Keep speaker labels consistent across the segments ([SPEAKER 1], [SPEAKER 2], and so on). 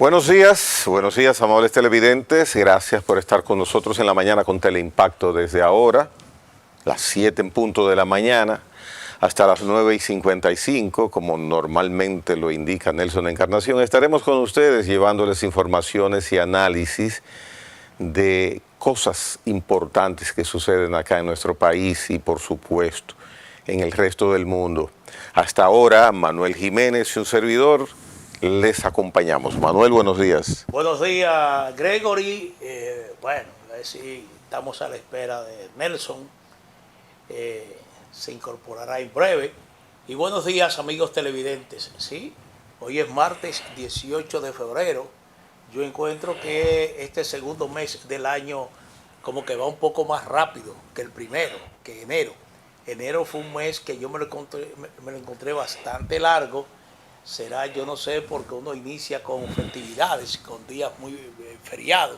[SPEAKER 1] Buenos días, amables televidentes. Gracias por estar con nosotros en la mañana con Teleimpacto desde ahora, las 7 en punto de la mañana, hasta las 9:55, como normalmente lo indica Nelson Encarnación. Estaremos con ustedes llevándoles informaciones y análisis de cosas importantes que suceden acá en nuestro país y, por supuesto, en el resto del mundo. Hasta ahora, Manuel Jiménez y un servidor les acompañamos. Manuel, buenos días.
[SPEAKER 2] Buenos días, Gregory. Bueno, sí, estamos a la espera de Nelson. Se incorporará en breve. Y buenos días, amigos televidentes. Sí, hoy es martes 18 de febrero. Yo encuentro que este segundo mes del año como que va un poco más rápido que el primero, que enero. Enero fue un mes que yo me lo encontré bastante largo. Será, yo no sé, porque uno inicia con festividades, con días muy feriados.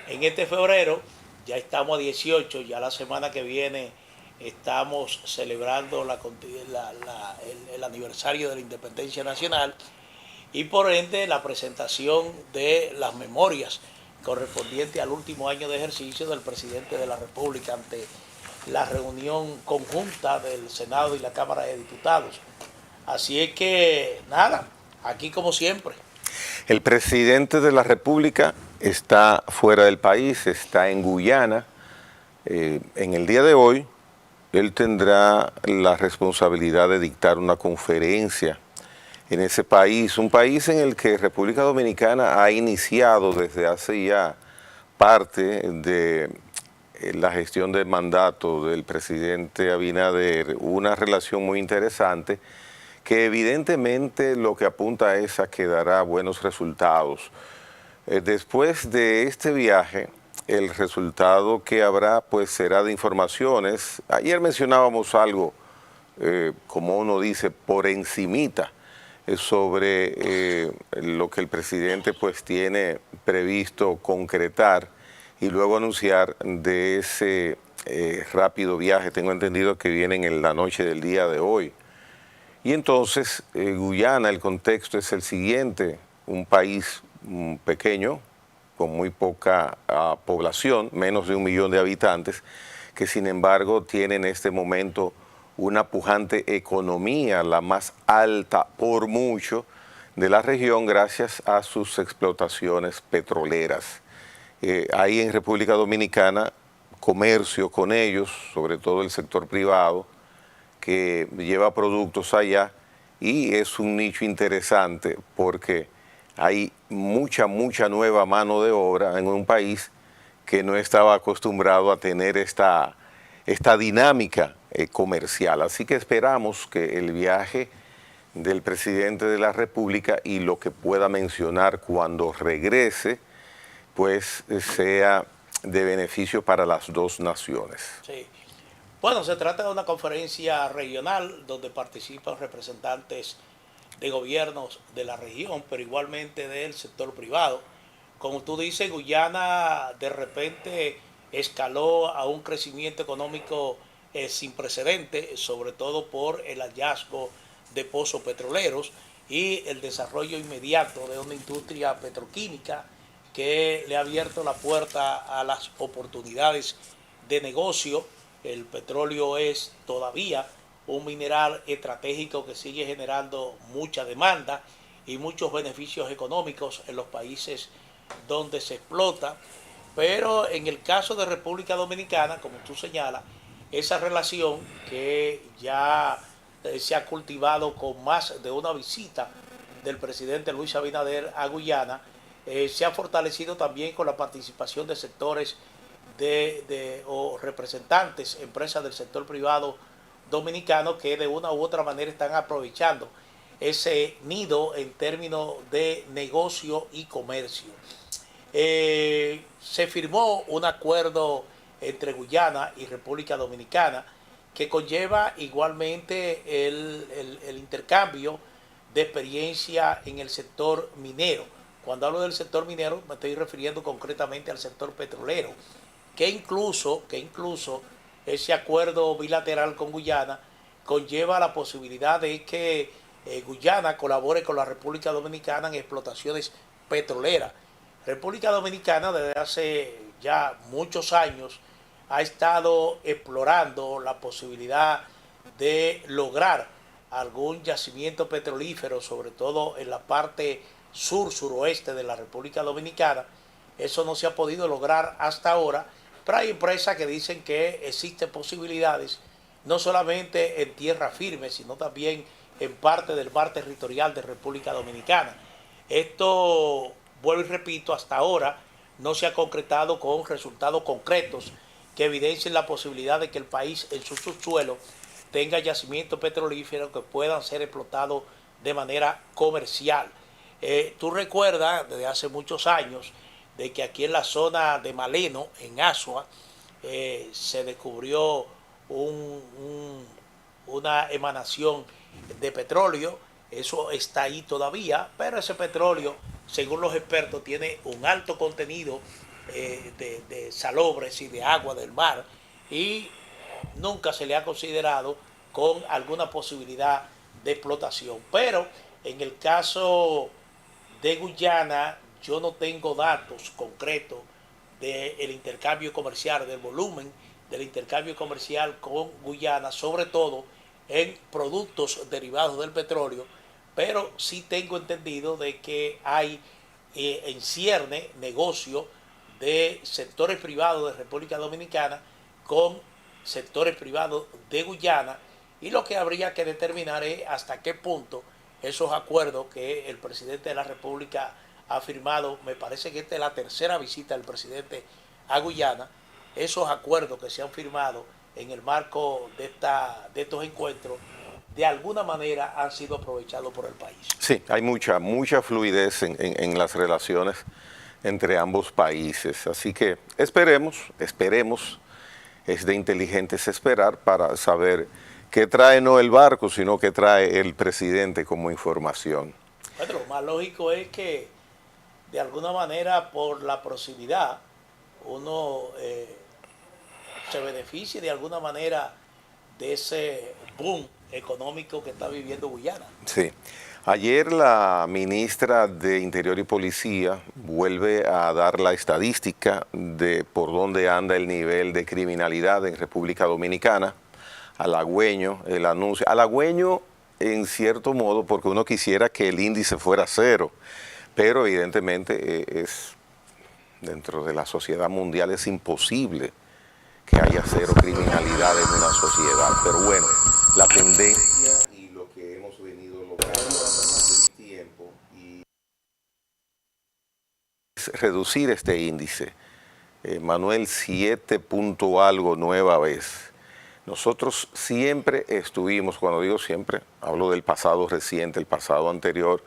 [SPEAKER 2] En este febrero ya estamos a 18, ya la semana que viene estamos celebrando el aniversario de la Independencia Nacional y por ende la presentación de las memorias correspondientes al último año de ejercicio del presidente de la República ante la reunión conjunta del Senado y la Cámara de Diputados. Así es que, nada, aquí como siempre.
[SPEAKER 1] El presidente de la República está fuera del país, está en Guyana. En el día de hoy, él tendrá la responsabilidad de dictar una conferencia en ese país, un país en el que República Dominicana ha iniciado desde hace ya parte de la gestión del mandato del presidente Abinader, una relación muy interesante que evidentemente lo que apunta es a que dará buenos resultados. Después de este viaje, el resultado que habrá pues será de informaciones. Ayer mencionábamos algo, como uno dice, por encimita, sobre lo que el presidente pues tiene previsto concretar y luego anunciar de ese rápido viaje. Tengo entendido que vienen en la noche del día de hoy. Y entonces, Guyana, el contexto es el siguiente: un país pequeño, con muy poca población, menos de 1 millón de habitantes, que sin embargo tiene en este momento una pujante economía, la más alta por mucho de la región, gracias a sus explotaciones petroleras. Hay en República Dominicana comercio con ellos, sobre todo el sector privado, que lleva productos allá, y es un nicho interesante porque hay mucha nueva mano de obra en un país que no estaba acostumbrado a tener esta dinámica comercial. Así que esperamos que el viaje del presidente de la República y lo que pueda mencionar cuando regrese, pues sea de beneficio para las dos naciones.
[SPEAKER 2] Sí. Bueno, se trata de una conferencia regional donde participan representantes de gobiernos de la región, pero igualmente del sector privado. Como tú dices, Guyana de repente escaló a un crecimiento económico sin precedentes, sobre todo por el hallazgo de pozos petroleros y el desarrollo inmediato de una industria petroquímica que le ha abierto la puerta a las oportunidades de negocio. El petróleo es todavía un mineral estratégico que sigue generando mucha demanda y muchos beneficios económicos en los países donde se explota. Pero en el caso de República Dominicana, como tú señalas, esa relación que ya se ha cultivado con más de una visita del presidente Luis Abinader a Guyana, se ha fortalecido también con la participación de sectores o representantes, empresas del sector privado dominicano que de una u otra manera están aprovechando ese nido en términos de negocio y comercio. Se firmó un acuerdo entre Guyana y República Dominicana que conlleva igualmente el intercambio de experiencia en el sector minero. Cuando hablo del sector minero me estoy refiriendo concretamente al sector petrolero, que incluso ese acuerdo bilateral con Guyana conlleva la posibilidad de que Guyana colabore con la República Dominicana en explotaciones petroleras. República Dominicana desde hace ya muchos años ha estado explorando la posibilidad de lograr algún yacimiento petrolífero, sobre todo en la parte sur-suroeste de la República Dominicana. Eso no se ha podido lograr hasta ahora, pero hay empresas que dicen que existen posibilidades, no solamente en tierra firme, sino también en parte del mar territorial de República Dominicana. Esto, vuelvo y repito, hasta ahora no se ha concretado con resultados concretos que evidencien la posibilidad de que el país en su subsuelo tenga yacimientos petrolíferos que puedan ser explotados de manera comercial. Tú recuerdas desde hace muchos años de que aquí en la zona de Maleno, en Asua, se descubrió una emanación de petróleo. Eso está ahí todavía, pero ese petróleo, según los expertos, tiene un alto contenido de salobres y de agua del mar, y nunca se le ha considerado con alguna posibilidad de explotación. Pero en el caso de Guyana, yo no tengo datos concretos del intercambio comercial, del volumen del intercambio comercial con Guyana, sobre todo en productos derivados del petróleo, pero sí tengo entendido de que hay en cierne negocio de sectores privados de República Dominicana con sectores privados de Guyana, y lo que habría que determinar es hasta qué punto esos acuerdos que el presidente de la República ha firmado, me parece que esta es la tercera visita del presidente a Guyana, esos acuerdos que se han firmado en el marco de estos encuentros, de alguna manera han sido aprovechados por el país.
[SPEAKER 1] Sí, hay mucha fluidez en las relaciones entre ambos países. Así que esperemos, es de inteligentes esperar para saber qué trae no el barco, sino qué trae el presidente como información.
[SPEAKER 2] Bueno, lo más lógico es que de alguna manera por la proximidad uno se beneficie de alguna manera de ese boom económico que está viviendo Guyana.
[SPEAKER 1] Sí. Ayer la ministra de Interior y Policía vuelve a dar la estadística de por dónde anda el nivel de criminalidad en República Dominicana. Halagüeño, el anuncio. Halagüeño en cierto modo porque uno quisiera que el índice fuera cero, pero evidentemente es dentro de la sociedad mundial es imposible que haya cero criminalidad en una sociedad. Pero bueno, la tendencia y lo que hemos venido logrando hace tiempo es reducir este índice. Manuel, 7 punto algo nueva vez. Nosotros siempre estuvimos, cuando digo siempre, hablo del pasado reciente, el pasado anterior,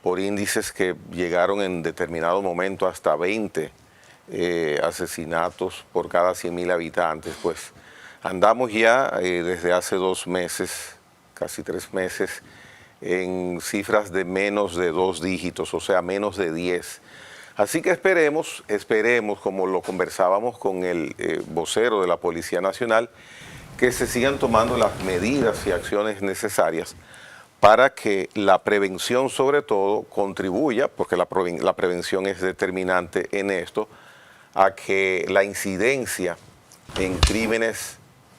[SPEAKER 1] por índices que llegaron en determinado momento hasta 20 asesinatos por cada 100.000 habitantes. Pues andamos ya desde hace 2 meses, casi 3 meses, en cifras de menos de 2 dígitos, o sea, menos de 10. Así que esperemos, como lo conversábamos con el vocero de la Policía Nacional, que se sigan tomando las medidas y acciones necesarias para que la prevención sobre todo contribuya, porque la prevención es determinante en esto, a que la incidencia en crímenes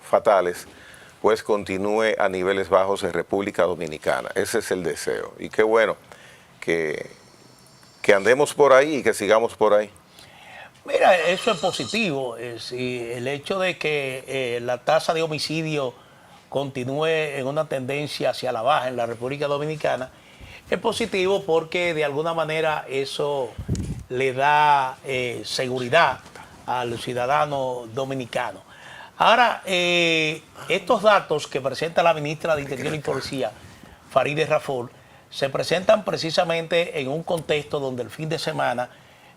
[SPEAKER 1] fatales pues continúe a niveles bajos en República Dominicana. Ese es el deseo. Y qué bueno que andemos por ahí y que sigamos por ahí.
[SPEAKER 2] Mira, eso es positivo. El hecho de que la tasa de homicidio continúe en una tendencia hacia la baja en la República Dominicana es positivo porque de alguna manera eso le da seguridad al ciudadano dominicano. Ahora, estos datos que presenta la ministra de Interior y Policía, Farideh Raful, se presentan precisamente en un contexto donde el fin de semana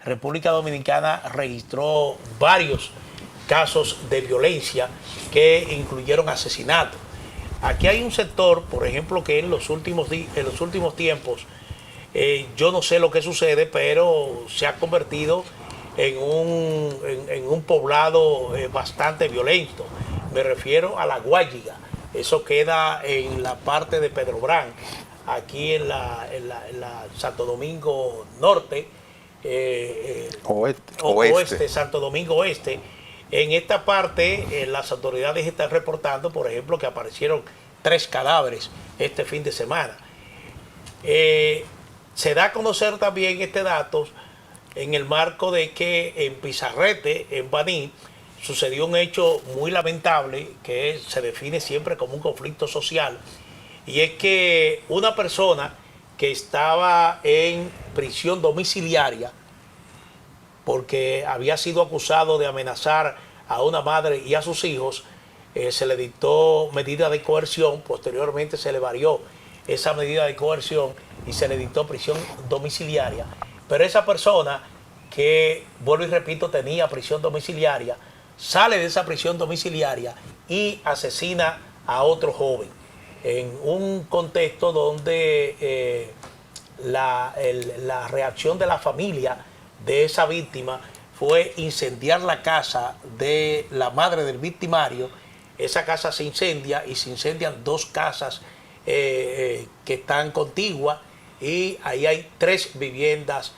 [SPEAKER 2] República Dominicana registró varios casos de violencia que incluyeron asesinatos. Aquí hay un sector, por ejemplo, que en los últimos tiempos, yo no sé lo que sucede, pero se ha convertido en un poblado bastante violento. Me refiero a La Guayiga. Eso queda en la parte de Pedro Brán, aquí en la Santo Domingo Norte, oeste, Santo Domingo Oeste. En esta parte, las autoridades están reportando, por ejemplo, que aparecieron 3 cadáveres este fin de semana. Se da a conocer también este dato en el marco de que en Pizarrete, en Baní, sucedió un hecho muy lamentable que se define siempre como un conflicto social, y es que una persona que estaba en prisión domiciliaria porque había sido acusado de amenazar a una madre y a sus hijos, se le dictó medida de coerción. Posteriormente se le varió esa medida de coerción y se le dictó prisión domiciliaria. Pero esa persona, que vuelvo y repito, tenía prisión domiciliaria, sale de esa prisión domiciliaria y asesina a otro joven en un contexto donde la reacción de la familia de esa víctima fue incendiar la casa de la madre del victimario. Esa casa se incendia y se incendian 2 casas que están contiguas, y ahí hay 3 viviendas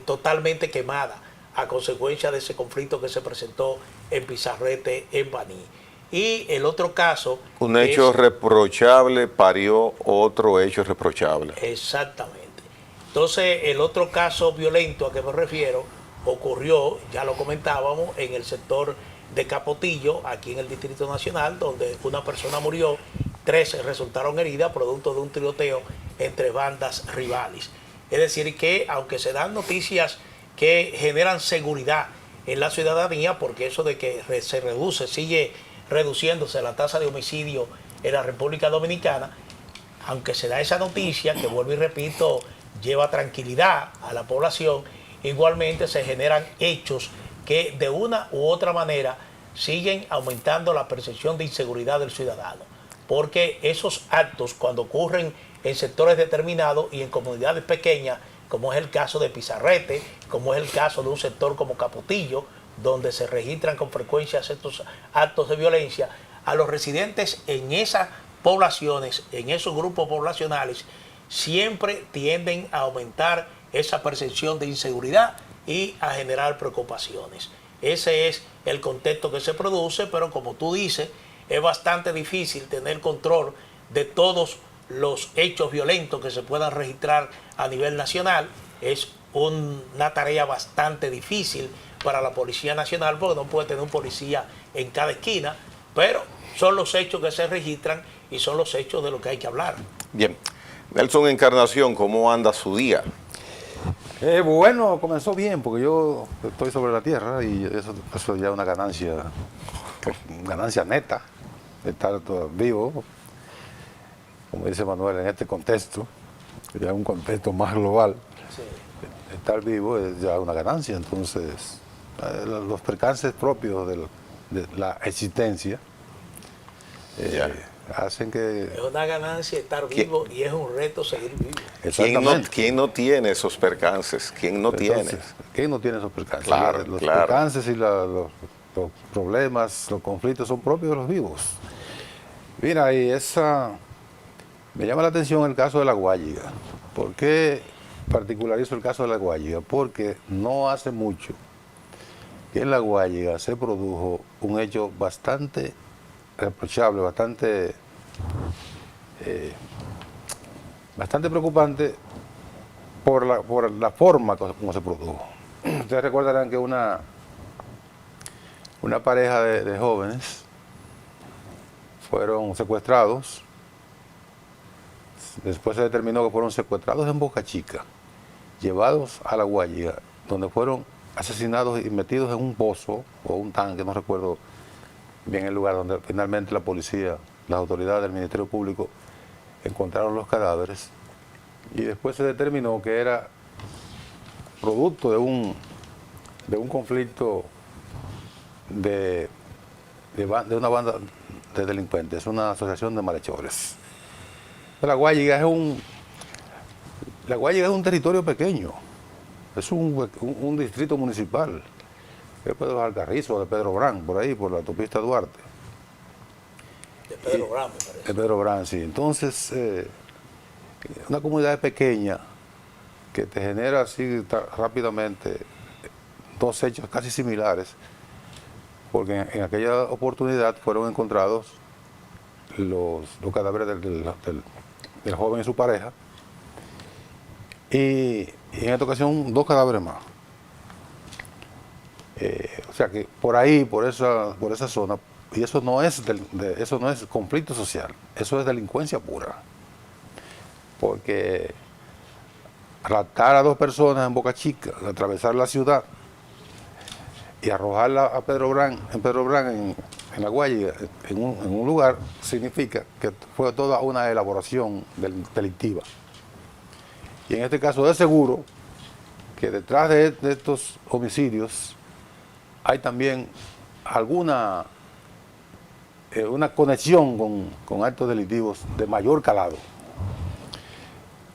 [SPEAKER 2] totalmente quemadas a consecuencia de ese conflicto que se presentó en Pizarrete, en Baní. Y el otro caso...
[SPEAKER 1] Un hecho reprochable parió otro hecho reprochable.
[SPEAKER 2] Exactamente. Entonces, el otro caso violento a que me refiero ocurrió, ya lo comentábamos, en el sector de Capotillo, aquí en el Distrito Nacional, donde una persona murió, 3 resultaron heridas producto de un tiroteo entre bandas rivales. Es decir, que aunque se dan noticias que generan seguridad en la ciudadanía, porque eso de que sigue reduciéndose la tasa de homicidio en la República Dominicana, aunque se da esa noticia, que vuelvo y repito, lleva tranquilidad a la población, igualmente se generan hechos que de una u otra manera siguen aumentando la percepción de inseguridad del ciudadano. Porque esos actos, cuando ocurren en sectores determinados y en comunidades pequeñas, como es el caso de Pizarrete, como es el caso de un sector como Capotillo, donde se registran con frecuencia estos actos de violencia, a los residentes en esas poblaciones, en esos grupos poblacionales, siempre tienden a aumentar esa percepción de inseguridad y a generar preocupaciones. Ese es el contexto que se produce, pero como tú dices, es bastante difícil tener control de todos los hechos violentos que se puedan registrar a nivel nacional. Es una tarea bastante difícil para la Policía Nacional, porque no puede tener un policía en cada esquina, pero son los hechos que se registran y son los hechos de los que hay que hablar.
[SPEAKER 1] Bien. Nelson Encarnación, ¿cómo anda su día?
[SPEAKER 3] Bueno, comenzó bien, porque yo estoy sobre la tierra y eso ya es una ganancia neta, de estar vivo, como dice Manuel, en este contexto, que ya es un contexto más global. Sí. Estar vivo es ya una ganancia. Entonces, los percances propios de la existencia hacen que...
[SPEAKER 2] Es una ganancia estar vivo y es un reto seguir
[SPEAKER 3] vivo.
[SPEAKER 1] ¿Quién no tiene esos percances? ¿Quién no tiene?
[SPEAKER 3] ¿Quién no tiene esos percances?
[SPEAKER 1] Claro,
[SPEAKER 3] los percances y los problemas, los conflictos son propios de los vivos. Mira, y me llama la atención el caso de La Guayiga. ¿Por qué particularizo el caso de La Guayiga? Porque no hace mucho que en La Guayiga se produjo un hecho bastante reprochable, bastante preocupante por la forma como se produjo. Ustedes recordarán que una pareja de jóvenes fueron secuestrados. Después se determinó que fueron secuestrados en Boca Chica, llevados a La Guayiga, donde fueron asesinados y metidos en un pozo o un tanque, no recuerdo bien el lugar, donde finalmente la policía, las autoridades del Ministerio Público encontraron los cadáveres, y después se determinó que era producto de un conflicto de una banda de delincuentes, una asociación de malhechores. La Guayiga es un territorio pequeño, es un distrito municipal, que es de los Alcarrizos, de Pedro Brán, por ahí, por la autopista Duarte.
[SPEAKER 2] De Pedro Brán, me parece.
[SPEAKER 3] De Pedro Brán, sí. Entonces, una comunidad pequeña que te genera así rápidamente dos hechos casi similares, porque en aquella oportunidad fueron encontrados los cadáveres del joven y su pareja, y en esta ocasión dos cadáveres más. O sea que por ahí, por esa zona, y eso no es conflicto social, eso es delincuencia pura. Porque raptar a dos personas en Boca Chica, atravesar la ciudad y arrojarla a Pedro Brán en La Guayiga, en un lugar, significa que fue toda una elaboración delictiva. Y en este caso de seguro que detrás de estos homicidios hay también alguna una conexión con actos delictivos de mayor calado.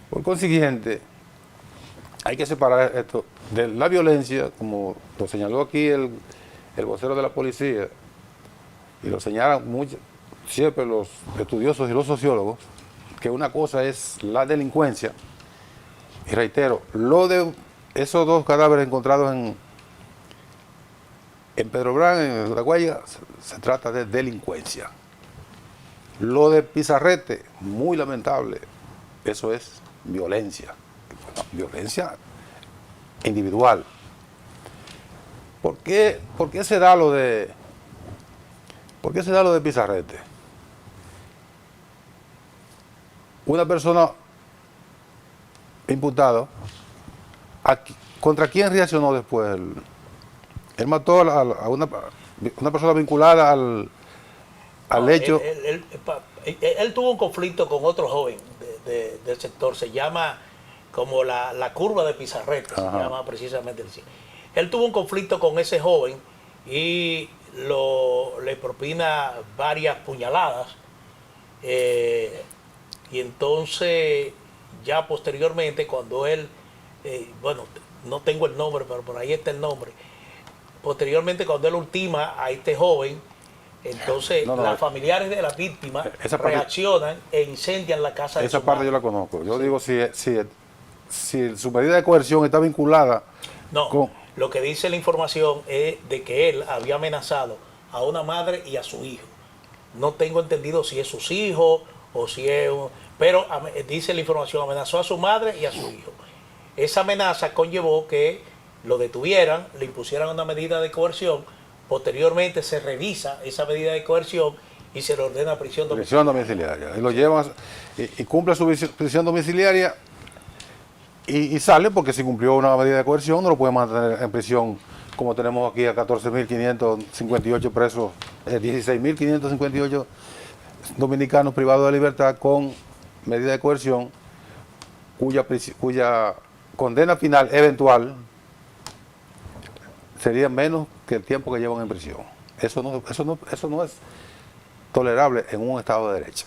[SPEAKER 3] Por consiguiente, hay que separar esto de la violencia, como lo señaló aquí el vocero de la policía, y lo señalan siempre los estudiosos y los sociólogos, que una cosa es la delincuencia, y reitero, lo de esos dos cadáveres encontrados en Pedro Brán, en La Guayiga, se trata de delincuencia. Lo de Pizarrete, muy lamentable, eso es violencia. Violencia individual. ¿Por qué se da lo de Pizarrete? Una persona imputada, ¿contra quién reaccionó después? Él mató a una persona vinculada al hecho.
[SPEAKER 2] Él tuvo un conflicto con otro joven del sector, se llama como la curva de Pizarrete, se llama precisamente así. Él tuvo un conflicto con ese joven y le propina varias puñaladas, y entonces ya posteriormente cuando él, bueno, no tengo el nombre, pero por ahí está el nombre. Posteriormente, cuando él ultima a este joven, entonces los familiares de la víctima reaccionan e incendian la casa de su madre.
[SPEAKER 3] Esa parte yo la conozco. Yo digo, si su medida de coerción está vinculada con...
[SPEAKER 2] Lo que dice la información es de que él había amenazado a una madre y a su hijo. No tengo entendido si es sus hijos o si es... Pero dice la información, amenazó a su madre y a su hijo. Esa amenaza conllevó que lo detuvieran, le impusieran una medida de coerción, posteriormente se revisa esa medida de coerción y se le ordena prisión domiciliaria.
[SPEAKER 3] Y lo llevan y cumple su prisión domiciliaria y sale, porque si cumplió una medida de coerción no lo puede mantener en prisión, como tenemos aquí a 14.558 presos, 16.558 dominicanos privados de libertad con medida de coerción, cuya condena final eventual sería menos que el tiempo que llevan en prisión. Eso no es tolerable en un Estado de Derecho.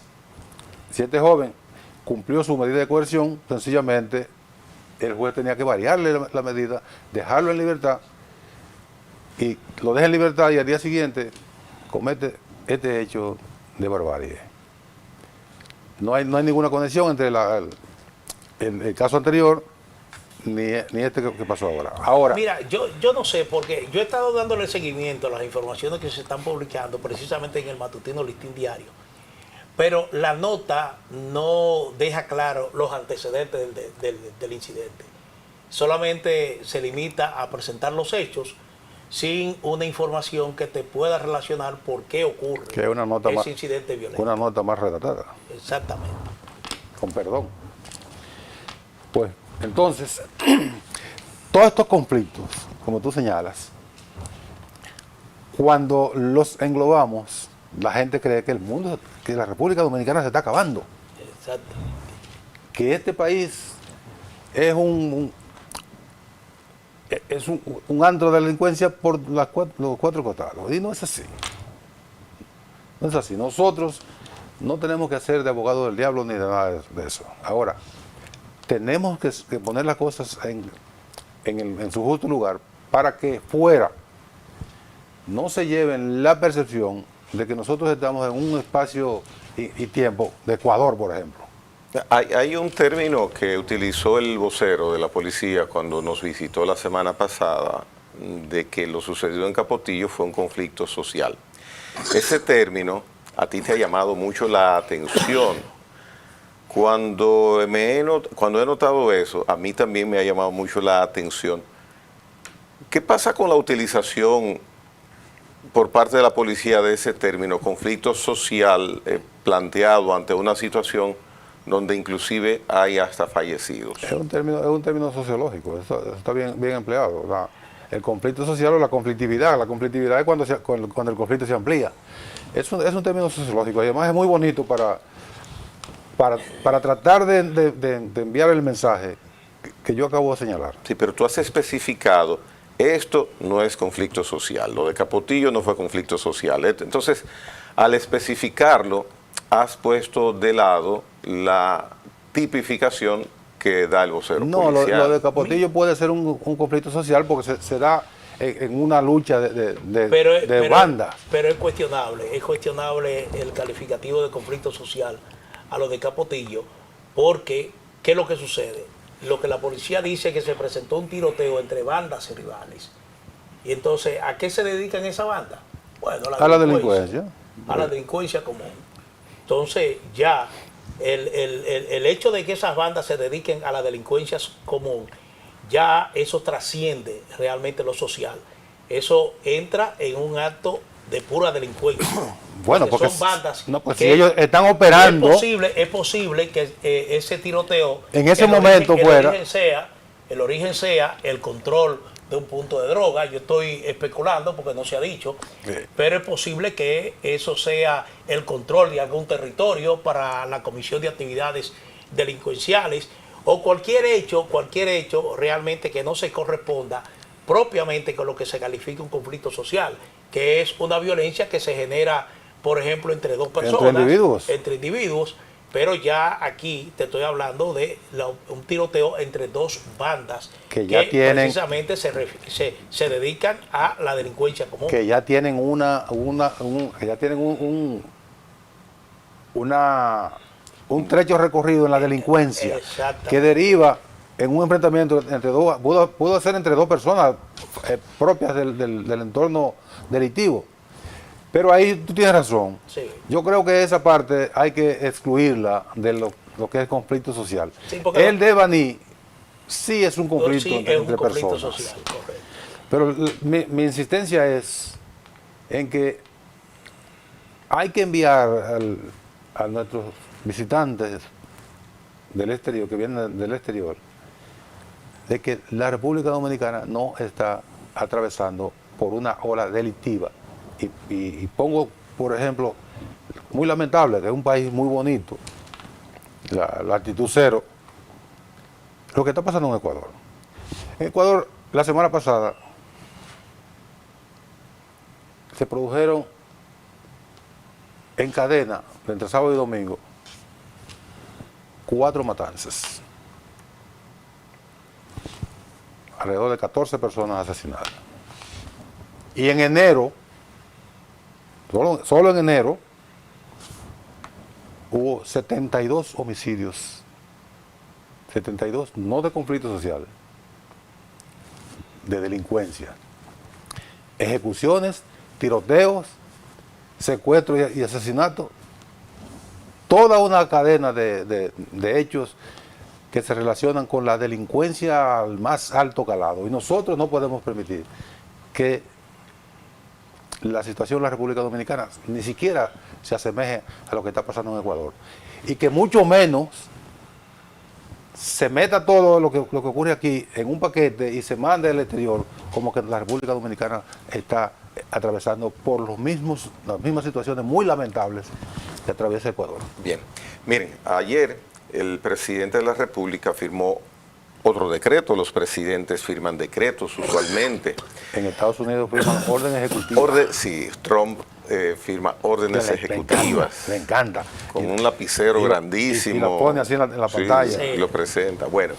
[SPEAKER 3] Si este joven cumplió su medida de coerción, sencillamente el juez tenía que variarle la medida, dejarlo en libertad, y lo deja en libertad y al día siguiente comete este hecho de barbarie. No hay ninguna conexión entre el caso anterior ni este que pasó ahora.
[SPEAKER 2] Mira, yo no sé, porque yo he estado dándole seguimiento a las informaciones que se están publicando precisamente en el matutino Listín Diario, pero la nota no deja claro los antecedentes del incidente. Solamente se limita a presentar los hechos sin una información que te pueda relacionar por qué ocurre ese incidente violento.
[SPEAKER 3] Una nota más redactada.
[SPEAKER 2] Exactamente.
[SPEAKER 3] Con perdón. Pues entonces, todos estos conflictos, como tú señalas, cuando los englobamos, la gente cree que que la República Dominicana se está acabando.
[SPEAKER 2] Exacto.
[SPEAKER 3] Que este país es un antro de delincuencia por los cuatro costados. Y no es así. No es así. Nosotros no tenemos que hacer de abogado del diablo ni de nada de eso. Ahora, tenemos que poner las cosas en su justo lugar para que fuera no se lleven la percepción de que nosotros estamos en un espacio y tiempo de Ecuador, por ejemplo.
[SPEAKER 1] Hay un término que utilizó el vocero de la policía cuando nos visitó la semana pasada, de que lo sucedido en Capotillo fue un conflicto social. Ese término a ti te ha llamado mucho la atención. Cuando he notado eso, a mí también me ha llamado mucho la atención. ¿Qué pasa con la utilización por parte de la policía de ese término, conflicto social, planteado ante una situación donde inclusive hay hasta fallecidos?
[SPEAKER 3] Es un término sociológico, eso está bien empleado. El conflicto social o la conflictividad es cuando el conflicto se amplía. Es un término sociológico y además es muy bonito para tratar de enviar el mensaje que yo acabo de señalar.
[SPEAKER 1] Sí, pero tú has especificado, esto no es conflicto social, lo de Capotillo no fue conflicto social. Entonces, al especificarlo, has puesto de lado la tipificación que da el vocero policial.
[SPEAKER 3] Lo de Capotillo puede ser un conflicto social porque se da en una lucha de bandas.
[SPEAKER 2] Pero es cuestionable el calificativo de conflicto social a lo de Capotillo, porque ¿qué es lo que sucede? Lo que la policía dice es que se presentó un tiroteo entre bandas y rivales. Y entonces, ¿a qué se dedican esa banda? Bueno,
[SPEAKER 3] a la delincuencia.
[SPEAKER 2] A la delincuencia común. Entonces, ya el hecho de que esas bandas se dediquen a la delincuencia común, ya eso trasciende realmente lo social. Eso entra en un acto de pura delincuencia.
[SPEAKER 3] Bueno, porque
[SPEAKER 2] son bandas
[SPEAKER 3] pues si ellos están operando,
[SPEAKER 2] es posible que ese tiroteo
[SPEAKER 3] en ese momento
[SPEAKER 2] el origen sea el control de un punto de droga. Yo estoy especulando porque no se ha dicho, pero es posible que eso sea el control de algún territorio para la comisión de actividades delincuenciales o cualquier hecho realmente que no se corresponda propiamente con lo que se califica un conflicto social, que es una violencia que se genera, por ejemplo, entre dos personas, entre individuos, pero ya aquí te estoy hablando de un tiroteo entre dos bandas
[SPEAKER 3] que
[SPEAKER 2] precisamente se dedican a la delincuencia común.
[SPEAKER 3] Que ya tienen un trecho recorrido en la delincuencia que deriva en un enfrentamiento entre dos, pudo ser entre dos personas propias del entorno delictivo. Pero ahí tú tienes razón.
[SPEAKER 2] Sí.
[SPEAKER 3] Yo creo que esa parte hay que excluirla de lo que es conflicto social.
[SPEAKER 2] Sí,
[SPEAKER 3] el de Baní sí es un conflicto entre
[SPEAKER 2] conflicto
[SPEAKER 3] personas.
[SPEAKER 2] Social, correcto.
[SPEAKER 3] Pero mi insistencia es en que hay que enviar a nuestros visitantes del exterior, que vienen del exterior, de que la República Dominicana no está atravesando por una ola delictiva. Y pongo, por ejemplo, muy lamentable, que es un país muy bonito, la actitud cero, lo que está pasando en Ecuador. En Ecuador, la semana pasada, se produjeron en cadena, entre sábado y domingo, 4 matanzas. Alrededor de 14 personas asesinadas. Y en enero, solo en enero, hubo 72 homicidios. 72, no de conflicto social, de delincuencia. Ejecuciones, tiroteos, secuestros y asesinatos. Toda una cadena de hechos que se relacionan con la delincuencia al más alto calado. Y nosotros no podemos permitir que la situación en la República Dominicana ni siquiera se asemeje a lo que está pasando en Ecuador. Y que mucho menos se meta todo lo que ocurre aquí en un paquete y se mande al exterior, como que la República Dominicana está atravesando por las mismas situaciones muy lamentables que atraviesa Ecuador.
[SPEAKER 1] Bien, miren, ayer el presidente de la República firmó otro decreto. Los presidentes firman decretos usualmente.
[SPEAKER 3] En Estados Unidos firman órdenes ejecutivas.
[SPEAKER 1] Sí, Trump firma órdenes ejecutivas.
[SPEAKER 3] Le encanta.
[SPEAKER 1] Con un lapicero grandísimo.
[SPEAKER 3] Y lo pone así en la pantalla.
[SPEAKER 1] Sí, y lo presenta. Bueno,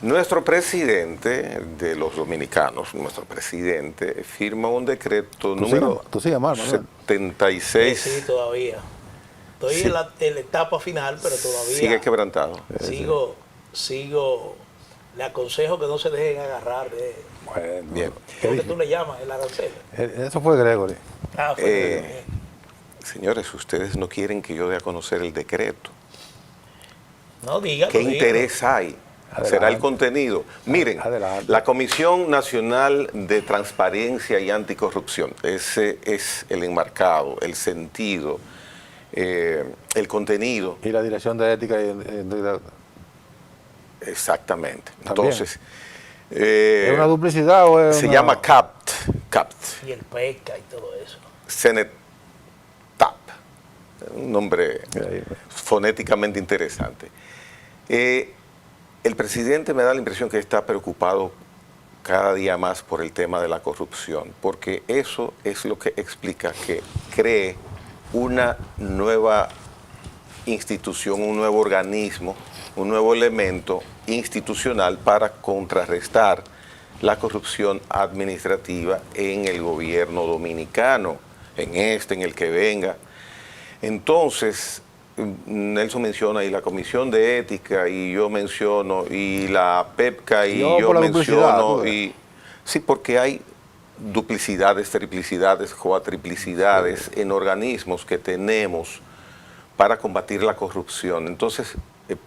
[SPEAKER 1] Nuestro presidente de los dominicanos, nuestro presidente, firma un decreto número
[SPEAKER 3] Tú sigues mal, Manuel.
[SPEAKER 1] 76.
[SPEAKER 2] Sí, todavía. Estoy
[SPEAKER 1] Sí.
[SPEAKER 2] en la etapa final, pero todavía
[SPEAKER 1] Sigue quebrantado.
[SPEAKER 2] sigo. Le aconsejo que no se dejen agarrar de...
[SPEAKER 3] Bueno,
[SPEAKER 1] Bien.
[SPEAKER 2] ¿Cómo que tú le llamas? El arancel.
[SPEAKER 3] Eso fue Gregory.
[SPEAKER 2] Ah, fue
[SPEAKER 1] Señores, ustedes no quieren que yo dé a conocer el decreto.
[SPEAKER 2] no, dígalo.
[SPEAKER 1] ¿Qué
[SPEAKER 2] dígalo.
[SPEAKER 1] interés hay?
[SPEAKER 3] Adelante.
[SPEAKER 1] Será el contenido. Miren,
[SPEAKER 3] Adelante.
[SPEAKER 1] la Comisión Nacional de Transparencia y Anticorrupción, ese es el enmarcado, el sentido, el contenido.
[SPEAKER 3] Y la Dirección de Ética
[SPEAKER 1] Exactamente.
[SPEAKER 3] También.
[SPEAKER 1] Entonces,
[SPEAKER 3] ¿Es una duplicidad o es
[SPEAKER 1] se
[SPEAKER 3] una-
[SPEAKER 1] llama CAPT,
[SPEAKER 2] Y el PECA y todo eso.
[SPEAKER 1] CENETAP, un nombre fonéticamente interesante. El presidente me da la impresión que está preocupado cada día más por el tema de la corrupción, porque eso es lo que explica que cree una nueva institución, un nuevo organismo, un nuevo elemento institucional para contrarrestar la corrupción administrativa en el gobierno dominicano, en el que venga. Entonces, Nelson menciona y la Comisión de Ética, y yo menciono, y la PEPCA, y
[SPEAKER 3] No,
[SPEAKER 1] yo
[SPEAKER 3] por la duplicidad,
[SPEAKER 1] menciono,
[SPEAKER 3] tú ves.
[SPEAKER 1] y sí, porque hay duplicidades, triplicidades, cuatriplicidades en organismos que tenemos para combatir la corrupción. Entonces,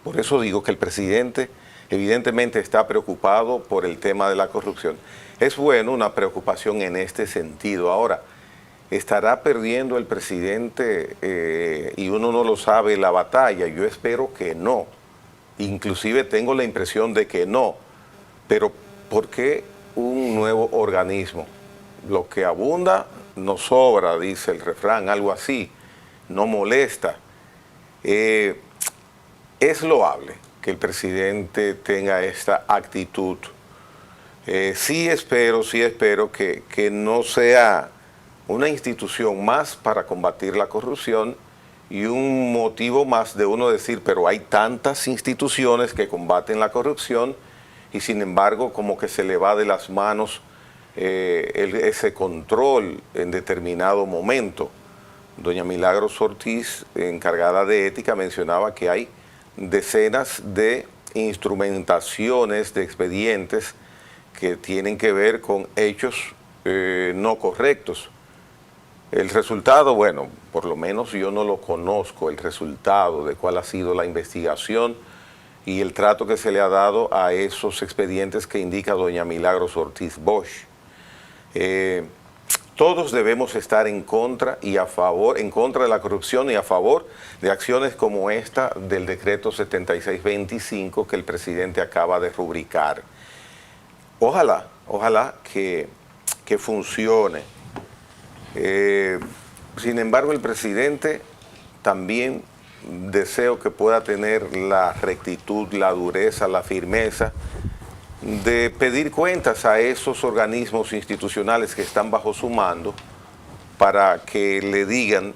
[SPEAKER 1] por eso digo que el presidente evidentemente está preocupado por el tema de la corrupción. Es bueno una preocupación en este sentido. Ahora, ¿estará perdiendo el presidente, y uno no lo sabe, la batalla? Yo espero que no. Inclusive tengo la impresión de que no. Pero ¿por qué un nuevo organismo? Lo que abunda no sobra, dice el refrán, algo así. No molesta. Es loable que el presidente tenga esta actitud. Sí espero que no sea una institución más para combatir la corrupción y un motivo más de uno decir, pero hay tantas instituciones que combaten la corrupción y sin embargo como que se le va de las manos ese control en determinado momento. Doña Milagros Ortiz, encargada de ética, mencionaba que hay decenas de instrumentaciones, de expedientes que tienen que ver con hechos no correctos. El resultado, bueno, por lo menos yo no lo conozco, el resultado de cuál ha sido la investigación y el trato que se le ha dado a esos expedientes que indica doña Milagros Ortiz Bosch. Todos debemos estar en contra y a favor, en contra de la corrupción y a favor de acciones como esta del decreto 7625 que el presidente acaba de rubricar. Ojalá que funcione. Sin embargo, el presidente también deseo que pueda tener la rectitud, la dureza, la firmeza de pedir cuentas a esos organismos institucionales que están bajo su mando para que le digan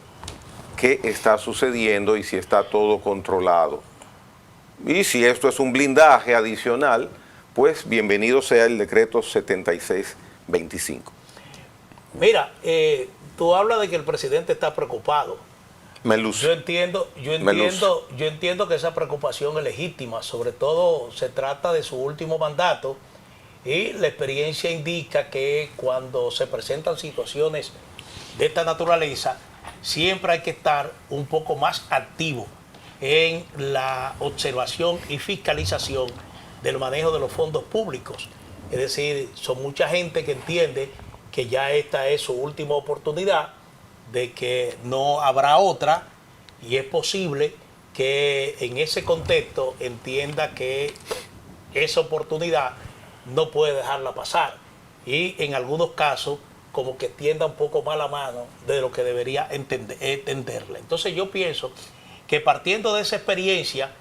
[SPEAKER 1] qué está sucediendo y si está todo controlado. Y si esto es un blindaje adicional, pues bienvenido sea el decreto 7625.
[SPEAKER 2] Mira, tú hablas de que el presidente está preocupado.
[SPEAKER 1] Me luce.
[SPEAKER 2] Yo entiendo que esa preocupación es legítima, sobre todo se trata de su último mandato y la experiencia indica que cuando se presentan situaciones de esta naturaleza, siempre hay que estar un poco más activo en la observación y fiscalización del manejo de los fondos públicos. Es decir, son mucha gente que entiende que ya esta es su última oportunidad, de que no habrá otra, y es posible que en ese contexto entienda que esa oportunidad no puede dejarla pasar, y en algunos casos como que tienda un poco más la mano de lo que debería entenderle. Entonces yo pienso que partiendo de esa experiencia,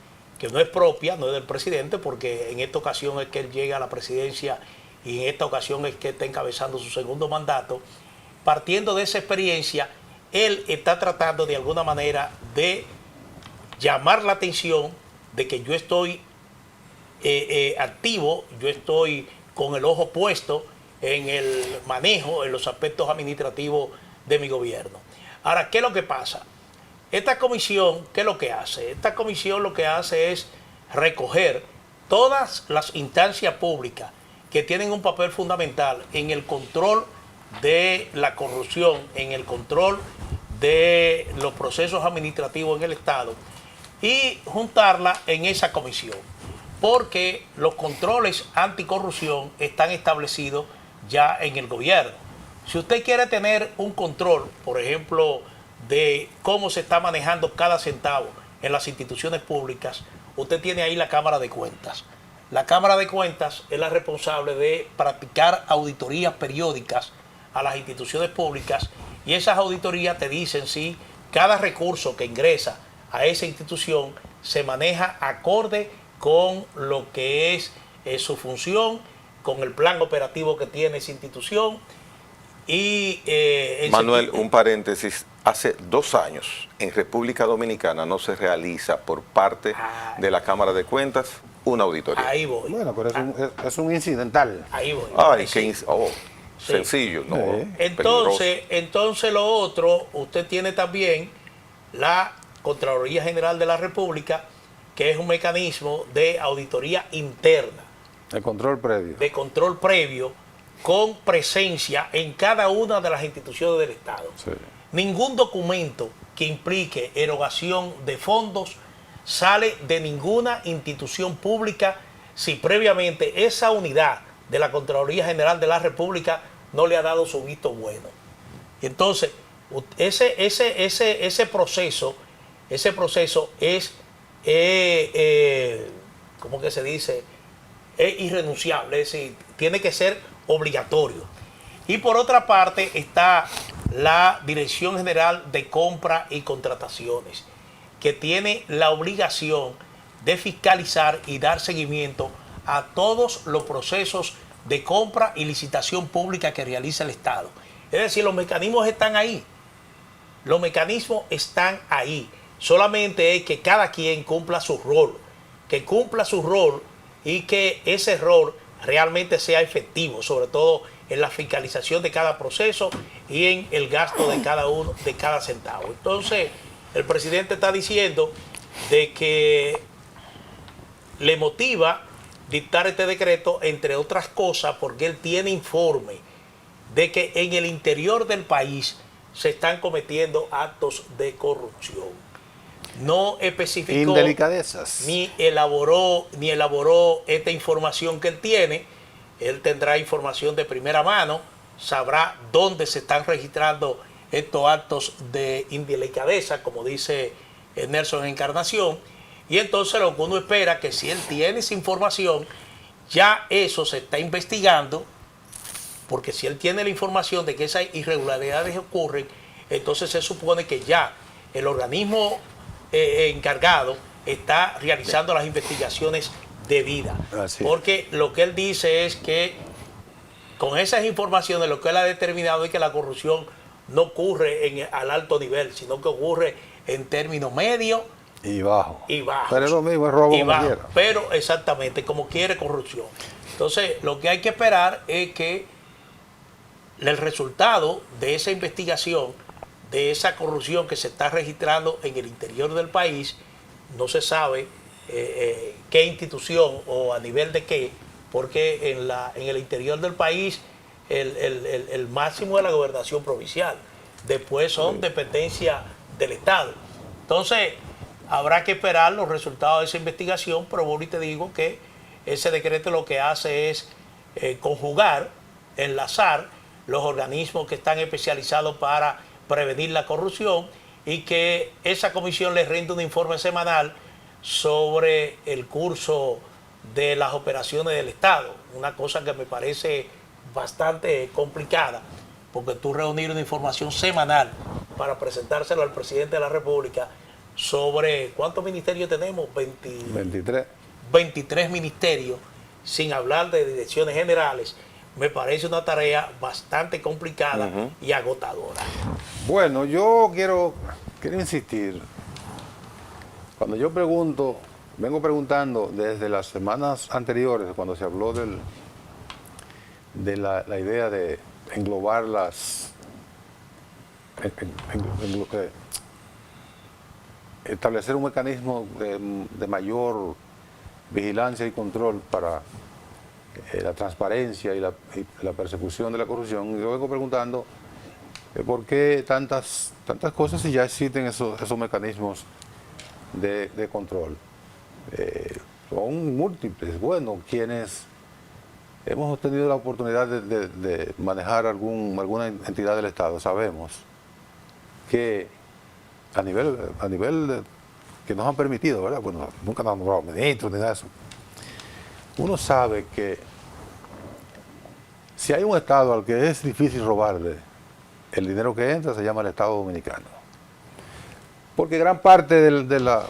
[SPEAKER 2] que no es propia, no es del presidente, porque en esta ocasión es que él llega a la presidencia y en esta ocasión es que está encabezando su segundo mandato, partiendo de esa experiencia, él está tratando de alguna manera de llamar la atención de que yo estoy activo, yo estoy con el ojo puesto en el manejo, en los aspectos administrativos de mi gobierno. Ahora, ¿qué es lo que pasa? Esta comisión, ¿qué es lo que hace? Esta comisión lo que hace es recoger todas las instancias públicas que tienen un papel fundamental en el control de la corrupción, en el control de los procesos administrativos en el Estado y juntarla en esa comisión, porque los controles anticorrupción están establecidos ya en el gobierno. Si usted quiere tener un control, por ejemplo, de cómo se está manejando cada centavo en las instituciones públicas, usted tiene ahí la Cámara de Cuentas. La Cámara de Cuentas es la responsable de practicar auditorías periódicas a las instituciones públicas y esas auditorías te dicen si cada recurso que ingresa a esa institución se maneja acorde con lo que es su función, con el plan operativo que tiene esa institución. Y
[SPEAKER 1] Manuel, un paréntesis, hace 2 años en República Dominicana no se realiza por parte de la Cámara de Cuentas una auditoría.
[SPEAKER 2] Ahí voy.
[SPEAKER 3] Bueno, pero es un incidental.
[SPEAKER 2] Ahí voy.
[SPEAKER 1] Ay,
[SPEAKER 2] Sí. Sí.
[SPEAKER 1] Sencillo, ¿no?
[SPEAKER 2] Entonces lo otro, usted tiene también la Contraloría General de la República, que es un mecanismo de auditoría interna,
[SPEAKER 3] El control previo.
[SPEAKER 2] de control previo, con presencia en cada una de las instituciones del Estado.
[SPEAKER 3] Sí.
[SPEAKER 2] Ningún documento que implique erogación de fondos sale de ninguna institución pública si previamente esa unidad de la Contraloría General de la República no le ha dado su visto bueno. Y entonces, ese proceso es, ¿cómo que se dice? Es irrenunciable, es decir, tiene que ser obligatorio. Y por otra parte está la Dirección General de Compra y Contrataciones, que tiene la obligación de fiscalizar y dar seguimiento a todos los procesos de compra y licitación pública que realiza el Estado. Es decir, los mecanismos están ahí. Los mecanismos están ahí. Solamente es que cada quien cumpla su rol. Que cumpla su rol y que ese rol realmente sea efectivo, sobre todo en la fiscalización de cada proceso y en el gasto de cada uno, de cada centavo. Entonces, el presidente está diciendo de que le motiva dictar este decreto, entre otras cosas, porque él tiene informe de que en el interior del país se están cometiendo actos de corrupción. No especificó
[SPEAKER 3] Indelicadezas.
[SPEAKER 2] ni elaboró esta información que él tiene. Él tendrá información de primera mano, sabrá dónde se están registrando estos actos de indelicadeza, como dice Nelson Encarnación. Y entonces lo que uno espera que si él tiene esa información, ya eso se está investigando, porque si él tiene la información de que esas irregularidades ocurren, entonces se supone que ya el organismo encargado está realizando las investigaciones debidas. Porque lo que él dice es que con esas informaciones lo que él ha determinado es que la corrupción no ocurre al alto nivel, sino que ocurre en términos medios
[SPEAKER 3] y bajo.
[SPEAKER 2] Y bajo.
[SPEAKER 3] Pero es lo mismo, es robo como quiera.
[SPEAKER 2] Pero exactamente, como quiere corrupción. Entonces, lo que hay que esperar es que el resultado de esa investigación, de esa corrupción que se está registrando en el interior del país, no se sabe qué institución o a nivel de qué, porque en el interior del país el máximo es la gobernación provincial. Después son dependencias del Estado. Entonces, habrá que esperar los resultados de esa investigación, pero vuelvo y te digo que ese decreto lo que hace es conjugar, enlazar los organismos que están especializados para prevenir la corrupción y que esa comisión les rinde un informe semanal sobre el curso de las operaciones del Estado. Una cosa que me parece bastante complicada, porque tú reunir una información semanal para presentárselo al presidente de la República sobre ¿cuántos ministerios tenemos? 23 ministerios, sin hablar de direcciones generales, me parece una tarea bastante complicada y agotadora.
[SPEAKER 3] Bueno, yo quiero insistir. Cuando yo pregunto vengo preguntando desde las semanas anteriores, cuando se habló de la idea de englobar establecer un mecanismo de mayor vigilancia y control para la transparencia y la persecución de la corrupción. Y yo vengo preguntando por qué tantas cosas si ya existen esos mecanismos de control. Son múltiples. Bueno, quienes hemos tenido la oportunidad de manejar alguna entidad del Estado, sabemos que a nivel que nos han permitido, ¿verdad? Bueno, nunca nos han nombrado ministros ni nada de eso. Uno sabe que si hay un Estado al que es difícil robarle el dinero que entra, se llama el Estado Dominicano. Porque gran parte del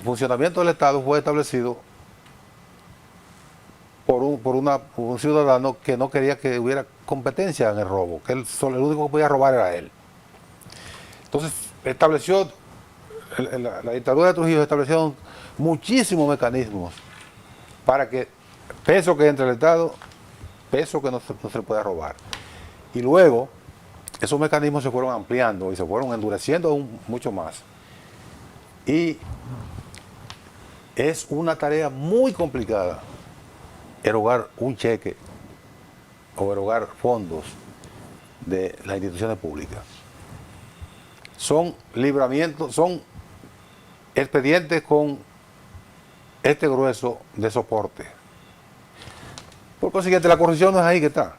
[SPEAKER 3] funcionamiento del Estado fue establecido por un ciudadano que no quería que hubiera competencia en el robo, que el único que podía robar era él. Entonces, la dictadura de Trujillo estableció muchísimos mecanismos para que peso que entre el Estado, peso que no se pueda robar. Y luego, esos mecanismos se fueron ampliando y se fueron endureciendo aún mucho más. Y es una tarea muy complicada erogar un cheque o erogar fondos de las instituciones públicas. Son libramientos, son expedientes con este grueso de soporte. Por consiguiente, la corrupción no es ahí que está.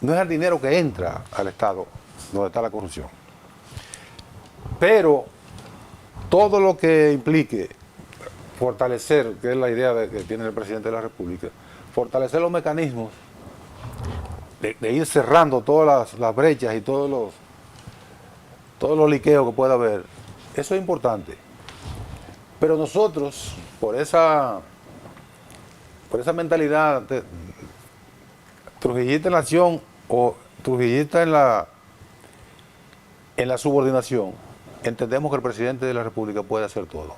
[SPEAKER 3] No es el dinero que entra al Estado donde está la corrupción. Pero todo lo que implique fortalecer, que es la idea que tiene el presidente de la República, fortalecer los mecanismos de ir cerrando todas las brechas y todos los liqueos que pueda haber, eso es importante. Pero nosotros, por esa mentalidad trujillista en la acción o trujillista en la subordinación, entendemos que el presidente de la República puede hacer todo.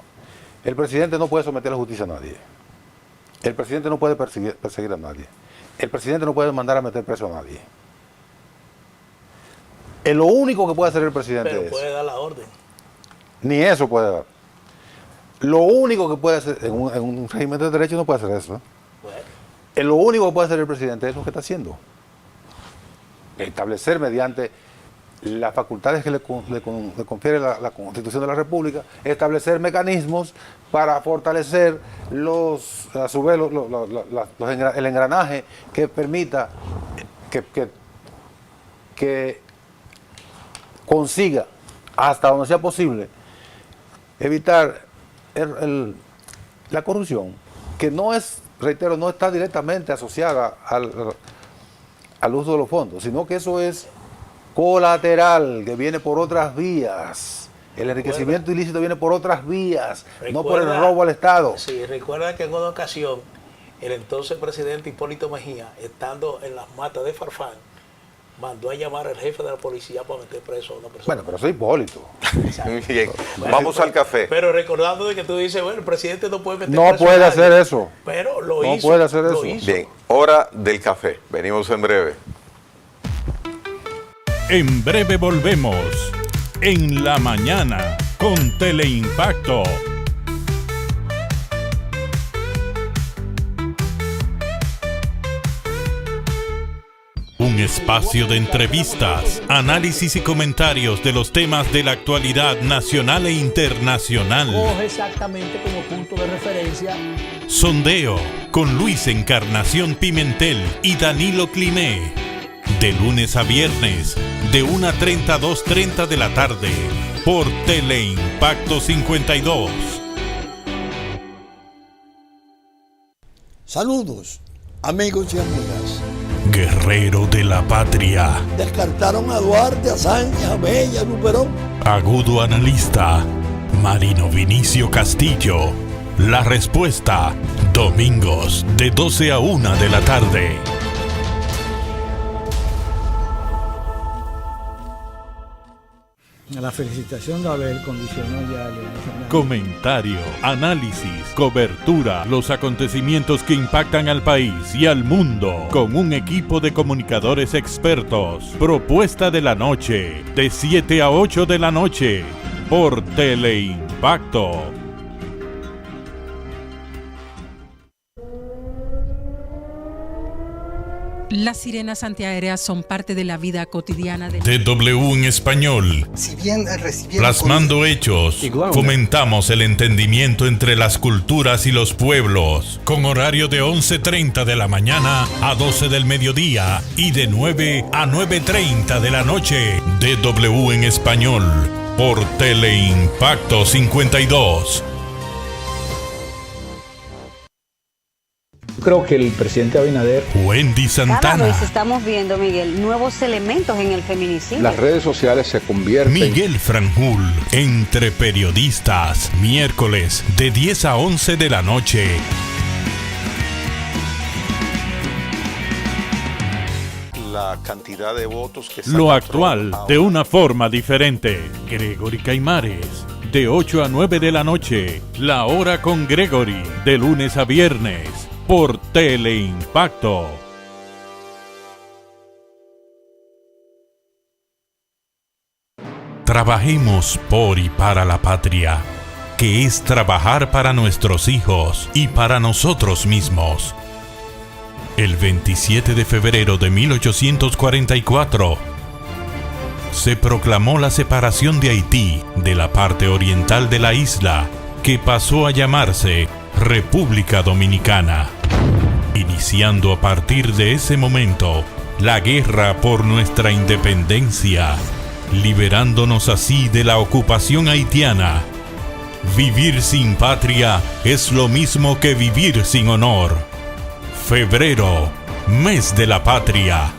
[SPEAKER 3] El presidente no puede someter a la justicia a nadie. El presidente no puede perseguir a nadie. El presidente no puede mandar a meter preso a nadie. Lo único que puede hacer el presidente
[SPEAKER 2] Pero puede dar la orden.
[SPEAKER 3] Ni eso puede dar. Lo único que puede hacer, en un régimen de derecho no puede hacer eso.
[SPEAKER 2] Bueno.
[SPEAKER 3] Lo único que puede hacer el presidente es lo que está haciendo. Establecer mediante las facultades que le confiere la Constitución de la República, establecer mecanismos para fortalecer el engranaje que permita que consiga, hasta donde sea posible, evitar la corrupción, que no es, reitero, no está directamente asociada al uso de los fondos, sino que eso es colateral, que viene por otras vías. El enriquecimiento ilícito viene por otras vías, no por el robo al Estado.
[SPEAKER 2] Sí, recuerda que en una ocasión el entonces presidente Hipólito Mejía, estando en las matas de Farfán, mandó a llamar al jefe de la policía para meter preso a una persona.
[SPEAKER 3] Bueno, pero soy Hipólito.
[SPEAKER 1] Bien, vamos al café.
[SPEAKER 2] Pero recordando de que tú dices, bueno, el presidente no puede meter
[SPEAKER 3] No
[SPEAKER 2] preso
[SPEAKER 3] puede
[SPEAKER 2] a nadie,
[SPEAKER 3] hacer eso.
[SPEAKER 2] Pero lo
[SPEAKER 3] No
[SPEAKER 2] hizo.
[SPEAKER 3] puede hacer
[SPEAKER 2] lo
[SPEAKER 3] eso.
[SPEAKER 2] hizo.
[SPEAKER 1] Bien, hora del café. Venimos en breve.
[SPEAKER 4] En breve volvemos. En la mañana con Teleimpacto. Un espacio de entrevistas, análisis y comentarios de los temas de la actualidad nacional e internacional.
[SPEAKER 5] Coge exactamente como punto de referencia.
[SPEAKER 4] Sondeo con Luis Encarnación Pimentel y Danilo Climé. De lunes a viernes, de 1:30 a 2:30 de la tarde, por Teleimpacto 52.
[SPEAKER 6] Saludos, amigos y amigas.
[SPEAKER 4] Guerrero de la patria.
[SPEAKER 6] Descartaron a Duarte, a Sánchez, a Bella, a Luperón.
[SPEAKER 4] Agudo analista, Marino Vinicio Castillo. La respuesta, domingos de 12 a 1 de la tarde.
[SPEAKER 5] La felicitación de Abel condicionó ya a Leonel Fernández.
[SPEAKER 4] Comentario, análisis, cobertura, los acontecimientos que impactan al país y al mundo con un equipo de comunicadores expertos. Propuesta de la noche, de 7 a 8 de la noche, por Teleimpacto.
[SPEAKER 7] Las sirenas antiaéreas son parte de la vida cotidiana de
[SPEAKER 4] DW en español.
[SPEAKER 8] Si bien recibieron
[SPEAKER 4] Plasmando hechos, fomentamos el entendimiento entre las culturas y los pueblos, con horario de 11:30 de la mañana a 12 del mediodía y de 9 a 9:30 de la noche. DW en español, por Teleimpacto 52.
[SPEAKER 5] Creo que el presidente Abinader...
[SPEAKER 4] Wendy
[SPEAKER 9] Cada
[SPEAKER 4] Santana.
[SPEAKER 9] vez estamos viendo, Miguel, nuevos elementos en el feminicidio.
[SPEAKER 3] Las redes sociales se convierten...
[SPEAKER 4] Miguel Franjul, entre periodistas, miércoles de 10 a 11 de la noche.
[SPEAKER 1] La cantidad de votos que
[SPEAKER 4] Lo
[SPEAKER 1] saca
[SPEAKER 4] actual
[SPEAKER 1] Trump
[SPEAKER 4] de
[SPEAKER 1] ahora.
[SPEAKER 4] una forma diferente. Gregory Caimares, de 8 a 9 de la noche. La hora con Gregory, de lunes a viernes, por Teleimpacto. Trabajemos por y para la patria, que es trabajar para nuestros hijos y para nosotros mismos. El 27 de febrero de 1844, se proclamó la separación de Haití de la parte oriental de la isla, que pasó a llamarse República Dominicana, iniciando a partir de ese momento la guerra por nuestra independencia, liberándonos así de la ocupación haitiana. Vivir sin patria es lo mismo que vivir sin honor. Febrero, mes de la patria.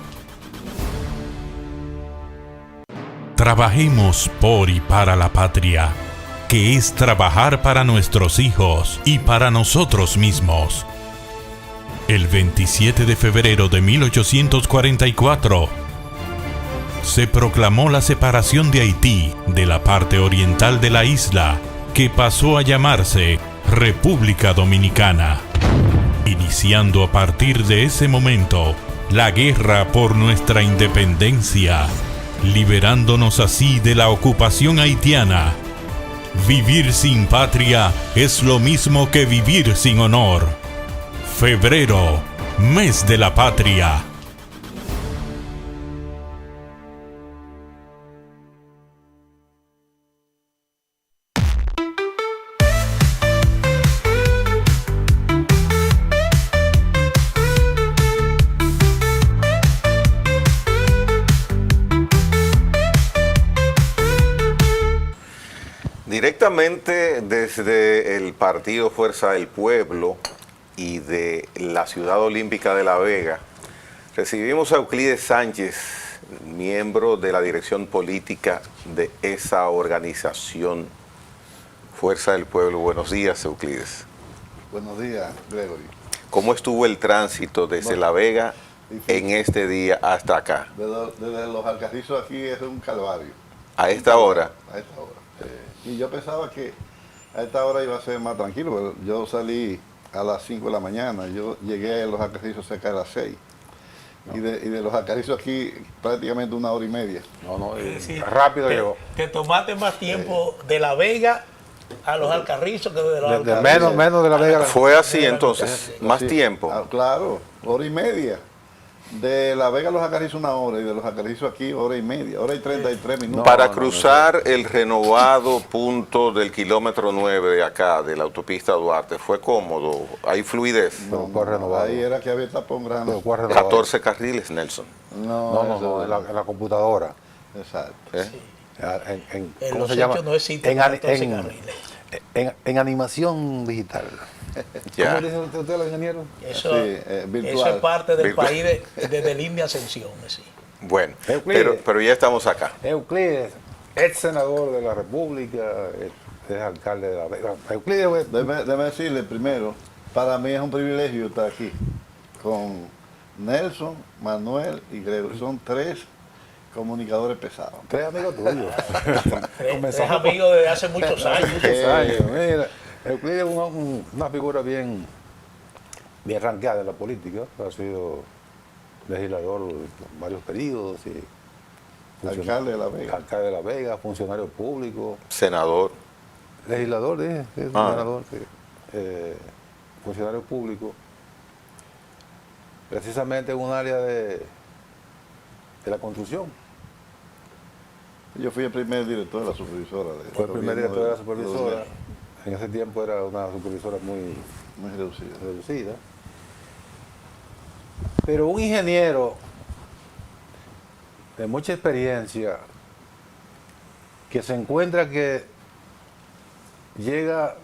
[SPEAKER 4] Trabajemos por y para la patria, que es trabajar para nuestros hijos y para nosotros mismos. El 27 de febrero de 1844, se proclamó la separación de Haití de la parte oriental de la isla, que pasó a llamarse República Dominicana, iniciando a partir de ese momento la guerra por nuestra independencia, liberándonos así de la ocupación haitiana. Vivir sin patria es lo mismo que vivir sin honor. Febrero, mes de la patria.
[SPEAKER 1] Directamente desde el partido Fuerza del Pueblo y de la Ciudad Olímpica de La Vega, recibimos a Euclides Sánchez, miembro de la dirección política de esa organización Fuerza del Pueblo. Buenos días, Euclides.
[SPEAKER 3] Buenos días, Gregory.
[SPEAKER 1] ¿Cómo estuvo el tránsito desde La Vega en este día hasta acá?
[SPEAKER 10] Desde los Alcarrizos aquí es un calvario.
[SPEAKER 1] ¿A esta hora?
[SPEAKER 10] A esta hora. Y yo pensaba que a esta hora iba a ser más tranquilo, pero yo salí a las 5 de la mañana, yo llegué a los Alcarrizos cerca de las 6. No. Y de los Alcarrizos aquí prácticamente 1 hora y media.
[SPEAKER 3] Rápido llegó.
[SPEAKER 2] Te tomaste más tiempo de La Vega a los Alcarrizos que de los Alcarrizos.
[SPEAKER 3] Menos de La Vega.
[SPEAKER 1] Fue así entonces, más tiempo.
[SPEAKER 10] Claro, 1 hora y media. De La Vega a los Alcarrizos 1 hora y de los Alcarrizos aquí 1 hora y media, 1 hora y 33 minutos.
[SPEAKER 1] Para cruzar el renovado punto del kilómetro 9 de acá, de la autopista Duarte, ¿fue cómodo? ¿Hay fluidez?
[SPEAKER 10] No, ahí era que había tapón grande.
[SPEAKER 1] 14 carriles, Nelson.
[SPEAKER 10] No,
[SPEAKER 3] en la computadora.
[SPEAKER 10] Exacto.
[SPEAKER 3] ¿Cómo se llama?
[SPEAKER 2] No existe 14 carriles.
[SPEAKER 3] En animación digital.
[SPEAKER 1] Ya.
[SPEAKER 3] ¿Cómo dicen ustedes los ingenieros?
[SPEAKER 2] Eso,
[SPEAKER 10] sí,
[SPEAKER 2] eso es parte del
[SPEAKER 1] Virtual.
[SPEAKER 2] país desde línea ascensión. Sí.
[SPEAKER 1] Bueno,
[SPEAKER 3] Euclides.
[SPEAKER 1] pero ya estamos acá.
[SPEAKER 3] Euclides, ex senador de la República, es alcalde de La Vega. Euclides,
[SPEAKER 10] Déjeme decirle primero, para mí es un privilegio estar aquí con Nelson, Manuel y Gregory. Son 3 comunicadores pesados.
[SPEAKER 3] 3 amigos tuyos.
[SPEAKER 2] Es amigo desde hace muchos años.
[SPEAKER 3] Muchos años. Mira, Euclides es una figura bien ranqueada en la política. Ha sido legislador en varios periodos.
[SPEAKER 10] Alcalde de La Vega.
[SPEAKER 3] Alcalde de La Vega, funcionario público.
[SPEAKER 1] Senador.
[SPEAKER 3] Legislador, senador, sí. Funcionario público. Precisamente en un área de la construcción.
[SPEAKER 10] Yo fui el primer director de la supervisora.
[SPEAKER 3] Fue el primer director de la supervisora. En ese tiempo era una supervisora muy reducida. Pero un ingeniero de mucha experiencia que se encuentra que llega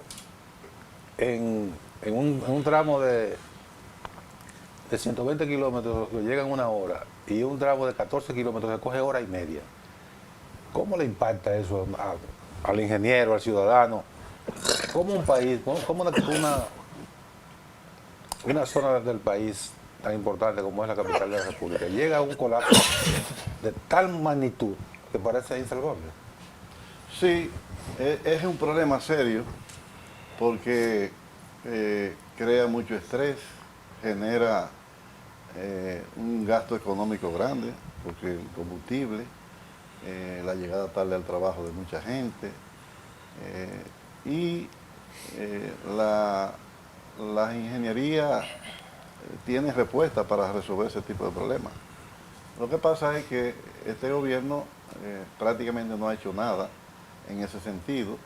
[SPEAKER 3] en un tramo de 120 kilómetros, que llega en 1 hora, y un tramo de 14 kilómetros que coge 1 hora y media. ¿Cómo le impacta eso al ingeniero, al ciudadano? ¿Cómo un país, cómo una zona del país tan importante como es la capital de la República llega a un colapso de tal magnitud que parece insalvable?
[SPEAKER 10] Sí, es un problema serio porque crea mucho estrés, genera un gasto económico grande, porque el combustible, la llegada tarde al trabajo de mucha gente y la ingeniería tiene respuesta para resolver ese tipo de problemas. Lo que pasa es que este gobierno prácticamente no ha hecho nada en ese sentido.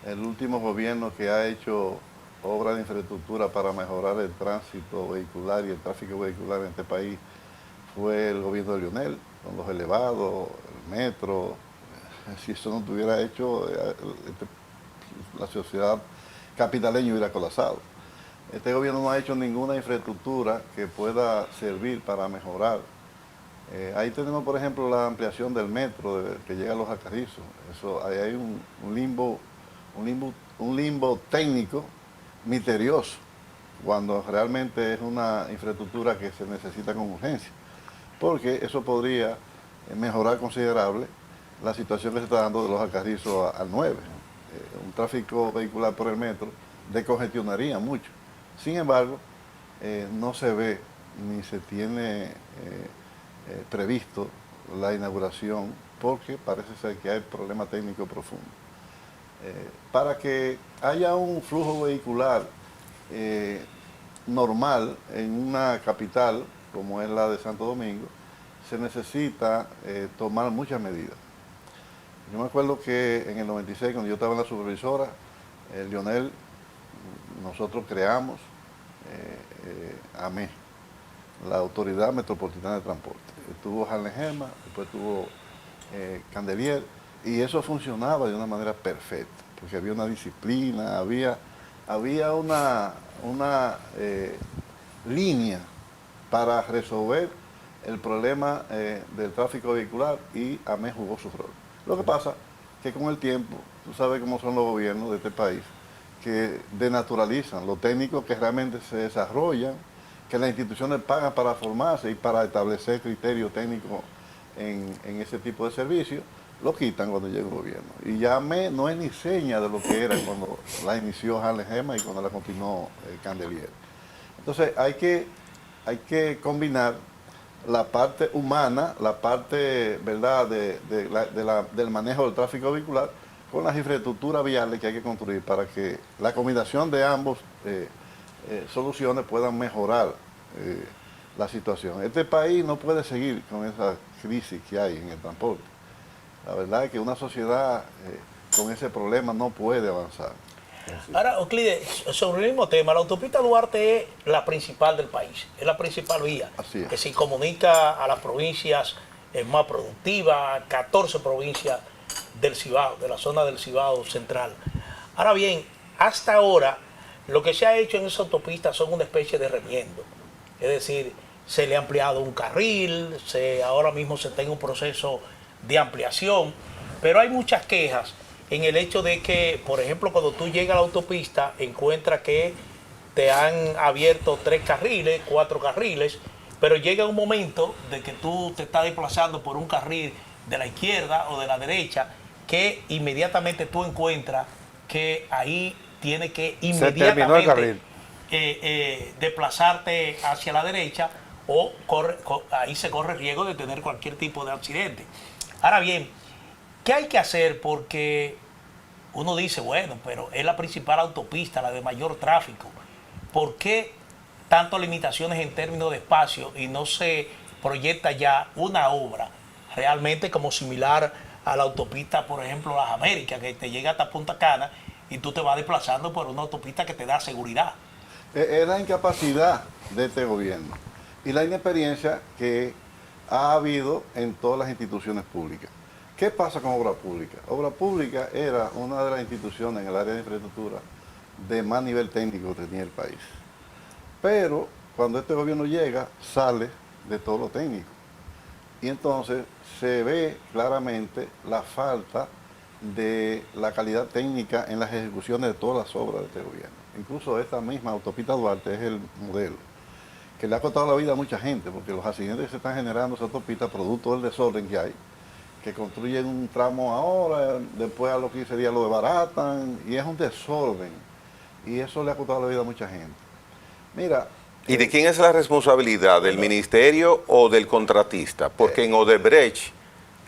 [SPEAKER 10] El último gobierno que ha hecho obras de infraestructura para mejorar el tránsito vehicular y el tráfico vehicular en este país fue el gobierno de Lionel, con los elevados, el metro. Si eso no estuviera hecho, la sociedad capitaleña hubiera colapsado. Este gobierno no ha hecho ninguna infraestructura que pueda servir para mejorar. Ahí tenemos, por ejemplo, la ampliación del metro que llega a Los Alcarrizos. Ahí hay un limbo técnico misterioso, cuando realmente es una infraestructura que se necesita con urgencia, porque eso podría mejorar considerable la situación que se está dando de Los Alcarrizos al 9. Un tráfico vehicular por el metro descongestionaría mucho. Sin embargo, no se ve ni se tiene previsto la inauguración porque parece ser que hay problema técnico profundo. Para que haya un flujo vehicular normal en una capital como es la de Santo Domingo, se necesita tomar muchas medidas. Yo me acuerdo que en el 96, cuando yo estaba en la supervisora, Lionel, nosotros creamos AME, la Autoridad Metropolitana de Transporte. Estuvo Harlem Gema, después estuvo Candelier, y eso funcionaba de una manera perfecta, porque había una disciplina, había una línea para resolver el problema del tráfico vehicular, y AME jugó su rol. Lo que pasa que con el tiempo, tú sabes cómo son los gobiernos de este país, que denaturalizan los técnicos que realmente se desarrollan, que las instituciones pagan para formarse y para establecer criterios técnicos en ese tipo de servicios, lo quitan cuando llega el gobierno. Y ya no es ni seña de lo que era cuando la inició Harlem Gema y cuando la continuó Candelier. Entonces hay que combinar la parte humana, la parte, ¿verdad?, del manejo del tráfico vehicular con las infraestructuras viales que hay que construir para que la combinación de ambos soluciones puedan mejorar la situación. Este país no puede seguir con esa crisis que hay en el transporte. La verdad es que una sociedad con ese problema no puede avanzar.
[SPEAKER 2] Ahora, Euclides, sobre el mismo tema, la autopista Duarte es la principal del país, es la principal vía que se comunica a las provincias más productivas, 14 provincias del Cibao, de la zona del Cibao central. Ahora bien, hasta ahora, lo que se ha hecho en esa autopista son una especie de remiendo. Es decir, se le ha ampliado un carril, ahora mismo se está en un proceso de ampliación, pero hay muchas quejas en el hecho de que, por ejemplo, cuando tú llegas a la autopista, encuentras que te han abierto 3 carriles, 4 carriles, pero llega un momento de que tú te estás desplazando por un carril de la izquierda o de la derecha, que inmediatamente tú encuentras que ahí tiene que inmediatamente desplazarte hacia la derecha o ahí se corre el riesgo de tener cualquier tipo de accidente. Ahora bien, ¿qué hay que hacer? Porque uno dice, bueno, pero es la principal autopista, la de mayor tráfico. ¿Por qué tantas limitaciones en términos de espacio y no se proyecta ya una obra realmente como similar a la autopista, por ejemplo, Las Américas, que te llega hasta Punta Cana y tú te vas desplazando por una autopista que te da seguridad?
[SPEAKER 10] Es la incapacidad de este gobierno y la inexperiencia que ha habido en todas las instituciones públicas. ¿Qué pasa con Obra Pública? Obra Pública era una de las instituciones en el área de infraestructura de más nivel técnico que tenía el país. Pero cuando este gobierno llega, sale de todo lo técnico. Y entonces se ve claramente la falta de la calidad técnica en las ejecuciones de todas las obras de este gobierno. Incluso esta misma autopista Duarte es el modelo que le ha costado la vida a mucha gente, porque los accidentes que se están generando en esa autopista, producto del desorden que hay, que construyen un tramo ahora, después a los 15 días lo desbaratan, y es un desorden. Y eso le ha costado la vida a mucha gente. Mira...
[SPEAKER 1] ¿Y de quién es la responsabilidad? ¿Del ministerio o del contratista? Porque en Odebrecht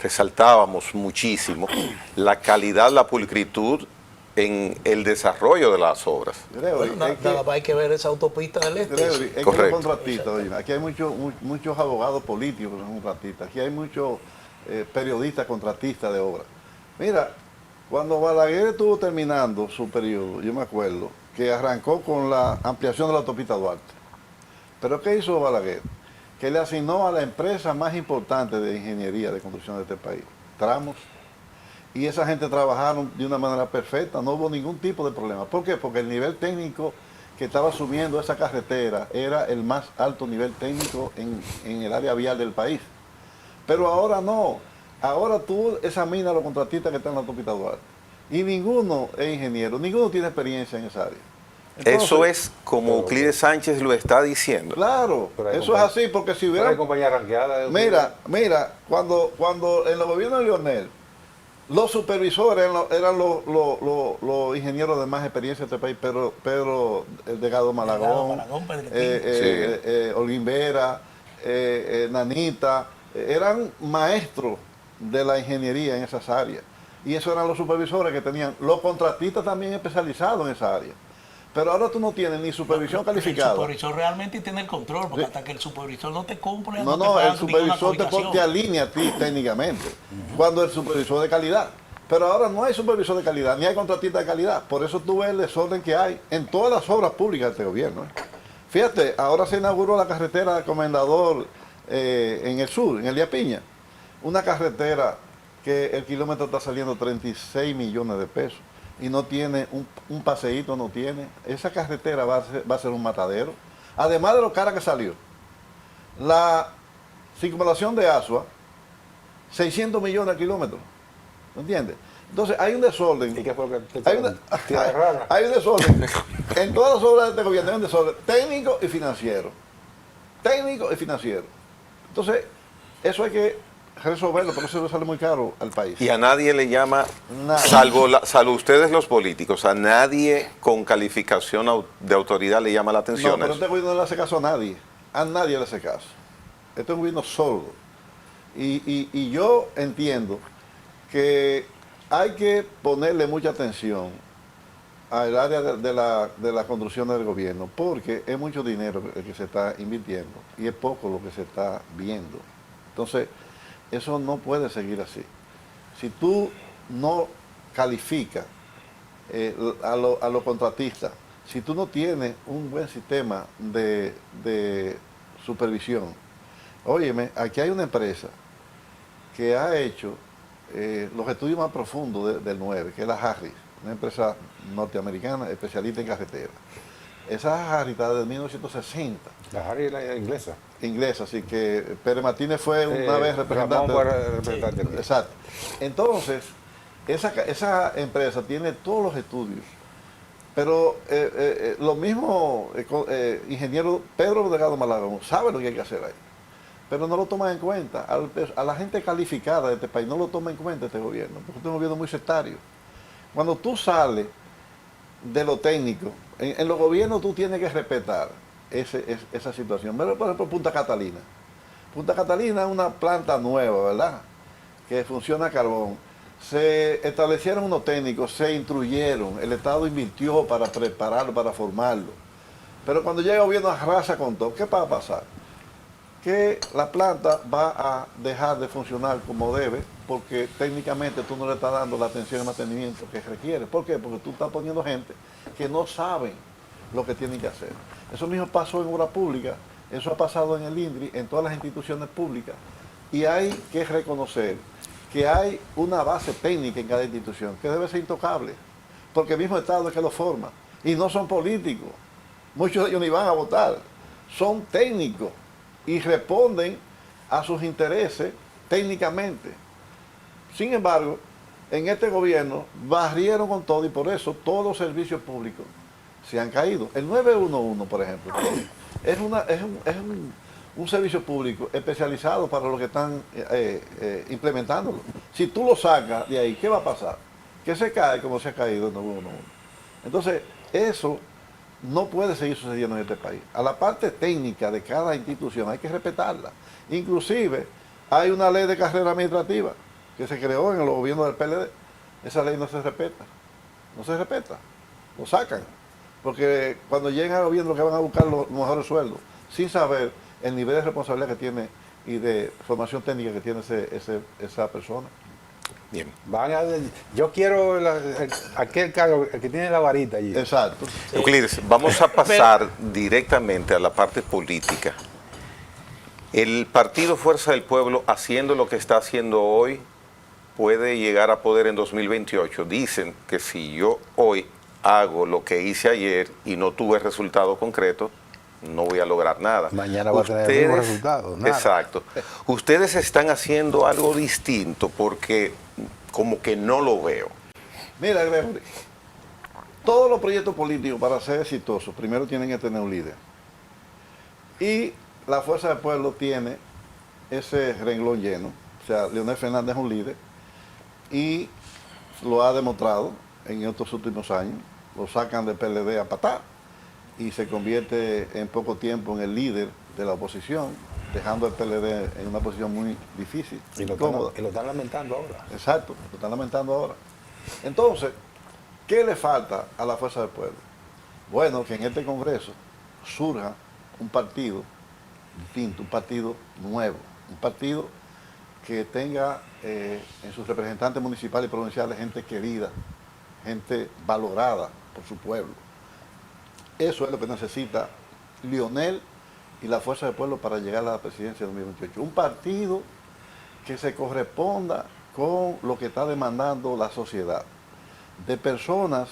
[SPEAKER 1] resaltábamos muchísimo la calidad, la pulcritud en el desarrollo de las obras.
[SPEAKER 2] Hay que ver esa autopista del este.
[SPEAKER 10] Es que los contratistas, oye, aquí hay muchos abogados políticos que son contratistas, aquí hay muchos periodistas contratistas de obras. Mira, cuando Balaguer estuvo terminando su periodo, yo me acuerdo que arrancó con la ampliación de la autopista Duarte. Pero ¿qué hizo Balaguer? Que le asignó a la empresa más importante de ingeniería de construcción de este país, Tramos, y esa gente trabajaron de una manera perfecta, no hubo ningún tipo de problema. ¿Por qué? Porque el nivel técnico que estaba asumiendo esa carretera era el más alto nivel técnico en el área vial del país. Pero ahora no, ahora tú examinas a los contratistas que están en la autopista Duarte, y ninguno es ingeniero, ninguno tiene experiencia en esa área. Entonces,
[SPEAKER 1] eso es como Euclides Sánchez lo está diciendo.
[SPEAKER 10] Claro, eso es así, porque si hubiera...
[SPEAKER 3] Hay compañía ranqueada.
[SPEAKER 10] Mira, cuando en el gobierno de Leonel, los supervisores eran los ingenieros de más experiencia de este país, pero el Delgado Malagón, Holguín Vera, Nanita, eran maestros de la ingeniería en esas áreas. Y esos eran los supervisores que tenían, los contratistas también especializados en esa área. Pero ahora tú no tienes ni supervisión calificada.
[SPEAKER 2] El supervisor realmente tiene el control, porque hasta que el supervisor no te cumple,
[SPEAKER 10] el supervisor te alinea a ti técnicamente, cuando el supervisor de calidad. Pero ahora no hay supervisor de calidad, ni hay contratista de calidad. Por eso tú ves el desorden que hay en todas las obras públicas de este gobierno. Fíjate, ahora se inauguró la carretera del Comendador en el sur, en el Día Piña. Una carretera que el kilómetro está saliendo 36 millones de pesos. Y no tiene, un paseíto no tiene. Esa carretera va a ser un matadero. Además de lo cara que salió. La circunvalación de Asua, 600 millones de kilómetros. ¿Me entiendes? Entonces hay un desorden.
[SPEAKER 3] ¿Y qué fue lo que
[SPEAKER 10] hay un desorden. En todas las obras de este gobierno hay un desorden técnico y financiero. Técnico y financiero. Entonces, eso hay que resolverlo, pero eso sale muy caro al país.
[SPEAKER 1] Y a nadie le llama, salvo ustedes los políticos, a nadie con calificación de autoridad le llama la atención.
[SPEAKER 10] No, pero este gobierno no le hace caso a nadie le hace caso. Este es un gobierno sordo. Y yo entiendo que hay que ponerle mucha atención al área de la construcción del gobierno, porque es mucho dinero el que se está invirtiendo y es poco lo que se está viendo. Entonces, eso no puede seguir así. Si tú no calificas a los contratistas, si tú no tienes un buen sistema de supervisión, óyeme, aquí hay una empresa que ha hecho los estudios más profundos del 9, que es la Harris, una empresa norteamericana especialista en carretera. Esa Harris está desde 1960.
[SPEAKER 3] La Harris es la inglesa.
[SPEAKER 10] Inglesa, así que Pérez Martínez fue una vez representante.
[SPEAKER 3] Sí.
[SPEAKER 10] Exacto. Entonces, esa empresa tiene todos los estudios Pero lo mismo, ingeniero Pedro Delgado Malagón sabe lo que hay que hacer ahí, pero no lo toma en cuenta. A la gente calificada de este país no lo toma en cuenta este gobierno, porque este es un gobierno muy sectario. Cuando tú sales de lo técnico, en los gobiernos tú tienes que respetar esa situación. Pero, por ejemplo, Punta Catalina. Punta Catalina es una planta nueva, ¿verdad?, que funciona a carbón. Se establecieron unos técnicos, se instruyeron, el Estado invirtió para prepararlo, para formarlo. Pero cuando llega el gobierno arrasa con todo, ¿qué va a pasar? Que la planta va a dejar de funcionar como debe, porque técnicamente tú no le estás dando la atención y mantenimiento que requiere. ¿Por qué? Porque tú estás poniendo gente que no saben lo que tienen que hacer. Eso mismo pasó en obra pública, eso ha pasado en el INDRI, en todas las instituciones públicas. Y hay que reconocer que hay una base técnica en cada institución que debe ser intocable, porque el mismo Estado es que lo forma. Y no son políticos, muchos de ellos ni van a votar, son técnicos y responden a sus intereses técnicamente. Sin embargo, en este gobierno barrieron con todo y por eso todos los servicios públicos se han caído. El 911, por ejemplo, es un servicio público especializado para los que están implementándolo. Si tú lo sacas de ahí, ¿qué va a pasar? Que se cae como se ha caído el 911. Entonces, eso no puede seguir sucediendo en este país. A la parte técnica de cada institución hay que respetarla. Inclusive, hay una ley de carrera administrativa que se creó en el gobierno del PLD. Esa ley no se respeta. No se respeta. Lo sacan. Porque cuando llegan al gobierno que van a buscar los mejores sueldos, sin saber el nivel de responsabilidad que tiene y de formación técnica que tiene esa persona.
[SPEAKER 1] Bien.
[SPEAKER 3] Yo quiero aquel cargo, el que tiene la varita allí.
[SPEAKER 10] Exacto.
[SPEAKER 1] Euclides, vamos a pasar directamente a la parte política. El Partido Fuerza del Pueblo, haciendo lo que está haciendo hoy, puede llegar a poder en 2028. Dicen que si yo hoy hago lo que hice ayer y no tuve resultado concreto, no voy a lograr nada.
[SPEAKER 3] Mañana va a tener el mismo resultado. Nada.
[SPEAKER 1] Exacto. Ustedes están haciendo algo distinto porque como que no lo veo.
[SPEAKER 10] Mira, Gregory, todos los proyectos políticos para ser exitosos primero tienen que tener un líder. Y la Fuerza del Pueblo tiene ese renglón lleno. O sea, Leonel Fernández es un líder y lo ha demostrado en estos últimos años. Lo sacan del PLD a patar y se convierte en poco tiempo en el líder de la oposición, dejando al PLD en una posición muy difícil, incómoda.
[SPEAKER 3] Y lo están lamentando ahora.
[SPEAKER 10] Exacto, lo están lamentando ahora. Entonces, ¿qué le falta a la Fuerza del Pueblo? Bueno, que en este Congreso surja un partido distinto, un partido nuevo, un partido que tenga en sus representantes municipales y provinciales gente querida, gente valorada por su pueblo. Eso es lo que necesita Leonel y la Fuerza del Pueblo para llegar a la presidencia de 2028. Un partido que se corresponda con lo que está demandando la sociedad, de personas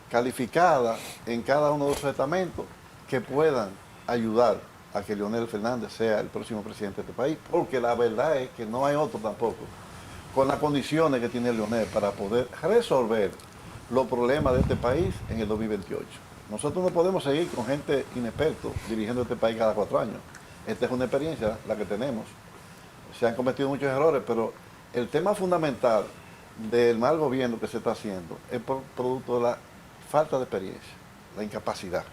[SPEAKER 10] calificadas en cada uno de los estamentos que puedan ayudar a que Leonel Fernández sea el próximo presidente de este país, porque la verdad es que no hay otro tampoco con las condiciones que tiene Leonel para poder resolver los problemas de este país en el 2028. Nosotros no podemos seguir con gente inexperta dirigiendo este país cada 4 años. Esta es una experiencia, la que tenemos. Se han cometido muchos errores, pero el tema fundamental del mal gobierno que se está haciendo es por producto de la falta de experiencia, la incapacidad.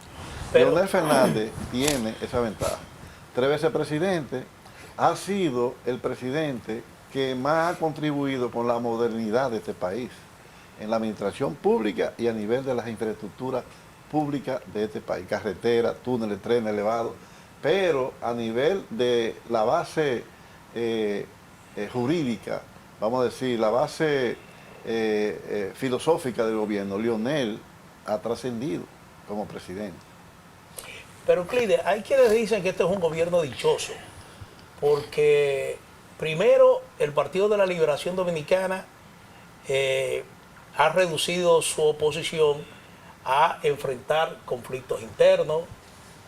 [SPEAKER 10] Leonel Fernández tiene esa ventaja. 3 veces presidente, ha sido el presidente que más ha contribuido con la modernidad de este país, en la administración pública y a nivel de las infraestructuras públicas de este país, carreteras, túneles, trenes elevados, pero a nivel de la base jurídica, vamos a decir, la base filosófica del gobierno, Leonel ha trascendido como presidente.
[SPEAKER 2] Pero Euclides, hay quienes dicen que este es un gobierno dichoso, porque primero el Partido de la Liberación Dominicana ha reducido su oposición a enfrentar conflictos internos,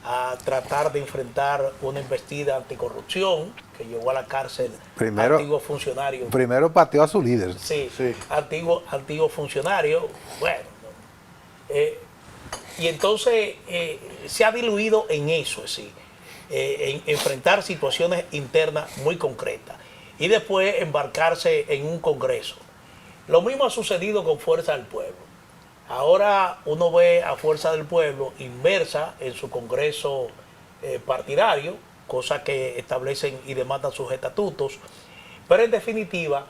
[SPEAKER 2] a tratar de enfrentar una embestida anticorrupción que llevó a la cárcel antiguos funcionarios.
[SPEAKER 3] Primero pateó a su líder.
[SPEAKER 2] Sí, sí. Antiguos funcionarios. Bueno, Y entonces se ha diluido en eso, es decir, en enfrentar situaciones internas muy concretas y después embarcarse en un Congreso. Lo mismo ha sucedido con Fuerza del Pueblo. Ahora uno ve a Fuerza del Pueblo inmersa en su Congreso partidario, cosa que establecen y demandan sus estatutos, pero en definitiva,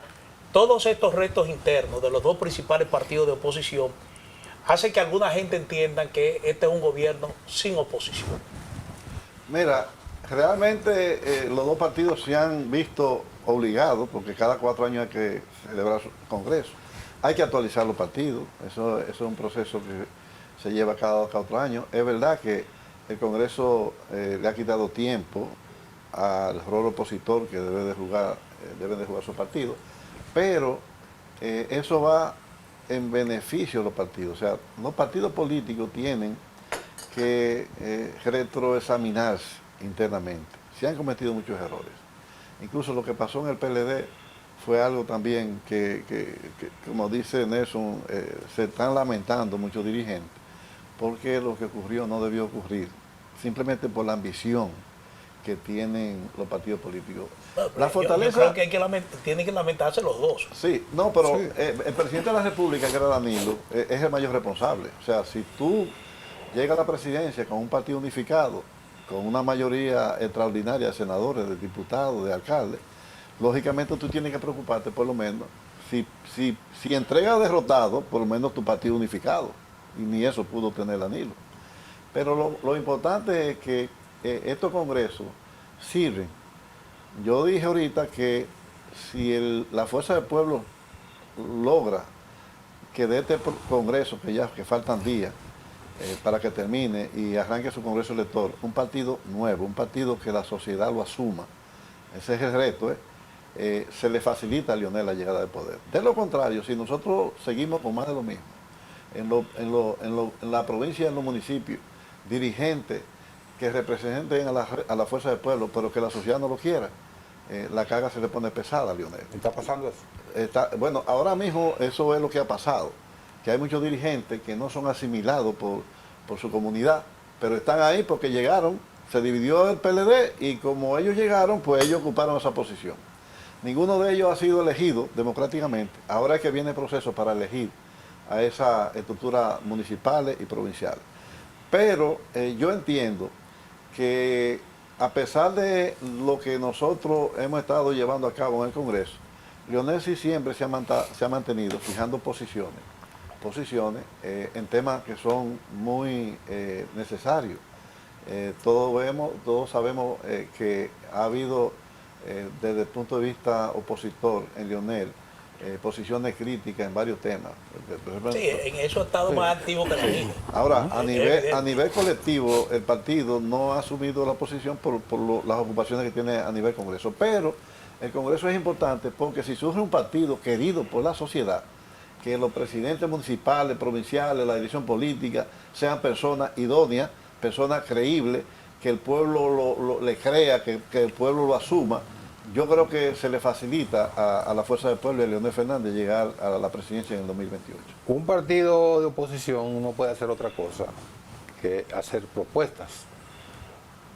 [SPEAKER 2] todos estos retos internos de los dos principales partidos de oposición hace que alguna gente entienda que este es un gobierno sin oposición.
[SPEAKER 10] Mira, realmente los dos partidos se han visto obligados, porque cada 4 años hay que celebrar su congreso. Hay que actualizar los partidos, eso es un proceso que se lleva cada 4 años. Es verdad que el Congreso le ha quitado tiempo al rol opositor que deben de jugar su partido, pero eso va en beneficio de los partidos. O sea, los partidos políticos tienen que retroexaminarse internamente. Se han cometido muchos errores. Incluso lo que pasó en el PLD fue algo también que como dice Nelson, se están lamentando muchos dirigentes, porque lo que ocurrió no debió ocurrir, simplemente por la ambición que tienen los partidos políticos. La fortaleza...
[SPEAKER 2] Yo creo que tienen que lamentarse los dos.
[SPEAKER 10] Sí, no, pero sí. El presidente de la República, que era Danilo, es el mayor responsable. O sea, si tú llegas a la presidencia con un partido unificado, con una mayoría extraordinaria de senadores, de diputados, de alcaldes, lógicamente tú tienes que preocuparte por lo menos, si entregas derrotado, por lo menos tu partido unificado. Y ni eso pudo tener Danilo. Pero lo importante es que estos congresos sirven. Yo dije ahorita que si la Fuerza del Pueblo logra que de este congreso, que faltan días para que termine y arranque su congreso elector, un partido nuevo, un partido que la sociedad lo asuma, ese es el reto, se le facilita a Leonel la llegada al poder. De lo contrario, si nosotros seguimos con más de lo mismo, en la provincia y en los municipios, dirigentes que representen a la Fuerza del Pueblo, pero que la sociedad no lo quiera, la carga se le pone pesada a Leonel.
[SPEAKER 3] ¿Está pasando eso?
[SPEAKER 10] Bueno, ahora mismo eso es lo que ha pasado, que hay muchos dirigentes que no son asimilados por su comunidad, pero están ahí porque llegaron, se dividió el PLD y como ellos llegaron, pues ellos ocuparon esa posición. Ninguno de ellos ha sido elegido democráticamente. Ahora es que viene el proceso para elegir a esas estructuras municipales y provinciales. Pero yo entiendo que a pesar de lo que nosotros hemos estado llevando a cabo en el Congreso, Leonel sí siempre se ha mantenido fijando posiciones en temas que son muy necesarios. Todos sabemos que ha habido desde el punto de vista opositor en Leonel posiciones críticas en varios temas.
[SPEAKER 2] Sí, en eso ha estado más activo que Danilo.
[SPEAKER 10] Ahora, a nivel colectivo, el partido no ha asumido la posición por las ocupaciones que tiene a nivel Congreso. Pero el Congreso es importante porque si surge un partido querido por la sociedad, que los presidentes municipales, provinciales, la dirección política, sean personas idóneas, personas creíbles, que el pueblo le crea, que el pueblo lo asuma, yo creo que se le facilita a la Fuerza del Pueblo y a Leonel Fernández llegar a la presidencia en el 2028.
[SPEAKER 3] Un partido de oposición no puede hacer otra cosa que hacer propuestas.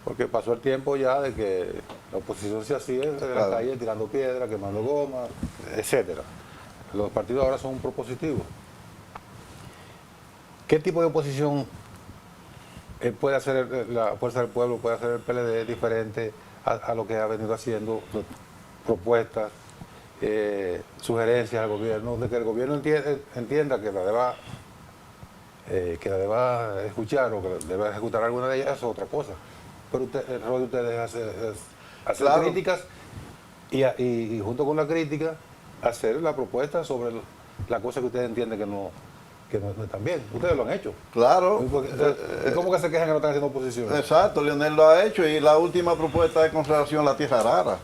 [SPEAKER 3] Porque pasó el tiempo ya de que la oposición se hacía en la calle tirando piedras, quemando goma, etcétera. Los partidos ahora son propositivos. ¿Qué tipo de oposición puede hacer la Fuerza del Pueblo, puede hacer el PLD diferente a lo que ha venido haciendo? Propuestas, sugerencias al gobierno, de que el gobierno entienda que la deba escuchar o que deba ejecutar alguna de ellas, es otra cosa. Pero el rol de ustedes es hacer
[SPEAKER 10] claro,
[SPEAKER 3] críticas y junto con la crítica hacer la propuesta sobre la cosa que ustedes entienden que no están bien. Ustedes lo han hecho.
[SPEAKER 10] Claro.
[SPEAKER 3] ¿Y cómo que se quejan que no están haciendo oposición?
[SPEAKER 10] Exacto, Leonel lo ha hecho y la última propuesta es con relación a la tierra rara.